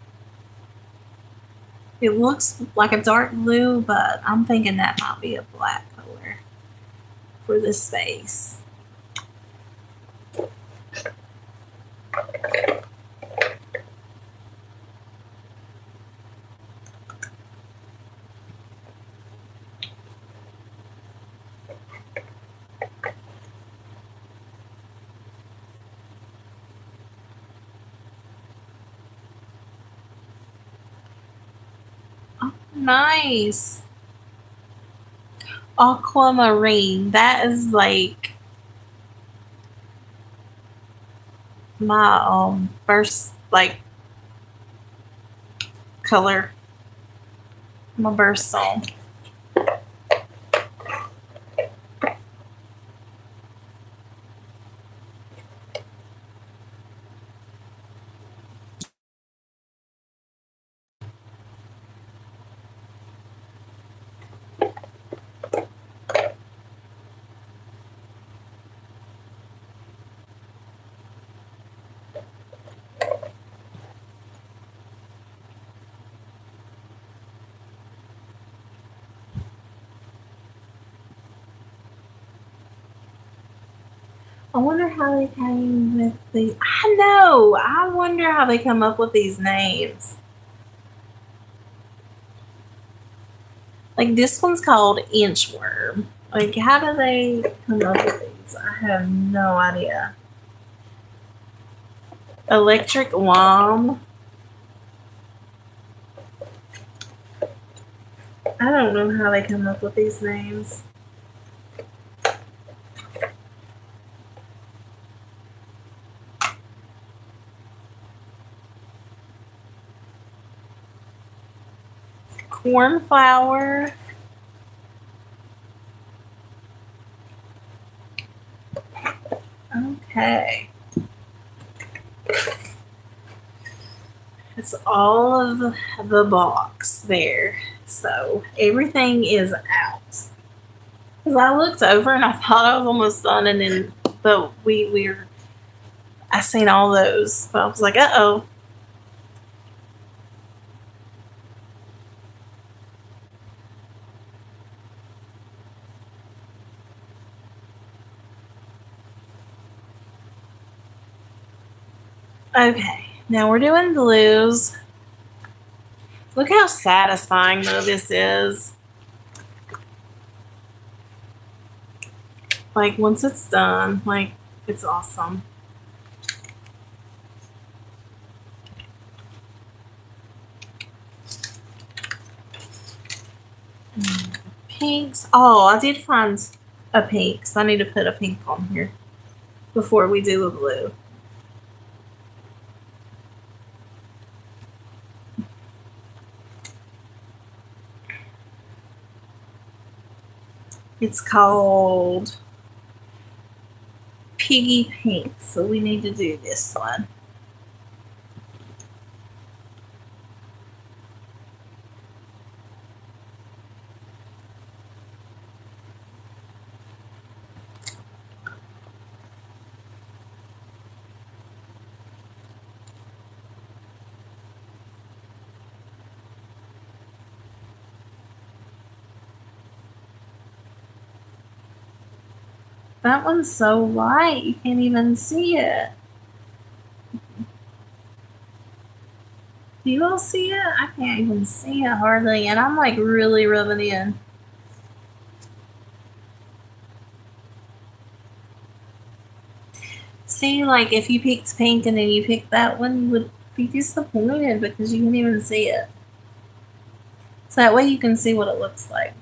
It looks like a dark blue, but I'm thinking that might be a black color for this space. Oh, nice. Aquamarine. That is like my first like color. My birth song. I wonder how they came with the. I know. I wonder how they come up with these names. Like this one's called inchworm. Like how do they come up with these? I have no idea. Electric worm. I don't know how they come up with these names. Cornflower. Okay. It's all of the box there. So everything is out. Because I looked over and I thought I was almost done, and then but we're I seen all those. But I was like, uh-oh. Okay, now we're doing blues. Look how satisfying though this is. Like once it's done, like it's awesome. Pinks. Oh, I did find a pink, so I need to put a pink on here before we do a blue. It's called Piggy Pink, so we need to do this one. That one's so light, you can't even see it. Do you all see it? I can't even see it hardly, and I'm like really rubbing in. See, like if you picked pink and then you picked that one, you would be disappointed because you can't even see it. So that way you can see what it looks like.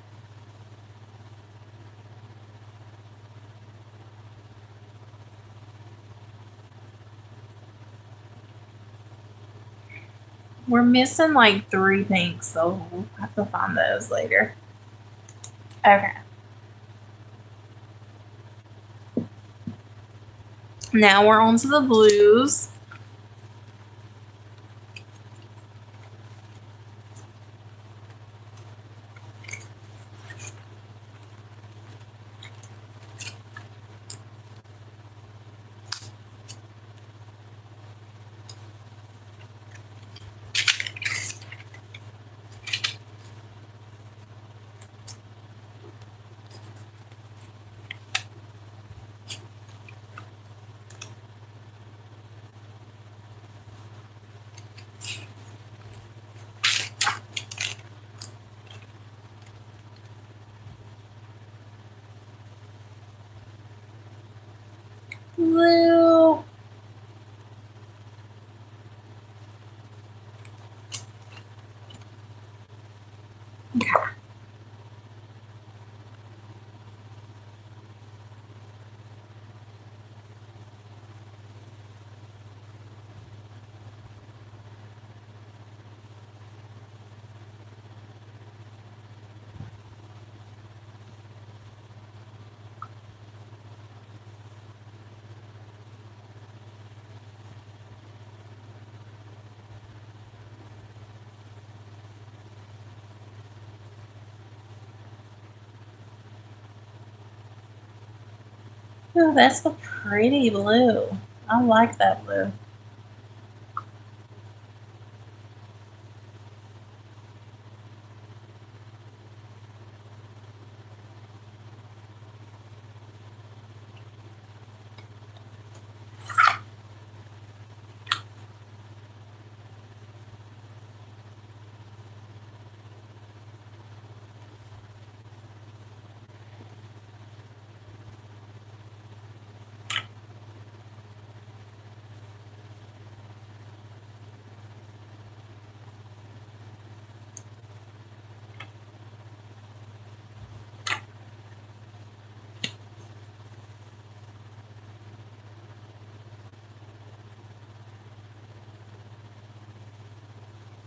We're missing like 3 pinks, so we'll have to find those later. Okay. Now we're on to the blues. Blue. Okay. Oh, that's a pretty blue. I like that blue.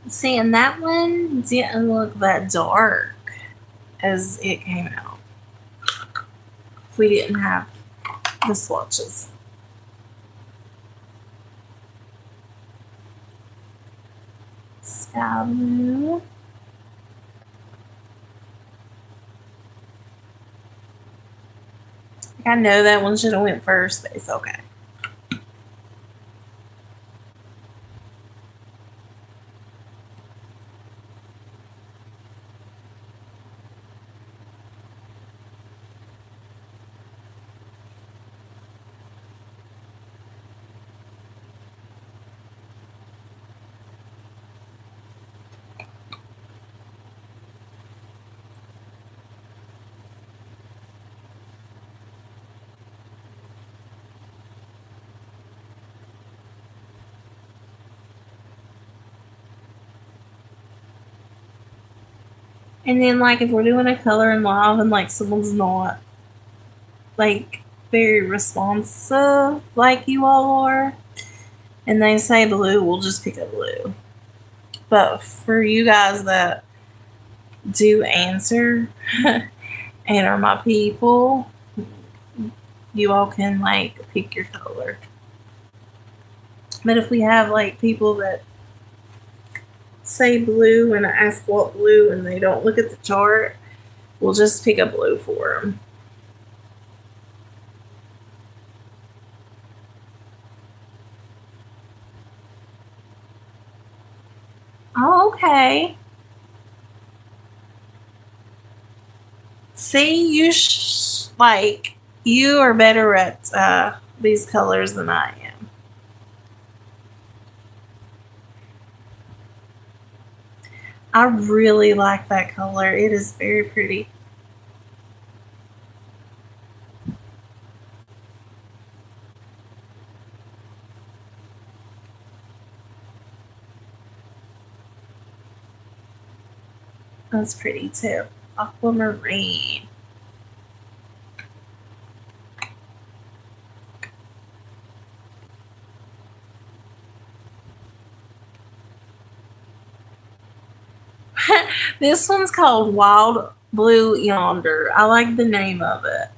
See, and that one didn't look that dark as it came out. If we didn't have the swatches. Sky blue. I know that one should have went first, but it's okay. And then like if we're doing a color in live and like someone's not like very responsive like you all are and they say blue, we'll just pick a blue. But for you guys that do answer and are my people, you all can like pick your color. But if we have like people that say blue and I ask what blue and they don't look at the chart, we'll just pick a blue for them. Oh, okay. See, like you are better at these colors than I am. I really like that color. It is very pretty. That's pretty too. Aquamarine. This one's called Wild Blue Yonder. I like the name of it.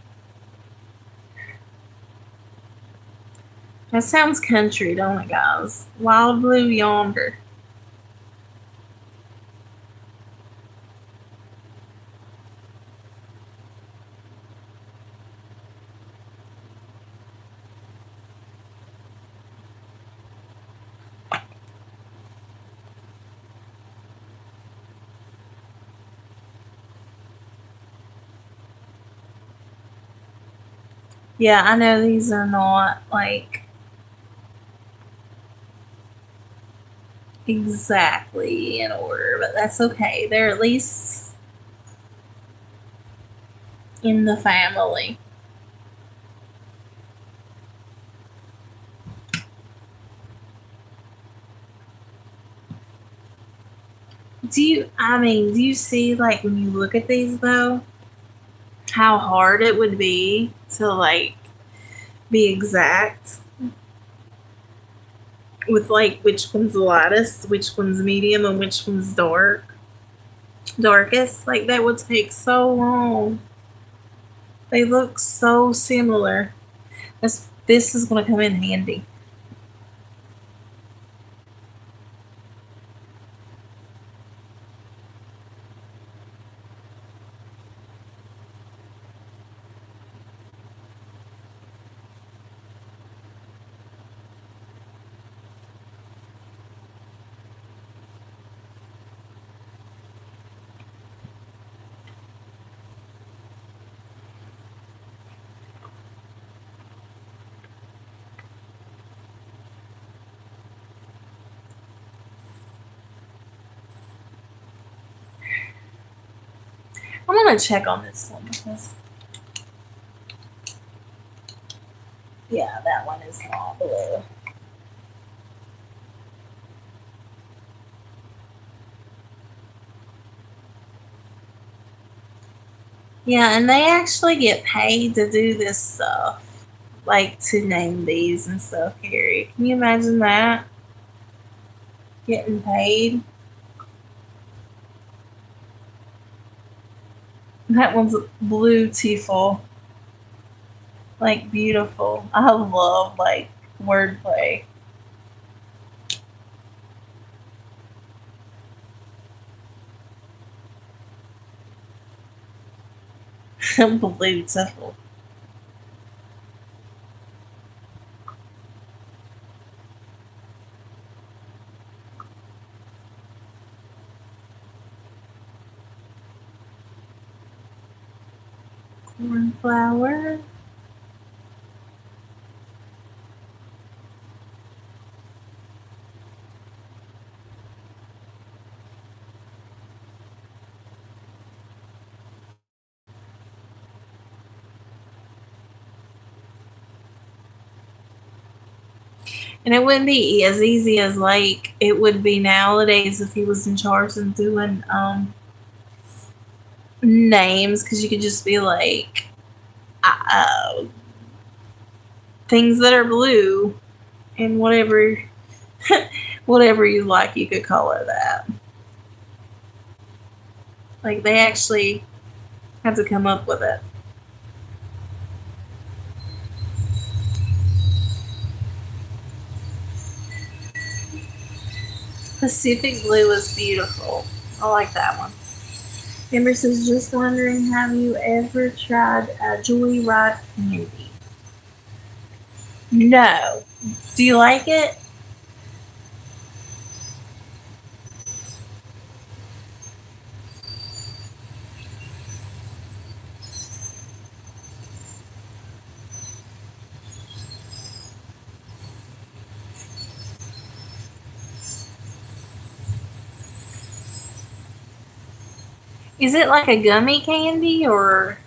That sounds country, don't it, guys? Wild Blue Yonder. Yeah, I know these are not like exactly in order, but that's okay. They're at least in the family. Do you see like when you look at these though, how hard it would be to like be exact with like which one's the lightest, which one's medium, and which one's darkest? Like that would take so long. They look so similar. This is going to come in handy. I'm going to check on this one because, yeah, that one is not blue. Yeah, and they actually get paid to do this stuff, like to name these and stuff, Carrie. Can you imagine that? Getting paid? That one's beautiful. Like, beautiful. I love, like, wordplay. Beautiful. Cornflower. And it wouldn't be as easy as like it would be nowadays if he was in charge and doing names because you could just be like uh, things that are blue and whatever you like, you could call it that. Like they actually had to come up with it. Pacific blue is beautiful. I like that one. Amber says, just wondering, have you ever tried a Joyride candy? No. Do you like it? Is it like a gummy candy or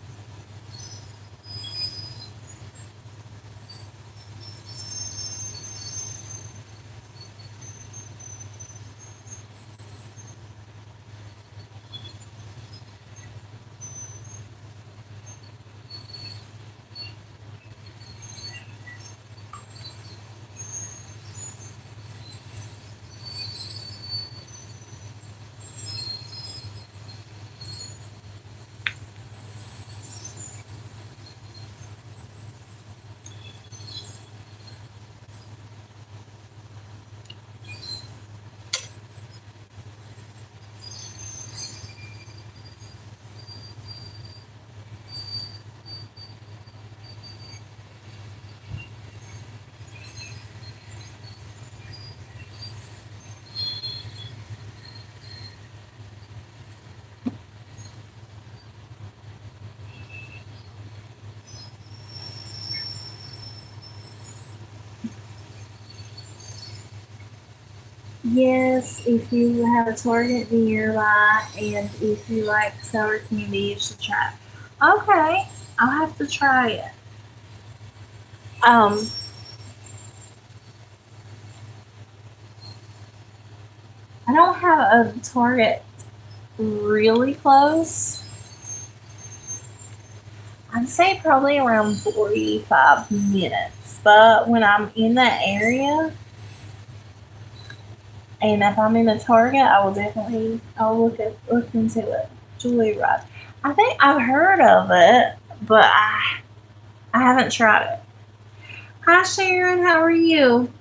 yes, if you have a Target nearby and if you like sour candy, you should try it. Okay, I'll have to try it. Um, I don't have a Target really close. I'd say probably around 45 minutes. But when I'm in that area, and if I'm in a Target, I will definitely I'll look into it. Joyride. I think I've heard of it, but I haven't tried it. Hi Sharon, how are you?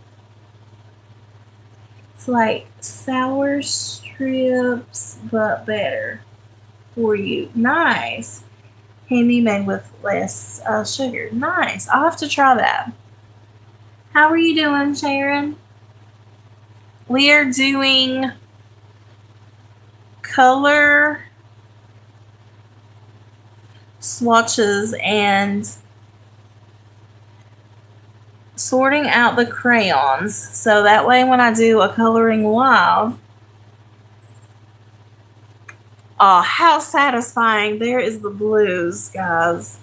It's like sour strips, but better for you. Nice. Candy made with less sugar. Nice. I'll have to try that. How are you doing, Sharon? We are doing color swatches and sorting out the crayons. So that way, when I do a coloring live, oh, how satisfying! There is the blues, guys.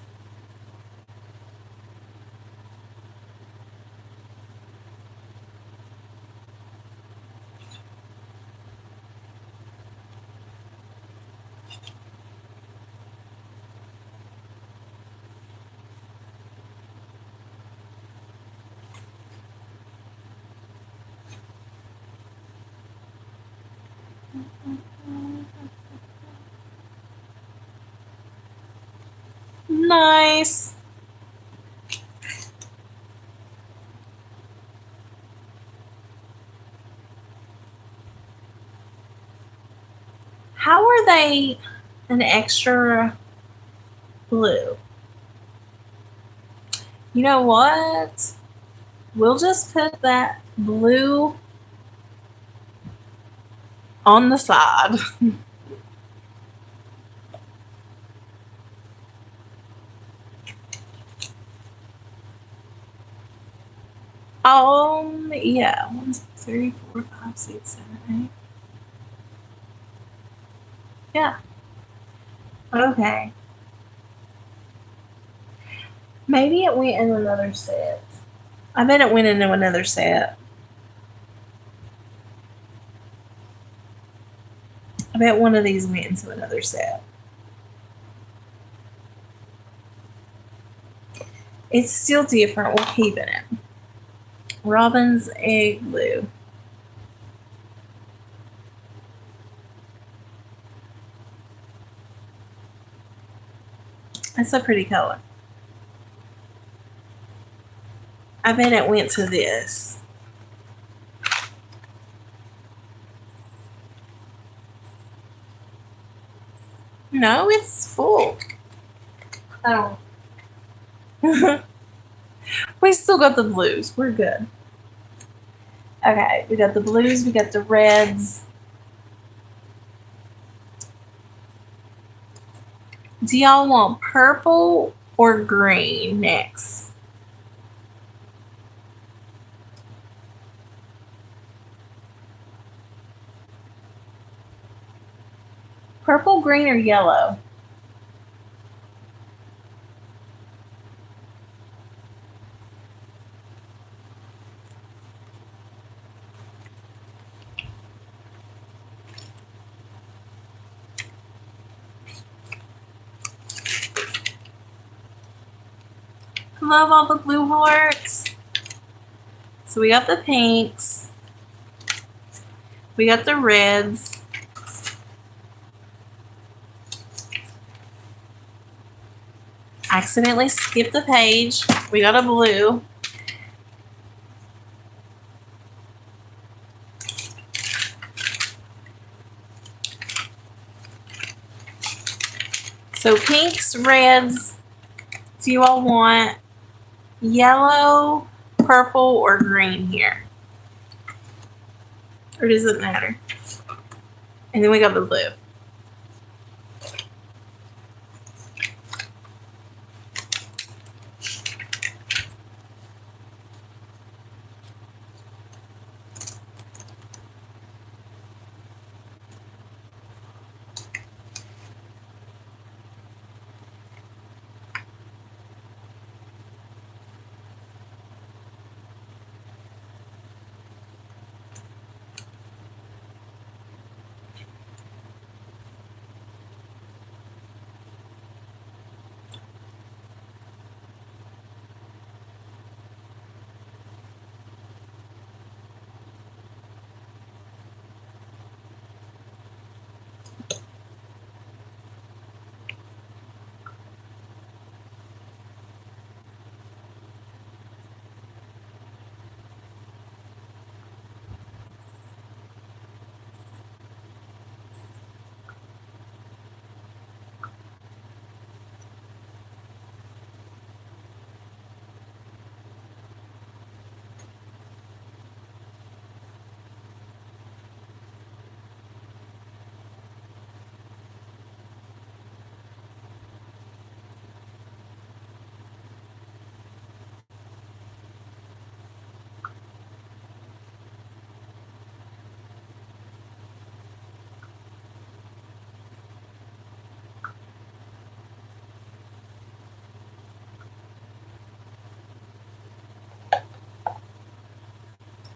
Nice. How are they an extra blue? You know what? We'll just put that blue on the side. Yeah. 1, 2, 3, 4, 5, 6, 7, 8. Yeah. Okay. Maybe it went in another set. I bet it went into another set. I bet one of these went into another set. It's still different. We're keeping it. Robin's egg blue. That's a pretty color. I bet it went to this. No, it's full. Oh. We still got the blues. We're good. Okay, we got the blues, we got the reds. Do y'all want purple or green next? Purple, green, or yellow? Love all the blue hearts. So we got the pinks. We got the reds. Accidentally skipped the page. We got a blue. So pinks, reds. Do you all want yellow, purple, or green here? Or does it matter? And then we got the blue.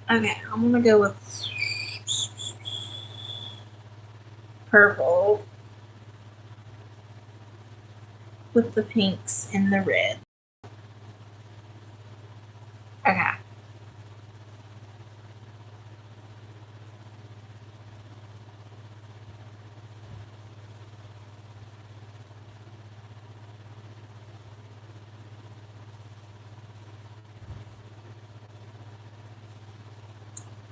Okay, I'm gonna go with purple with the pinks and the red. Okay.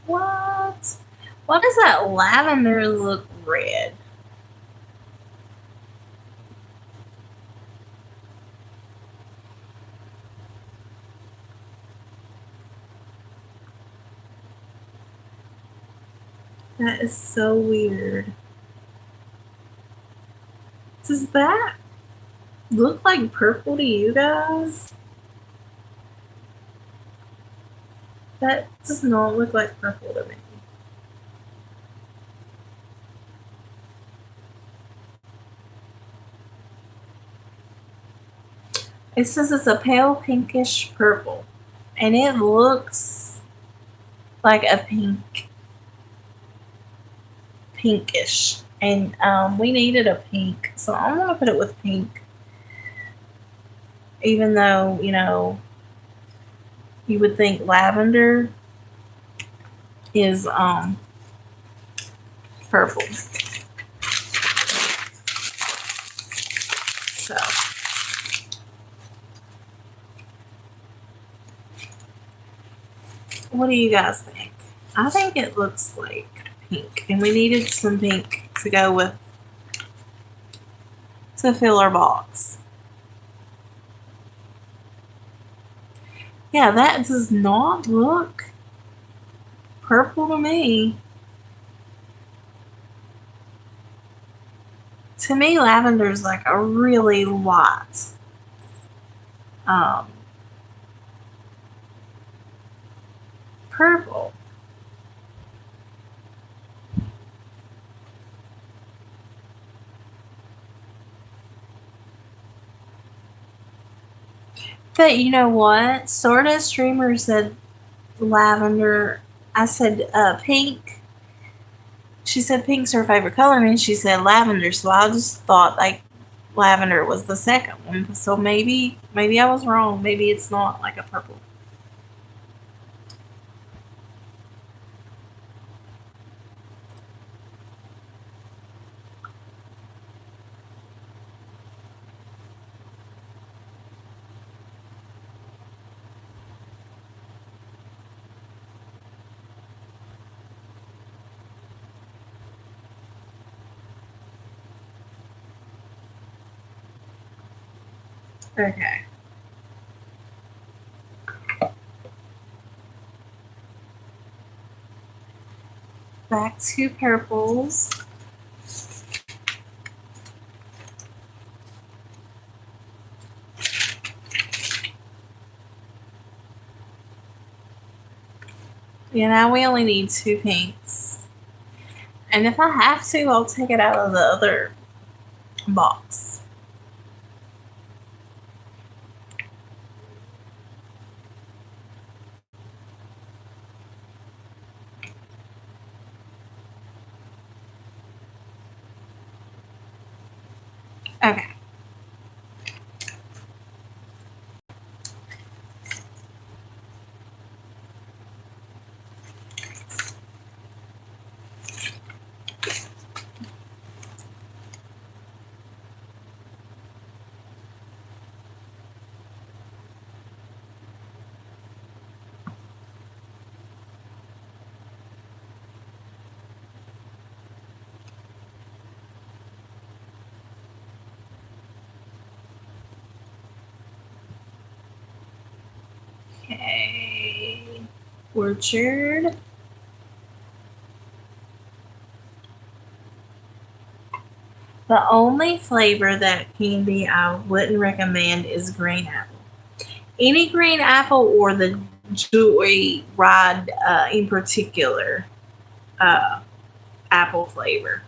What? Why does that lavender look red? That is so weird. Does that look like purple to you guys? That does not look like purple to me. It says it's a pale pinkish purple, and it looks like a pinkish. And we needed a pink, so I'm gonna put it with pink. even though, you would think lavender is purple. So what do you guys think? I think it looks like pink, and we needed some pink to go with to fill our box. Yeah, that does not look purple to me. To me, lavender is like a really light um, purple. But you know what? Stardust Dreamer said lavender. I said pink. She said pink's her favorite color, and she said lavender. So I just thought like lavender was the second one. So maybe I was wrong. Maybe it's not like a purple. Okay. Back to purples. Yeah, now we only need two pinks. And if I have to, I'll take it out of the other box. Okay. Okay. Orchard. The only flavor that candy I wouldn't recommend is green apple. Any green apple or the Joy Ride in particular uh, apple flavor.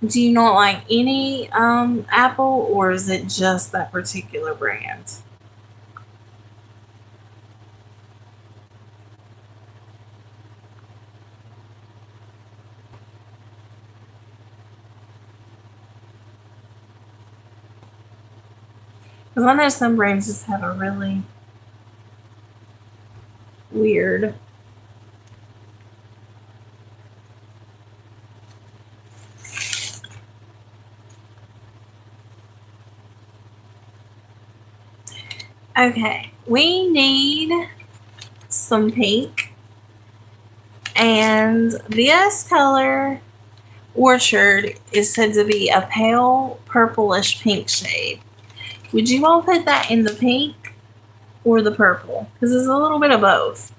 Do you not like any apple, or is it just that particular brand? Because I know some brands just have a really weird. Okay, we need some pink, and this color Orchard is said to be a pale purplish pink shade. Would you all put that in the pink or the purple? Because it's a little bit of both.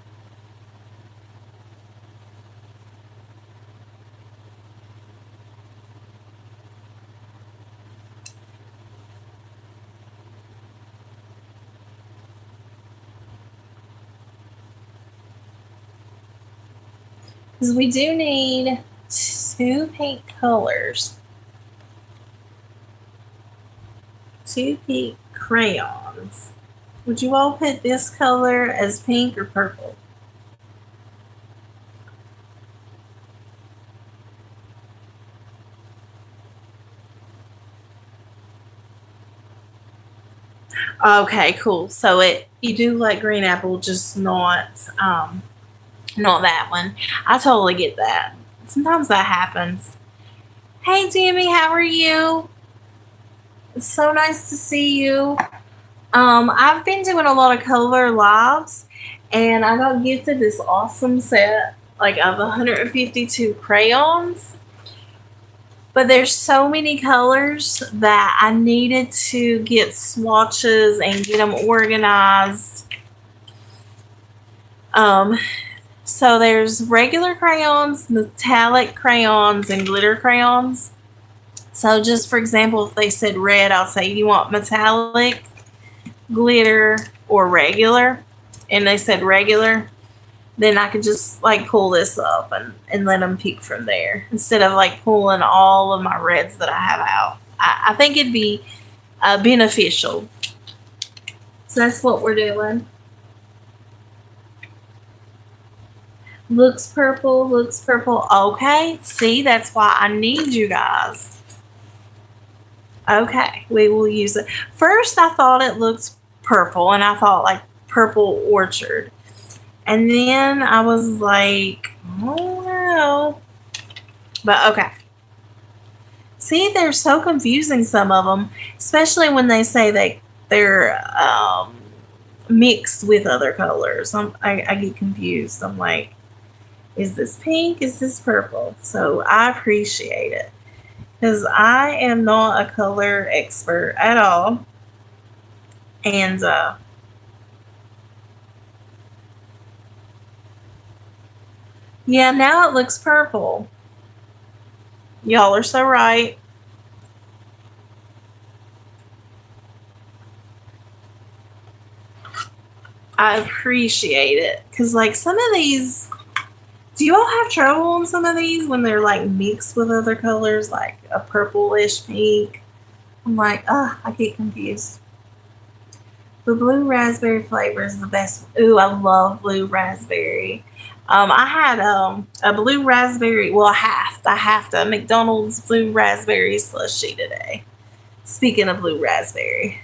Because we do need two pink colors, two pink crayons. Would you all put this color as pink or purple? Okay, cool. So you do like green apple, just not that one. I totally get that. Sometimes that happens. Hey Tammy, how are you? It's so nice to see you. I've been doing a lot of color lives, and I got gifted this awesome set like of 152 crayons. But there's so many colors that I needed to get swatches and get them organized. Um, so there's regular crayons, metallic crayons, and glitter crayons. So just for example, if they said red, I'll say you want metallic, glitter, or regular. And they said regular, then I could just like pull this up and let them pick from there instead of like pulling all of my reds that I have out. I think it'd be beneficial. So that's what we're doing. Looks purple, looks purple. Okay, see, that's why I need you guys. Okay, we will use it. First, I thought it looked purple, and I thought like purple orchard. And then I was like, oh no. But okay. See, they're so confusing, some of them, especially when they say they're mixed with other colors. I get confused. I'm like, is this pink? Is this purple? So I appreciate it because I am not a color expert at all. And yeah, now it looks purple. Y'all are so right. I appreciate it because, like, some of these, do you all have trouble on some of these when they're like mixed with other colors, like a purplish pink? I'm like, I get confused. The blue raspberry flavor is the best. Ooh, I love blue raspberry. I had a blue raspberry. Well, I have to McDonald's blue raspberry slushy today. Speaking of blue raspberry,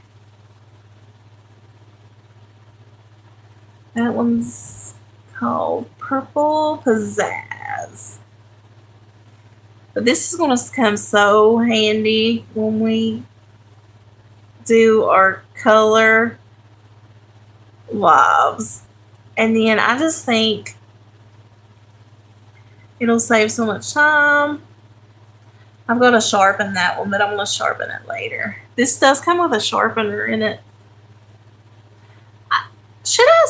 that one's called Purple Pizzazz. But this is going to come so handy when we do our color lives. And then I just think it'll save so much time. I've got to sharpen that one, but I'm going to sharpen it later. This does come with a sharpener in it. Should I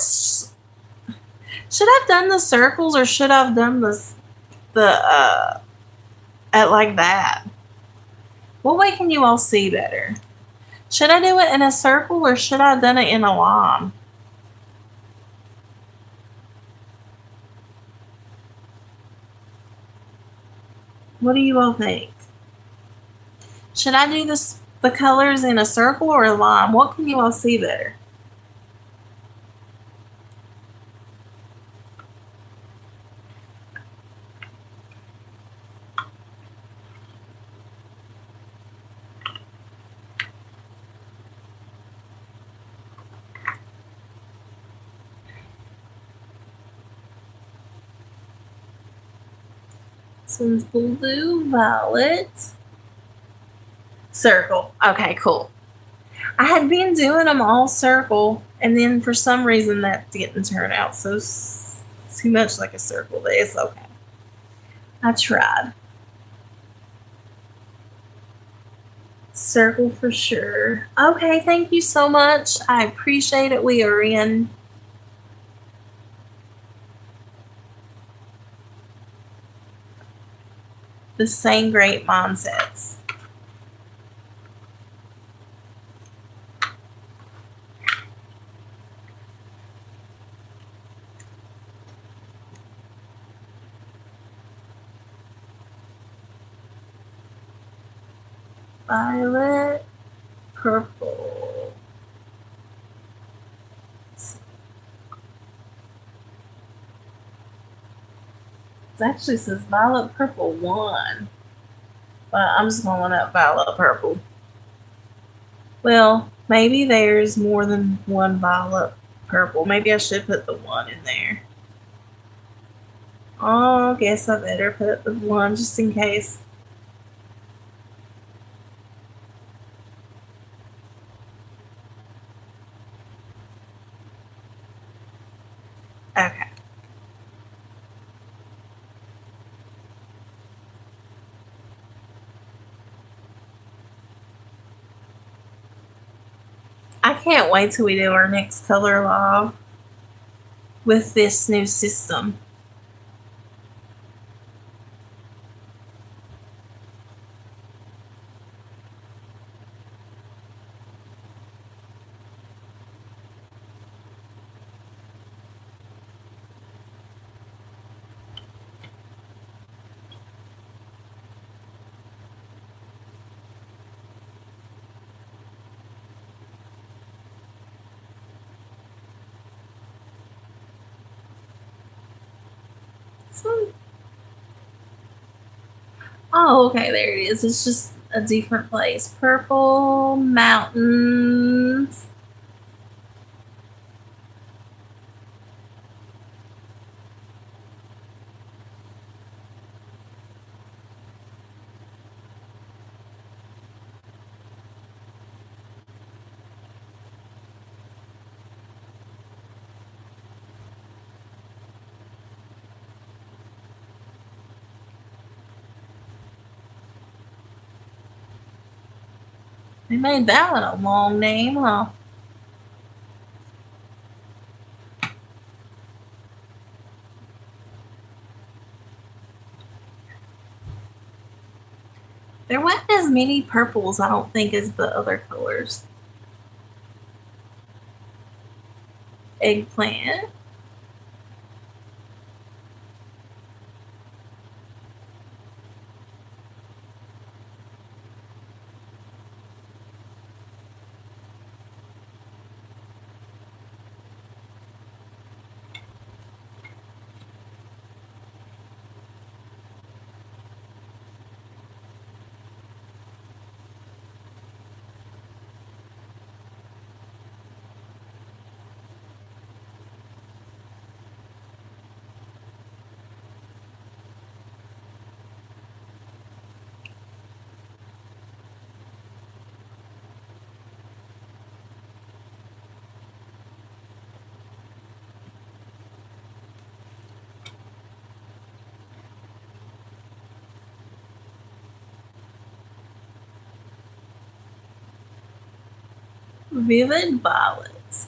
should I have done the circles or should I have done the at like that? What way can you all see better? Should I do it in a circle or should I have done it in a line? What do you all think? Should I do the colors in a circle or a line? What can you all see better? This one's blue, violet, circle. Okay, cool. I had been doing them all circle, and then for some reason that didn't turn out too much like a circle, but it's okay. I tried. Circle for sure. Okay, thank you so much. I appreciate it. We are in. The same great mindsets. Violet, purple. It actually says violet purple 1. But I'm just going up violet purple. Well, Maybe there's more than one violet purple. Maybe I should put the one in there. Oh, I guess I better put the one just in case. Okay. I can't wait till we do our next color live with this new system. So, oh, okay, there it is. It's just a different place. Purple mountains. They made that one a long name, huh? There wasn't as many purples, I don't think, as the other colors. Eggplant. Vivid violets.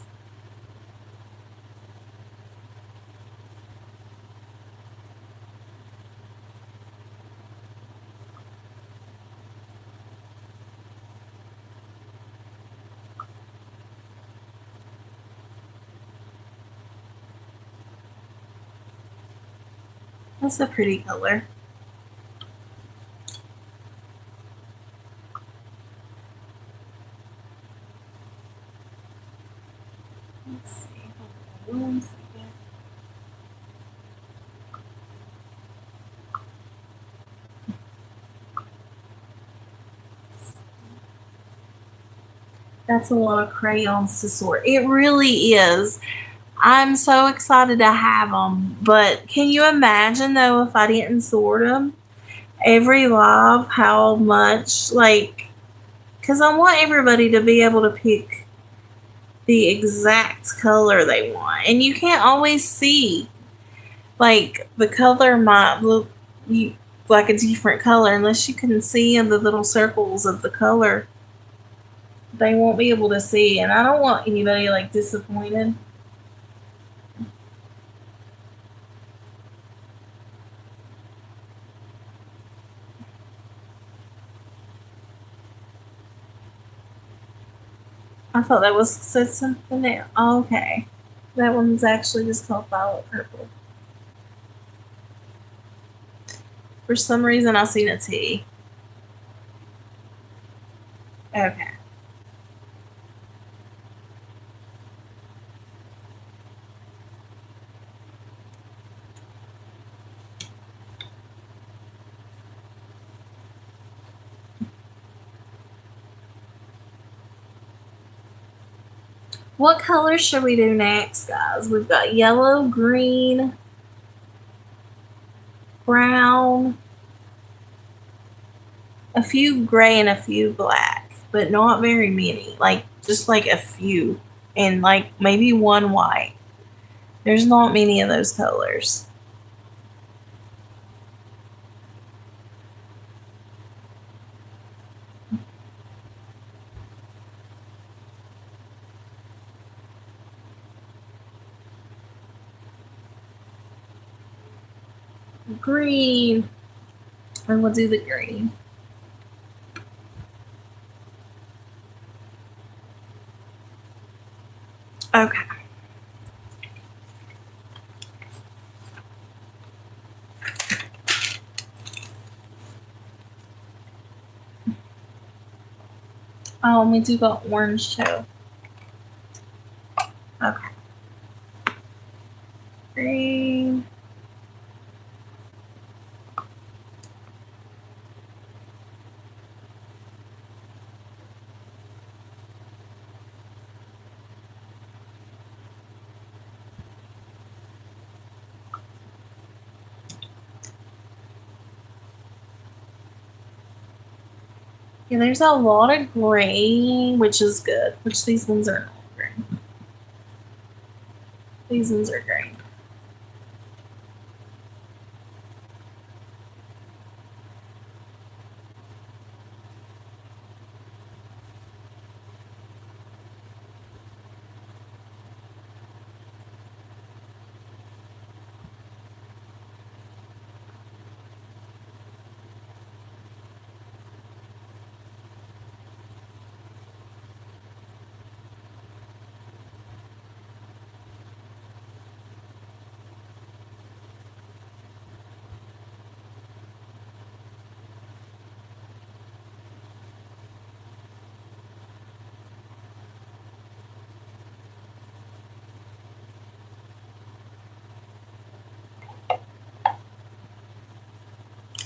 That's a pretty color. Let's see. Hold on one second. That's a lot of crayons to sort. It really is. I'm so excited to have them. But can you imagine, though, if I didn't sort them? Every live, how much, like, because I want everybody to be able to pick the exact color they want. And you can't always see. Like, the color might look like a different color unless you can see in the little circles of the color. They won't be able to see. And I don't want anybody, like, disappointed. I thought that was said something there. Oh, okay. That one's actually just called Violet Purple. For some reason, I seen a T. Okay. What color should we do next, guys? We've got yellow, green, brown, a few gray, and a few black, but not very many. Like, just like a few, and like maybe one white. There's not many of those colors. Green. And we'll do the green. Okay. Oh, and we do got orange too. Okay. Green. Yeah, there's a lot of green, which is good. Which these ones are not green. These ones are green.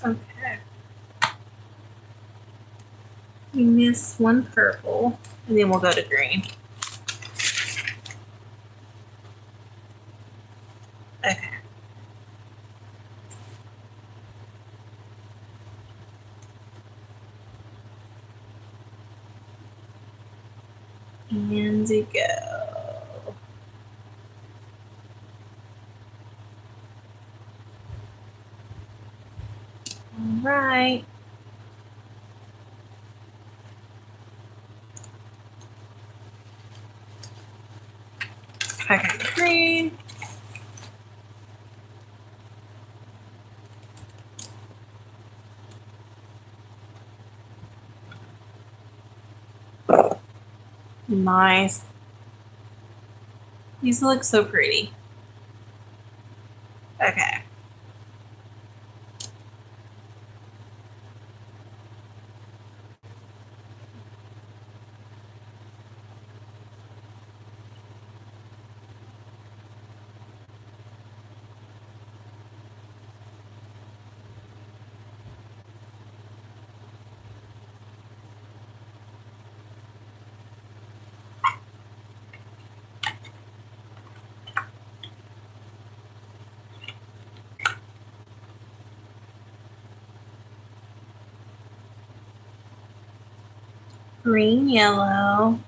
Okay. You miss one purple, and then we'll go to green. Okay. Indigo. All right. Okay, green. Nice. These look so pretty. Okay. Green, yellow.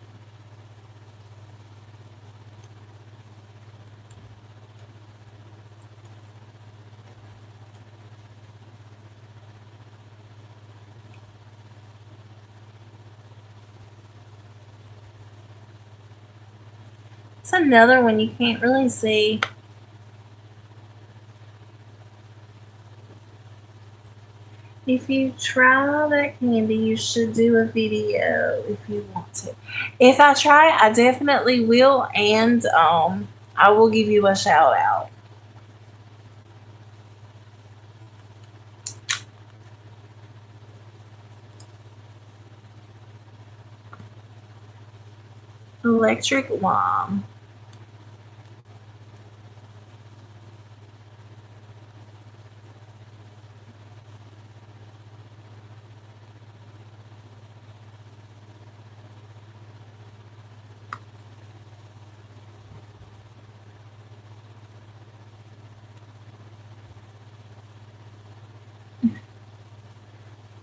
It's another one you can't really see. If you try that candy, you should do a video if you want to. If I try, I definitely will, and I will give you a shout out. Electric lime.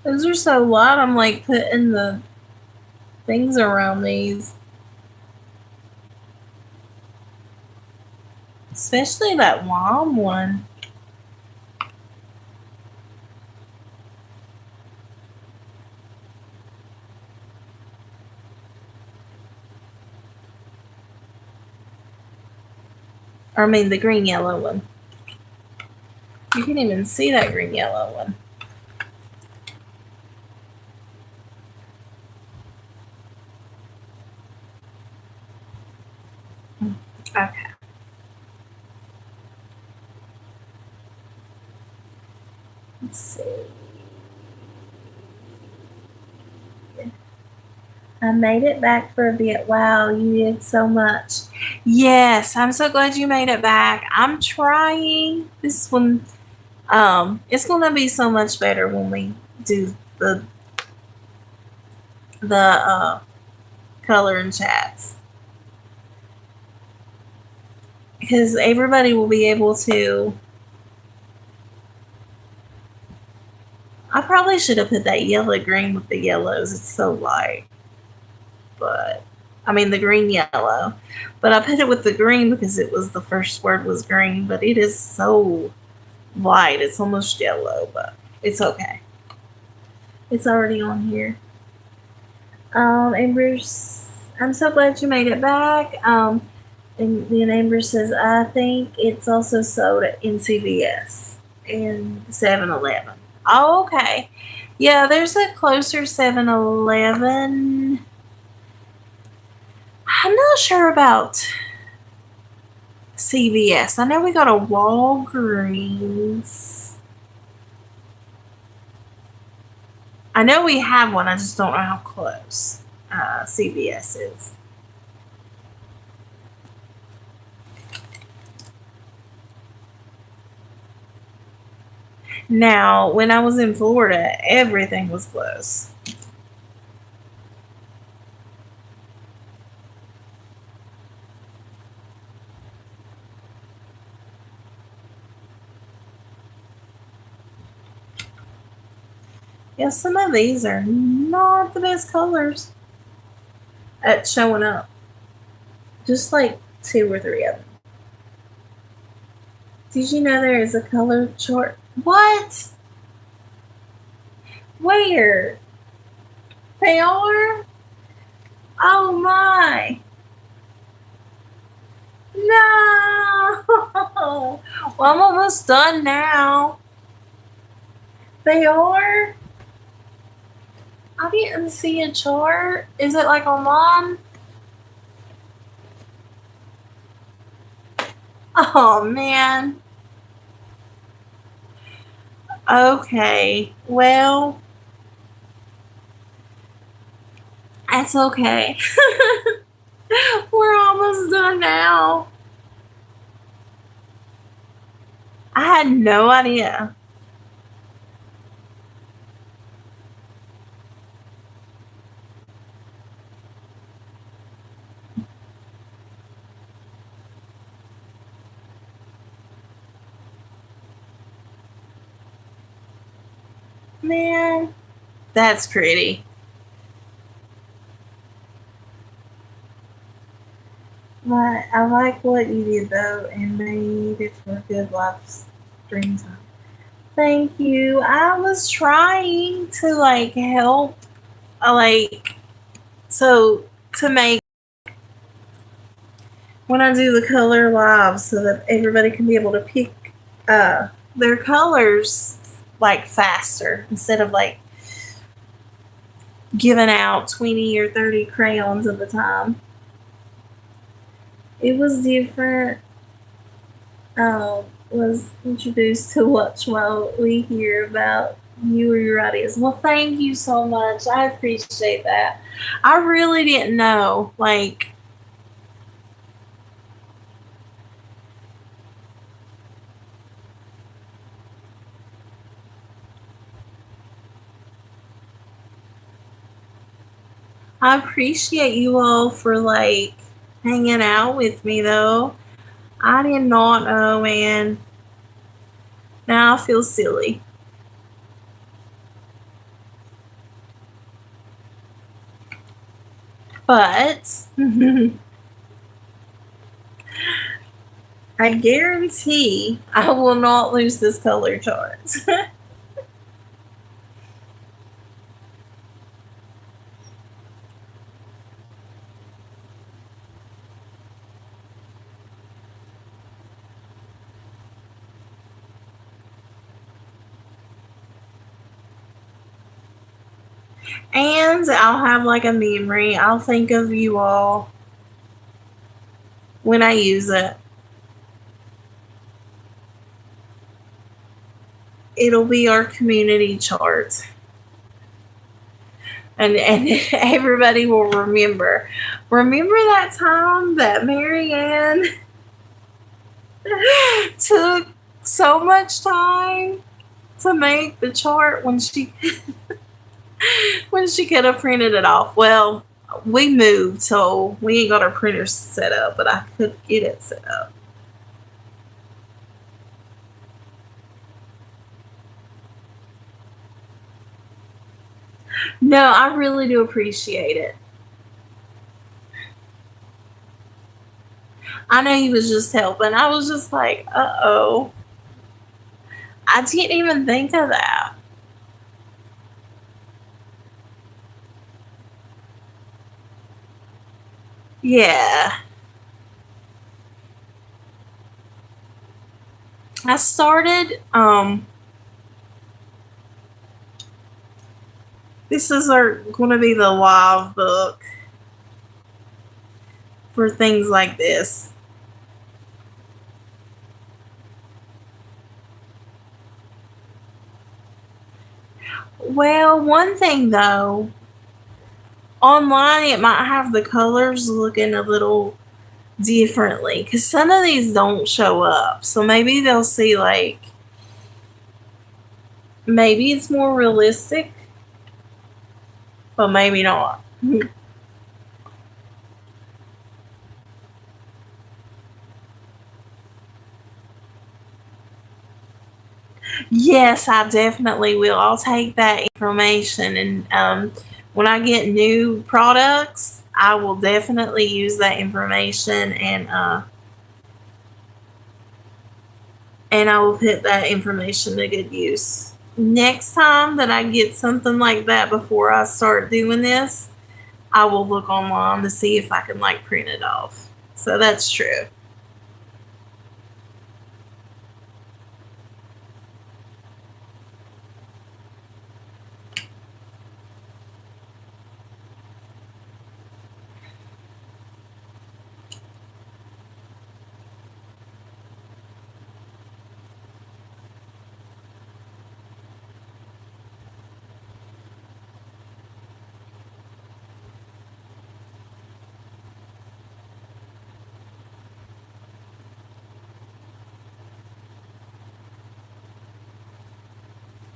Those are so light. I'm like putting the things around these, especially that lime one. Or I mean, the green yellow one. You can even see that green yellow one. Okay. Let's see. I made it back for a bit. Wow, you did so much. Yes, I'm so glad you made it back. I'm trying this one. It's gonna be so much better when we do the color and chats because everybody will be able to. I probably should have put that yellow green with the yellows. It's so light, but I mean the green yellow. But I put it with the green because it was the first word was green. But it is so light. It's almost yellow, but it's okay. It's already on here. Amber's. I'm so glad you made it back. And then Amber says, I think it's also sold in CVS and 7-Eleven. Oh, okay. Yeah, there's a closer 7-Eleven. I'm not sure about CVS. I know we got a Walgreens. I know we have one. I just don't know how close CVS is. Now, when I was in Florida, everything was close. Yeah, some of these are not the best colors at showing up. Just like two or three of them. Did you know there is a color chart? What? Where? They are? Oh my. No. Well, I'm almost done now. They are? I didn't see a chart. Is it like online? Oh man. Okay. Well, that's okay. We're almost done now. I had no idea. Man, that's pretty. But I like what you did though and made it for a good live stream time. Thank you. I was trying to like help like so to make when I do the color live so that everybody can be able to pick their colors like faster instead of like giving out 20 or 30 crayons at a time. It was different. Was introduced to watch while we hear about you or your ideas. Well, thank you so much. I appreciate that. I really didn't know. Like, I appreciate you all for like hanging out with me though. I did not know, man. Now I feel silly. But I guarantee I will not lose this color chart. And I'll have like a memory. I'll think of you all when I use it. It'll be our community chart. And everybody will remember. Remember that time that Marianne took so much time to make the chart when she could have printed it off. Well, we moved, so we ain't got our printers set up, but I could get it set up. No, I really do appreciate it. I know he was just helping. I was just like, oh. I didn't even think of that. Yeah. I started this is our gonna be the live book for things like this. Well, one thing though, online it might have the colors looking a little differently because some of these don't show up. So maybe they'll see like maybe it's more realistic, but maybe not. Yes, I definitely will. I'll take that information and when I get new products, I will definitely use that information and I will put that information to good use. Next time that I get something like that before I start doing this, I will look online to see if I can like print it off. So that's true.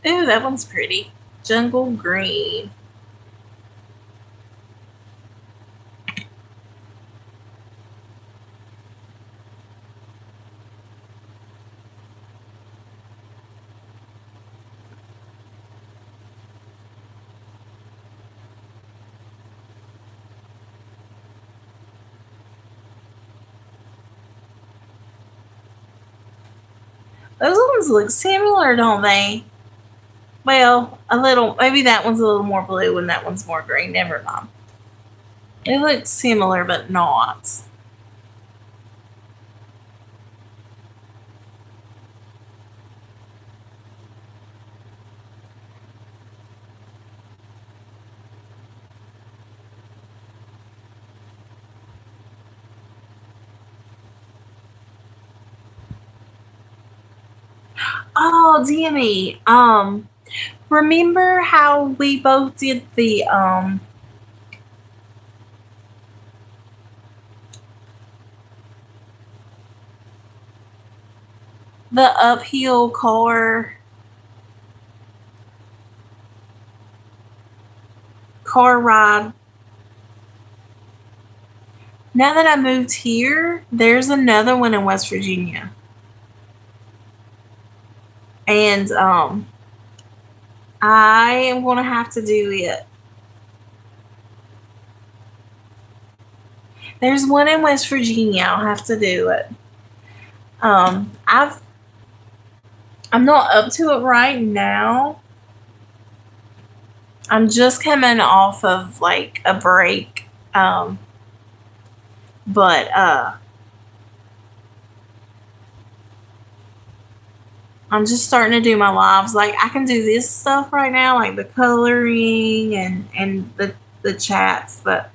Ooh, that one's pretty. Jungle green. Those ones look similar, don't they? Well, a little. Maybe that one's a little more blue and that one's more green. Never mind. They look similar, but not. Oh, Danny. Remember how we both did the uphill car ride? Now that I moved here, there's another one in West Virginia, and I am gonna have to do it. There's one in West Virginia. I'll have to do it. I'm not up to it right now. I'm just coming off of like a break. But I'm just starting to do my lives. Like I can do this stuff right now, like the coloring and the chats, but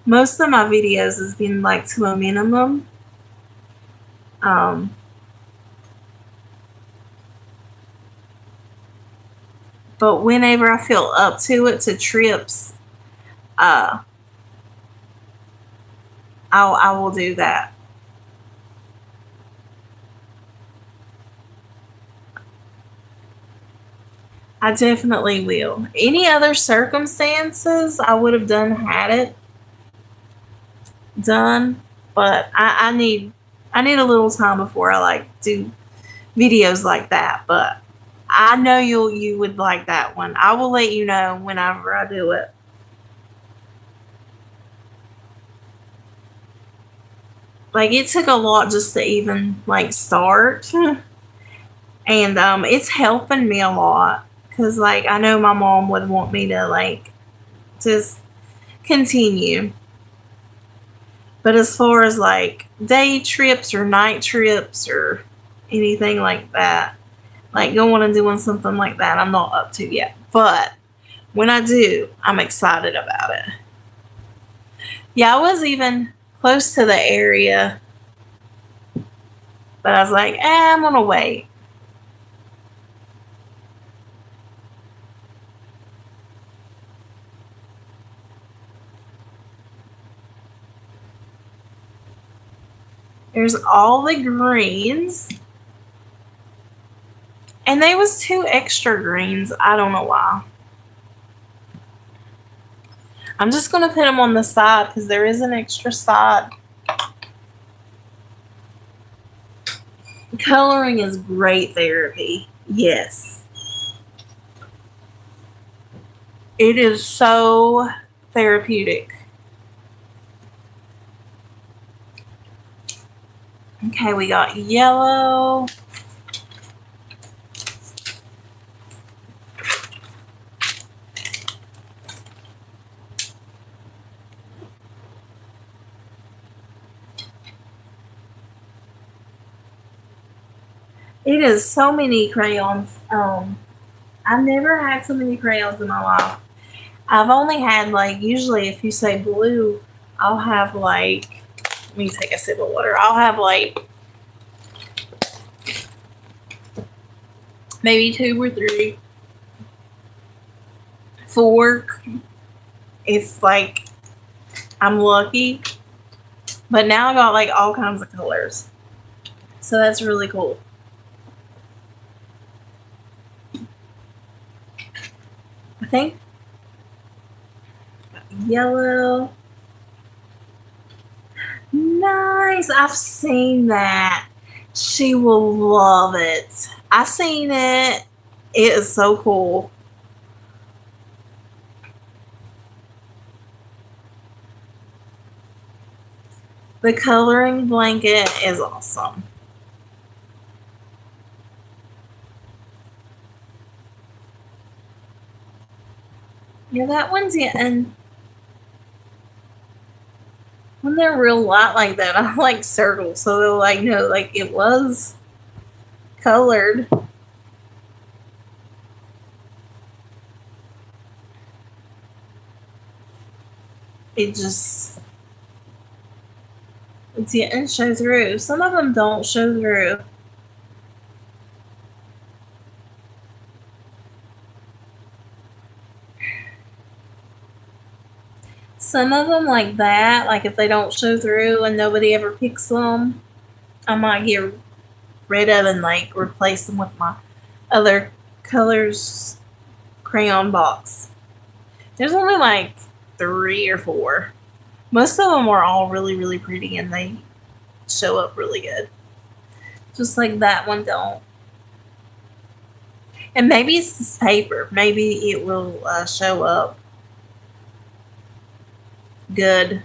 most of my videos has been like to a minimum. Um, but whenever I feel up to it to trips, uh, I will do that. I definitely will. Any other circumstances, I would have done had it done, but I need a little time before I like do videos like that. But I know you would like that one. I will let you know whenever I do it. Like it took a lot just to even like start, and it's helping me a lot because like I know my mom would want me to like just continue. But as far as like day trips or night trips or anything like that, like going and doing something like that, I'm not up to yet. But when I do, I'm excited about it. Yeah, I was even close to the area, but I was like, I'm gonna wait. There's all the greens, and there was two extra greens. I don't know why. I'm just gonna put them on the side because there is an extra side. Coloring is great therapy. Yes. It is so therapeutic. Okay, we got yellow. It is so many crayons. I've never had so many crayons in my life. I've only had like usually if you say blue, I'll have like let me take a sip of water. I'll have like maybe two or three, four if like I'm lucky. But now I got like all kinds of colors. So that's really cool. I think yellow. Nice. I've seen that. She will love it. I seen it. It is so cool. The coloring blanket is awesome. Yeah, that one's getting when they're real light like that. I like circles, so they'll like know like it was colored. It just it's getting show through. Some of them don't show through. Some of them like that, like if they don't show through and nobody ever picks them, I might get rid of and like replace them with my other colors crayon box. There's only like three or four. Most of them are all really, really pretty and they show up really good. Just like that one don't. And maybe it's this paper. Maybe it will show up good.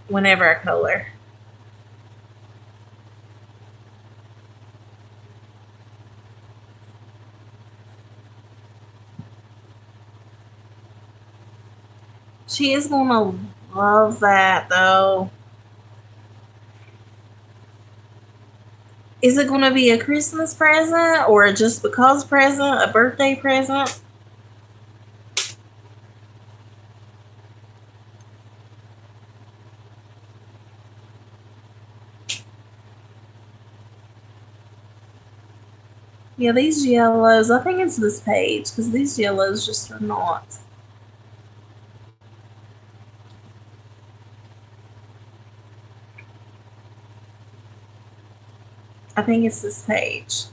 whenever I color. She is gonna love that though. Is it gonna be a Christmas present or a just because present, a birthday present? Yeah, these yellows, I think it's this page because these yellows just are not. I think it's this page.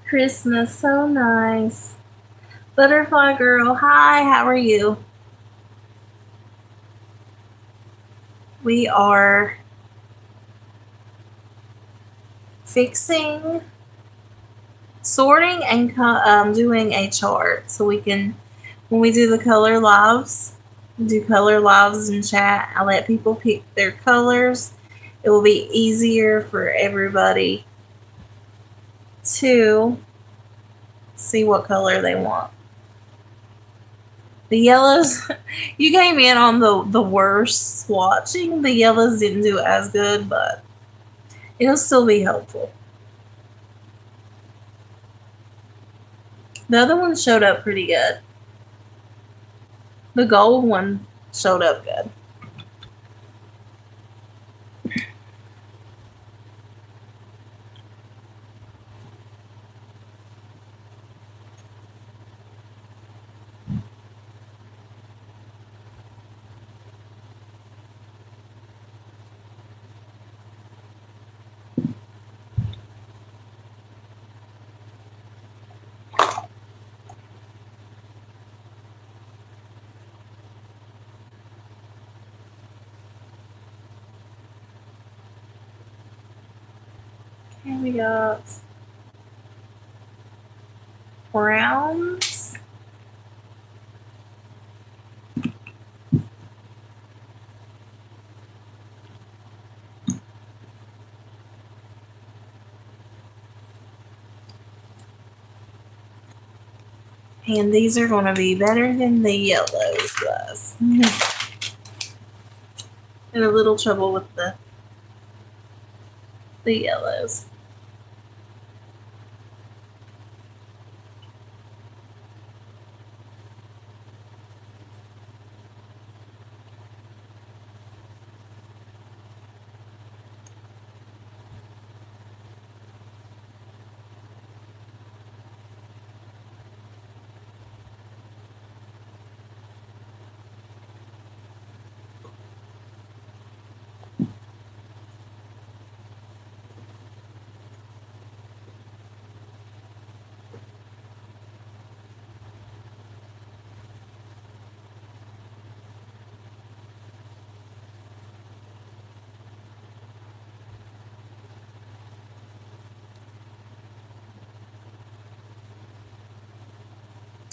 Christmas, so nice. Butterfly girl, hi, how are you? We are fixing, sorting, and doing a chart so we can, when we do the color lives, do color lives in chat. I let people pick their colors. It will be easier for everybody to see what color they want. The yellows, you came in on the worst swatching. The yellows didn't do as good, but it'll still be helpful. The other one showed up pretty good. The gold one showed up good. Okay, we got browns. And these are going to be better than the yellows was. In a little trouble with the yellows.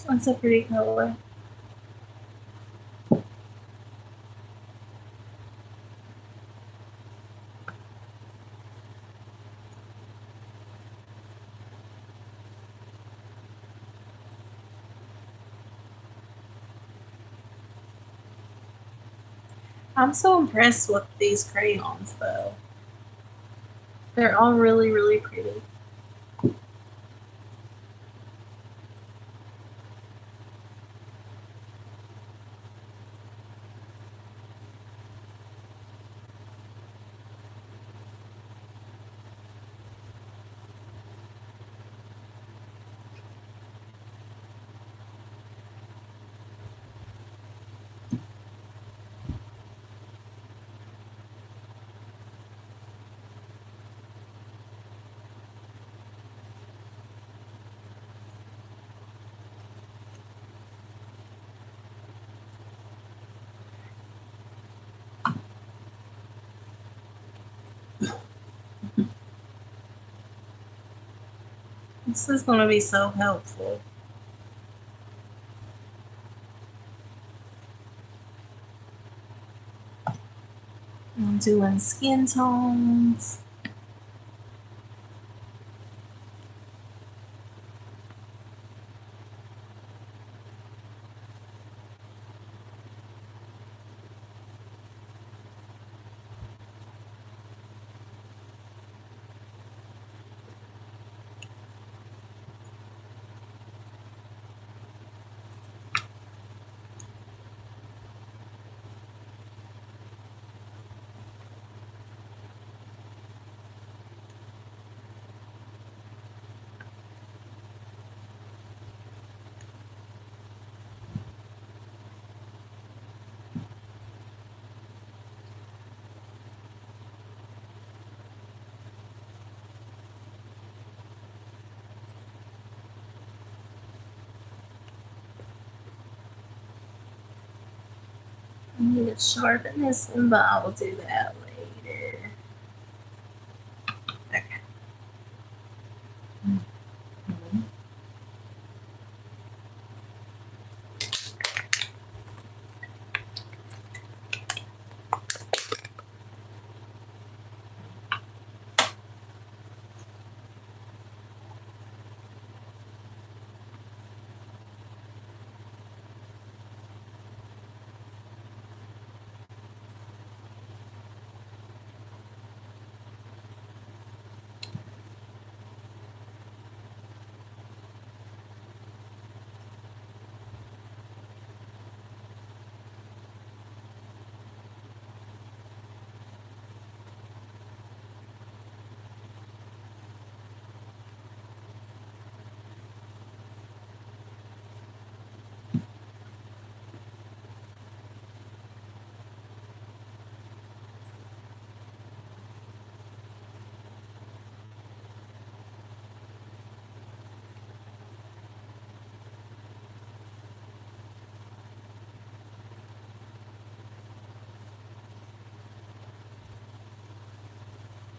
That's a pretty color. I'm so impressed with these crayons though. They're all really, really pretty. This is going to be so helpful. I'm doing skin tones. I need to sharpen this one, but I will do that later. Okay.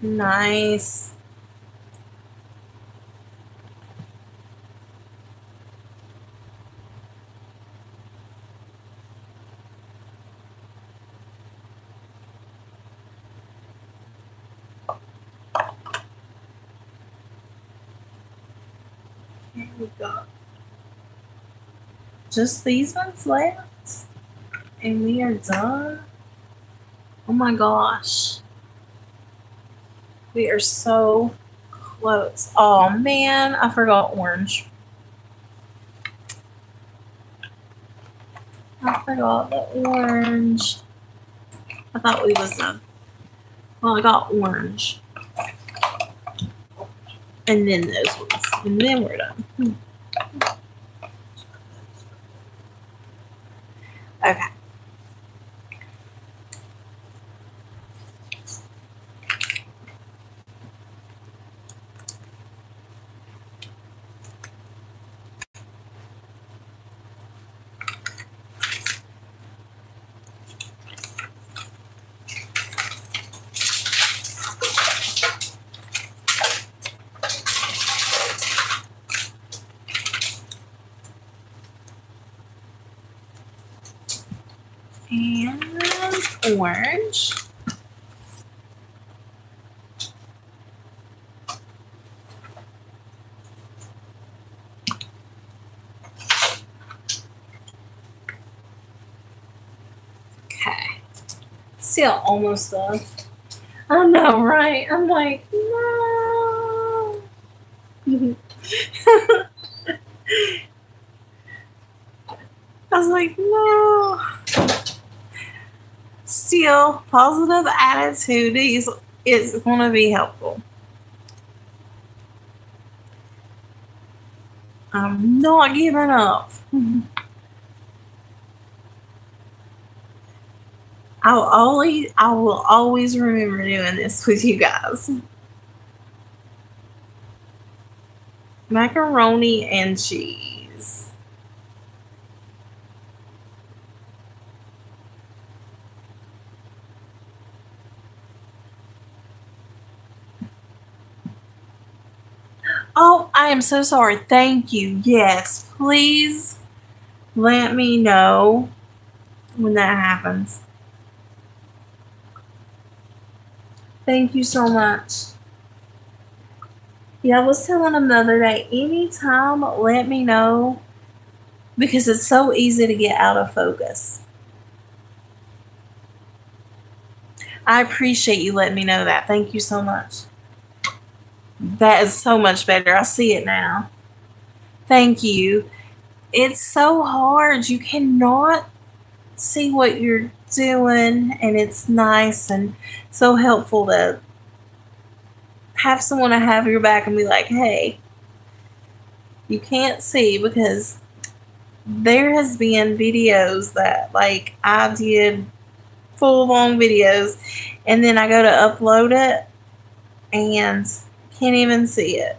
Nice. Here we go. Just these ones left, and we are done. Oh my gosh. We are so close. Oh man, I forgot orange. I forgot the orange. I thought we was done. Well, I got orange. And then those ones. And then we're done. Okay. And orange. Okay. Still almost done. I know, right? I'm like, no. I was like, no. Still, positive attitude is going to be helpful. I'm not giving up. I will always remember doing this with you guys. Macaroni and cheese. Oh, I am so sorry. Thank you. Yes, please let me know when that happens. Thank you so much. Yeah, I was telling him the other day, anytime, let me know because it's so easy to get out of focus. I appreciate you letting me know that. Thank you so much. That is so much better. I see it now. Thank you. It's so hard. You cannot see what you're doing, and it's nice and so helpful to have someone to have your back and be like, hey, you can't see because there has been videos that like I did full long videos and then I go to upload it and can't even see it.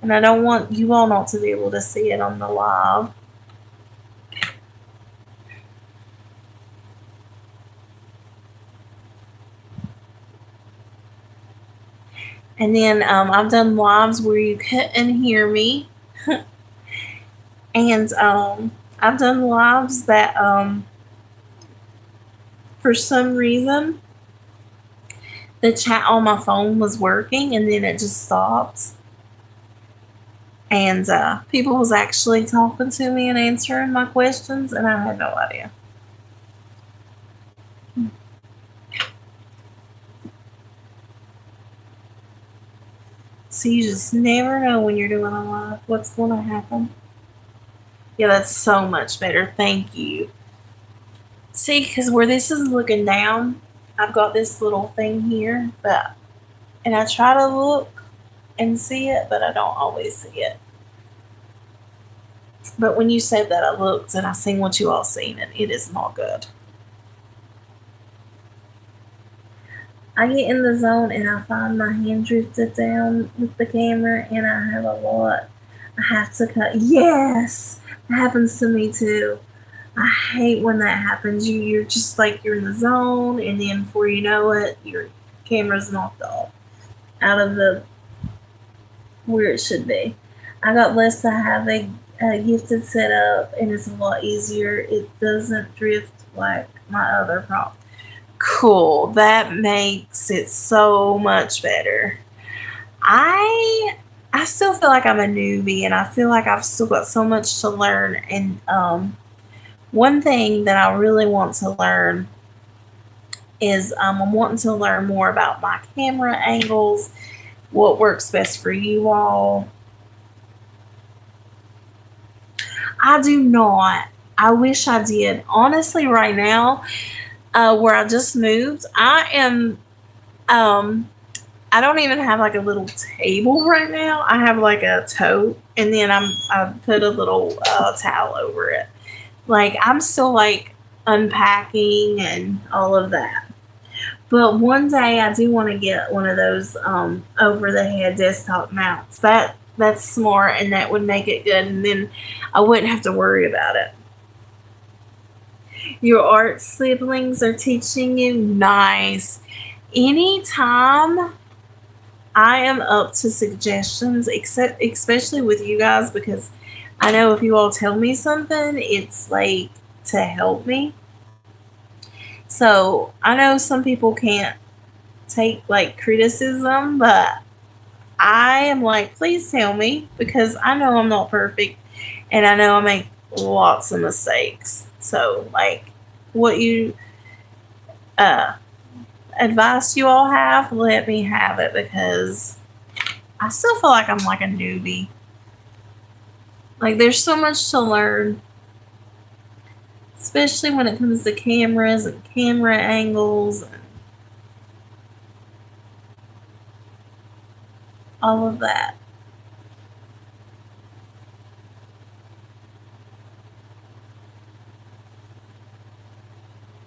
And I don't want you all not to be able to see it on the live. And then I've done lives where you couldn't hear me. And I've done lives that for some reason the chat on my phone was working and then it just stopped. And people was actually talking to me and answering my questions, and I had no idea. So you just never know when you're doing a live what's going to happen. Yeah, that's so much better. Thank you. See, because where this is looking down, I've got this little thing here, and I try to look and see it, but I don't always see it. But when you said that, I looked and I seen what you all seen, and it is not good. I get in the zone and I find my hand drifted down with the camera, and I have a lot. I have to cut. Yes, it happens to me too. I hate when that happens. You're just like you're in the zone, and then before you know it, your camera's knocked off out of the where it should be. I got blessed to have a gifted setup, and it's a lot easier. It doesn't drift like my other prop. Cool. That makes it so much better. I I still feel like I'm a newbie, and I feel like I've still got so much to learn. And one thing that I really want to learn is I'm wanting to learn more about my camera angles, what works best for you all. I do not. I wish I did. Honestly, right now, where I just moved, I am. I don't even have like a little table right now. I have like a tote, and then I put a little towel over it. Like I'm still like unpacking and all of that. But one day I do want to get one of those over the head desktop mounts. That's smart, and that would make it good, and then I wouldn't have to worry about it. Your art siblings are teaching you nice. Anytime I am up to suggestions, except especially with you guys because I know if you all tell me something, it's like to help me. So I know some people can't take like criticism, but I am like, please tell me because I know I'm not perfect and I know I make lots of mistakes. So like what you uh advice you all have, let me have it because I still feel like I'm like a newbie. Like there's so much to learn, especially when it comes to cameras and camera angles and all of that.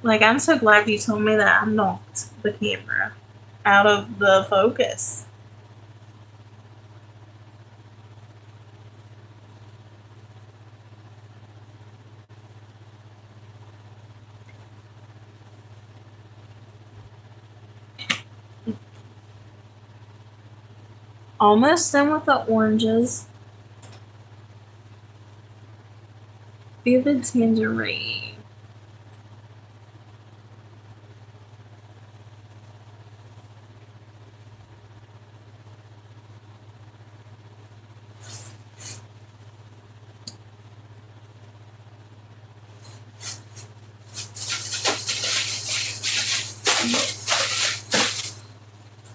Like I'm so glad you told me that I knocked the camera out of the focus. Almost done with the oranges. Vivid tangerine.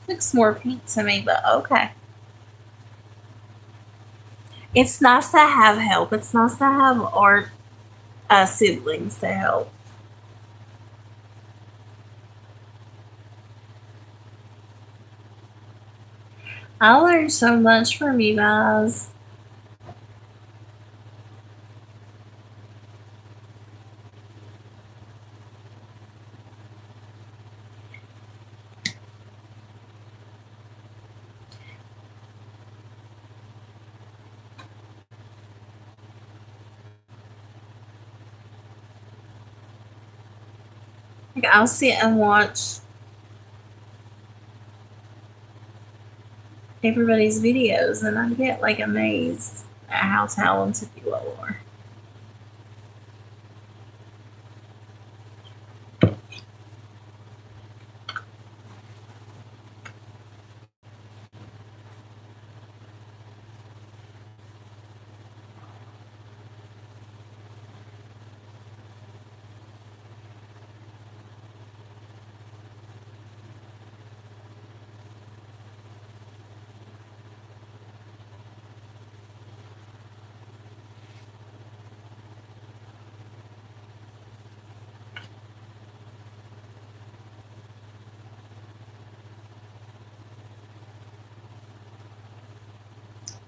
Looks more pink to me, but okay. It's nice to have help. It's nice to have art siblings to help. I learned so much from you guys. Like, I'll sit and watch everybody's videos and I get like amazed at how talented you all are.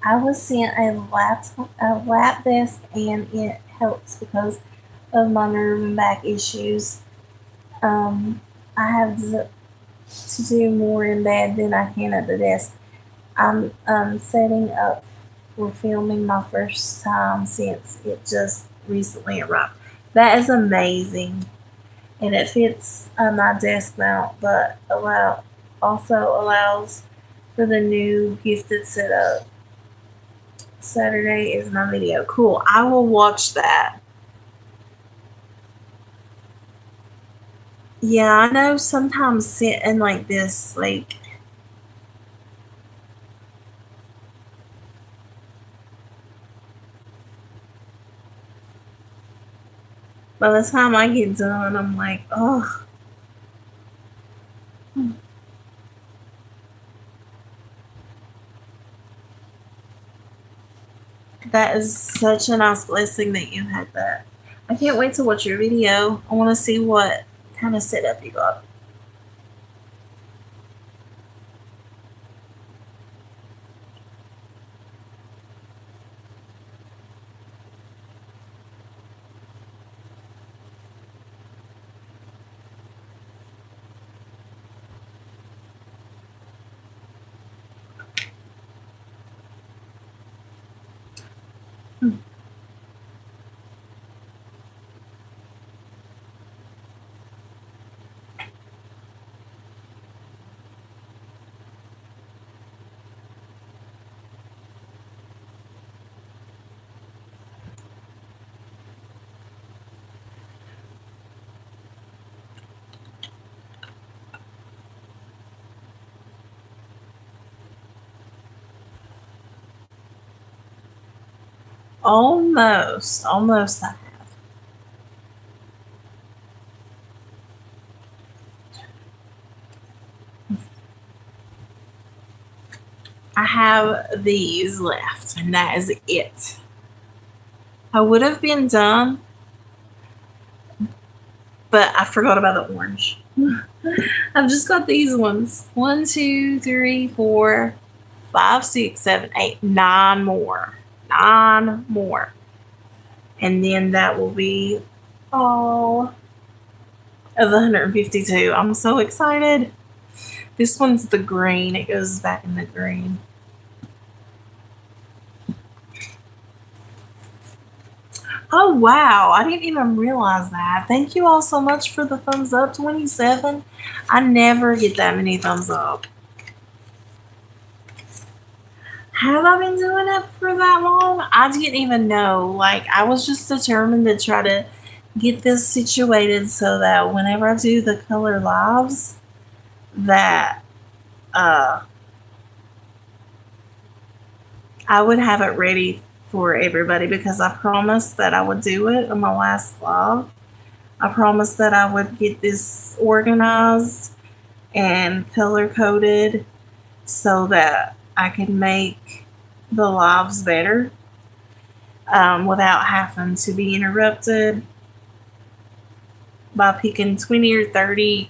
I was sent a lap desk, and it helps because of my nerve and back issues. Um, I have to do more in bed than I can at the desk. I'm setting up for filming my first time since it just recently arrived. That is amazing, and it fits my desk mount, but also allows for the new gifted setup. Saturday is my video. Cool. I will watch that. Yeah, I know sometimes sitting like this, like by the time I get done, I'm like, oh, that is such a nice blessing that you had that. I can't wait to watch your video. I want to see what kind of setup you got. Almost. I have these left, and that is it. I would have been done, but I forgot about the orange. I've just got these ones. One, two, three, four, five, six, seven, eight, nine more. Nine more. And then that will be all of the 152. I'm so excited. This one's the green. It goes back in the green. Oh, wow. I didn't even realize that. Thank you all so much for the thumbs up, 27. I never get that many thumbs up. Have I been doing it for that long? I didn't even know. Like, I was just determined to try to get this situated so that whenever I do the color lives, that uh, I would have it ready for everybody because I promised that I would do it on my last live. I promised that I would get this organized and color coded so that I could make the lives better without having to be interrupted by picking 20 or 30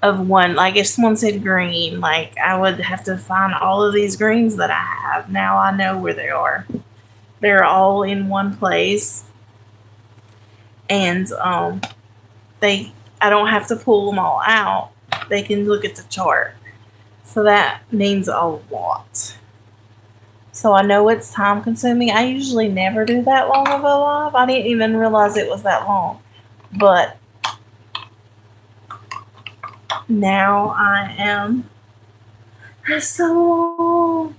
of one. Like if someone said green, like I would have to find all of these greens that I have. Now I know where they are. They're all in one place, and they I don't have to pull them all out. They can look at the chart. So that means a lot. So I know it's time consuming. I usually never do that long of a live. I didn't even realize it was that long. But now I am. That's so long.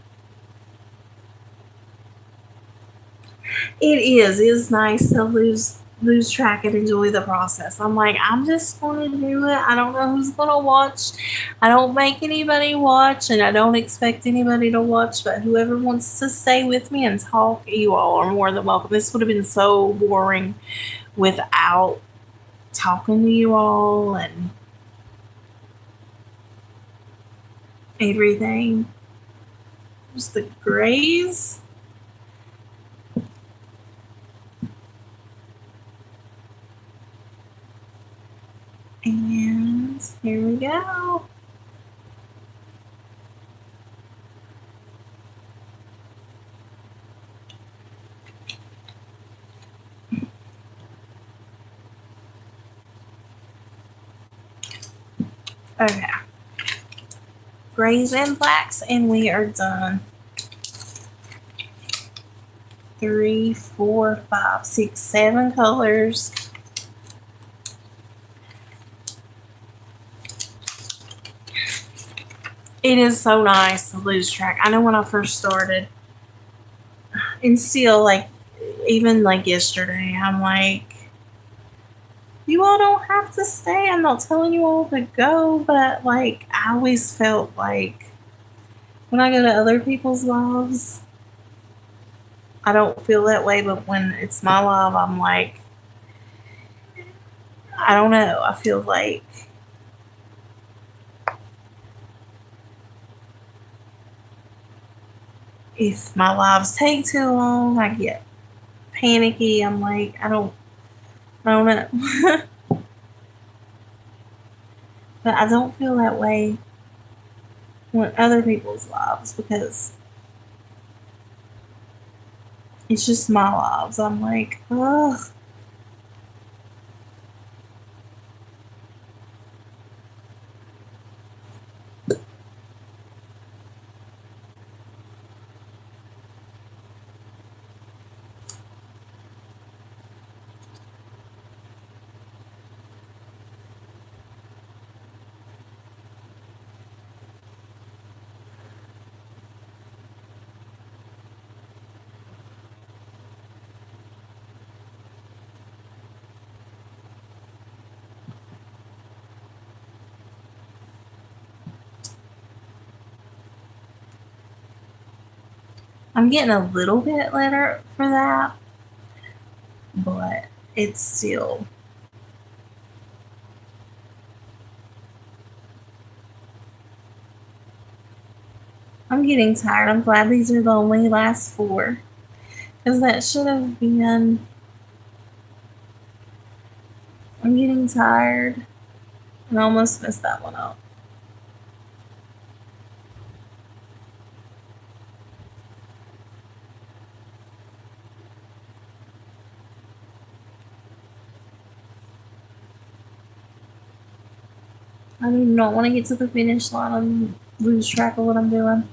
It is. It's nice to lose track and enjoy the process. I'm like, I'm just going to do it. I don't know who's going to watch. I don't make anybody watch, and I don't expect anybody to watch. But whoever wants to stay with me and talk, you all are more than welcome. This would have been so boring without talking to you all and everything. Just the grays. And here we go. Okay. Grays and blacks, and we are done. 3, 4, 5, 6, 7 colors. It is so nice to lose track. I know when I first started, and still, like, even like yesterday, I'm like, you all don't have to stay. I'm not telling you all to go, but like, I always felt like when I go to other people's lives, I don't feel that way, but when it's my live, I'm like, I don't know. I feel like if my lives take too long, I get panicky. I'm like, I don't know. But I don't feel that way when other people's lives because it's just my lives. I'm like, ugh. I'm getting a little bit later for that, but it's still. I'm getting tired. I'm glad these are the only last 4 because that should have been. I'm getting tired and I almost messed that one up. I do not want to get to the finish line and lose track of what I'm doing.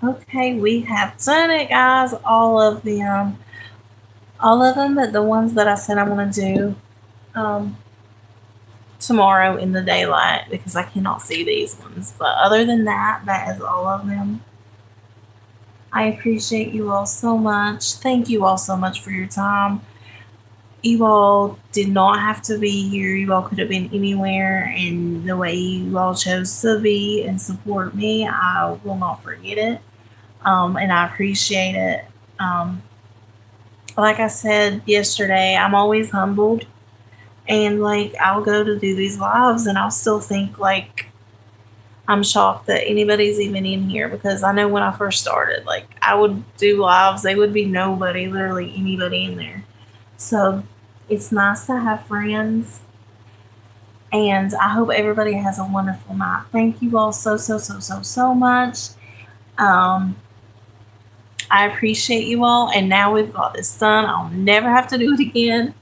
Okay, we have done it, guys. All of them, but the ones that I said I want to do um, tomorrow in the daylight because I cannot see these ones. But other than that, that is all of them. I appreciate you all so much. Thank you all so much for your time. You all did not have to be here. You all could have been anywhere, and the way you all chose to be and support me, I will not forget it. And I appreciate it. Um, like I said yesterday, I'm always humbled, and like I'll go to do these lives, and I'll still think like I'm shocked that anybody's even in here because I know when I first started, like I would do lives, they would be nobody, literally anybody in there. So it's nice to have friends, and I hope everybody has a wonderful night. Thank you all so much. Um, I appreciate you all, and now we've got this done. I'll never have to do it again,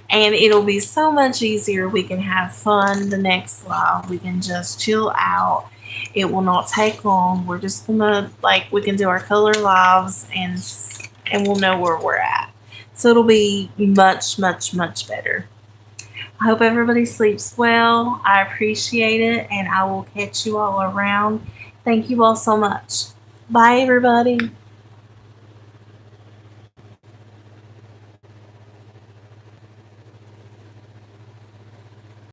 and it'll be so much easier. We can have fun the next live. We can just chill out. It will not take long. We're just gonna like we can do our color lives and we'll know where we're at. So it'll be much better. I hope everybody sleeps well. I appreciate it, and I will catch you all around. Thank you all so much. Bye, everybody.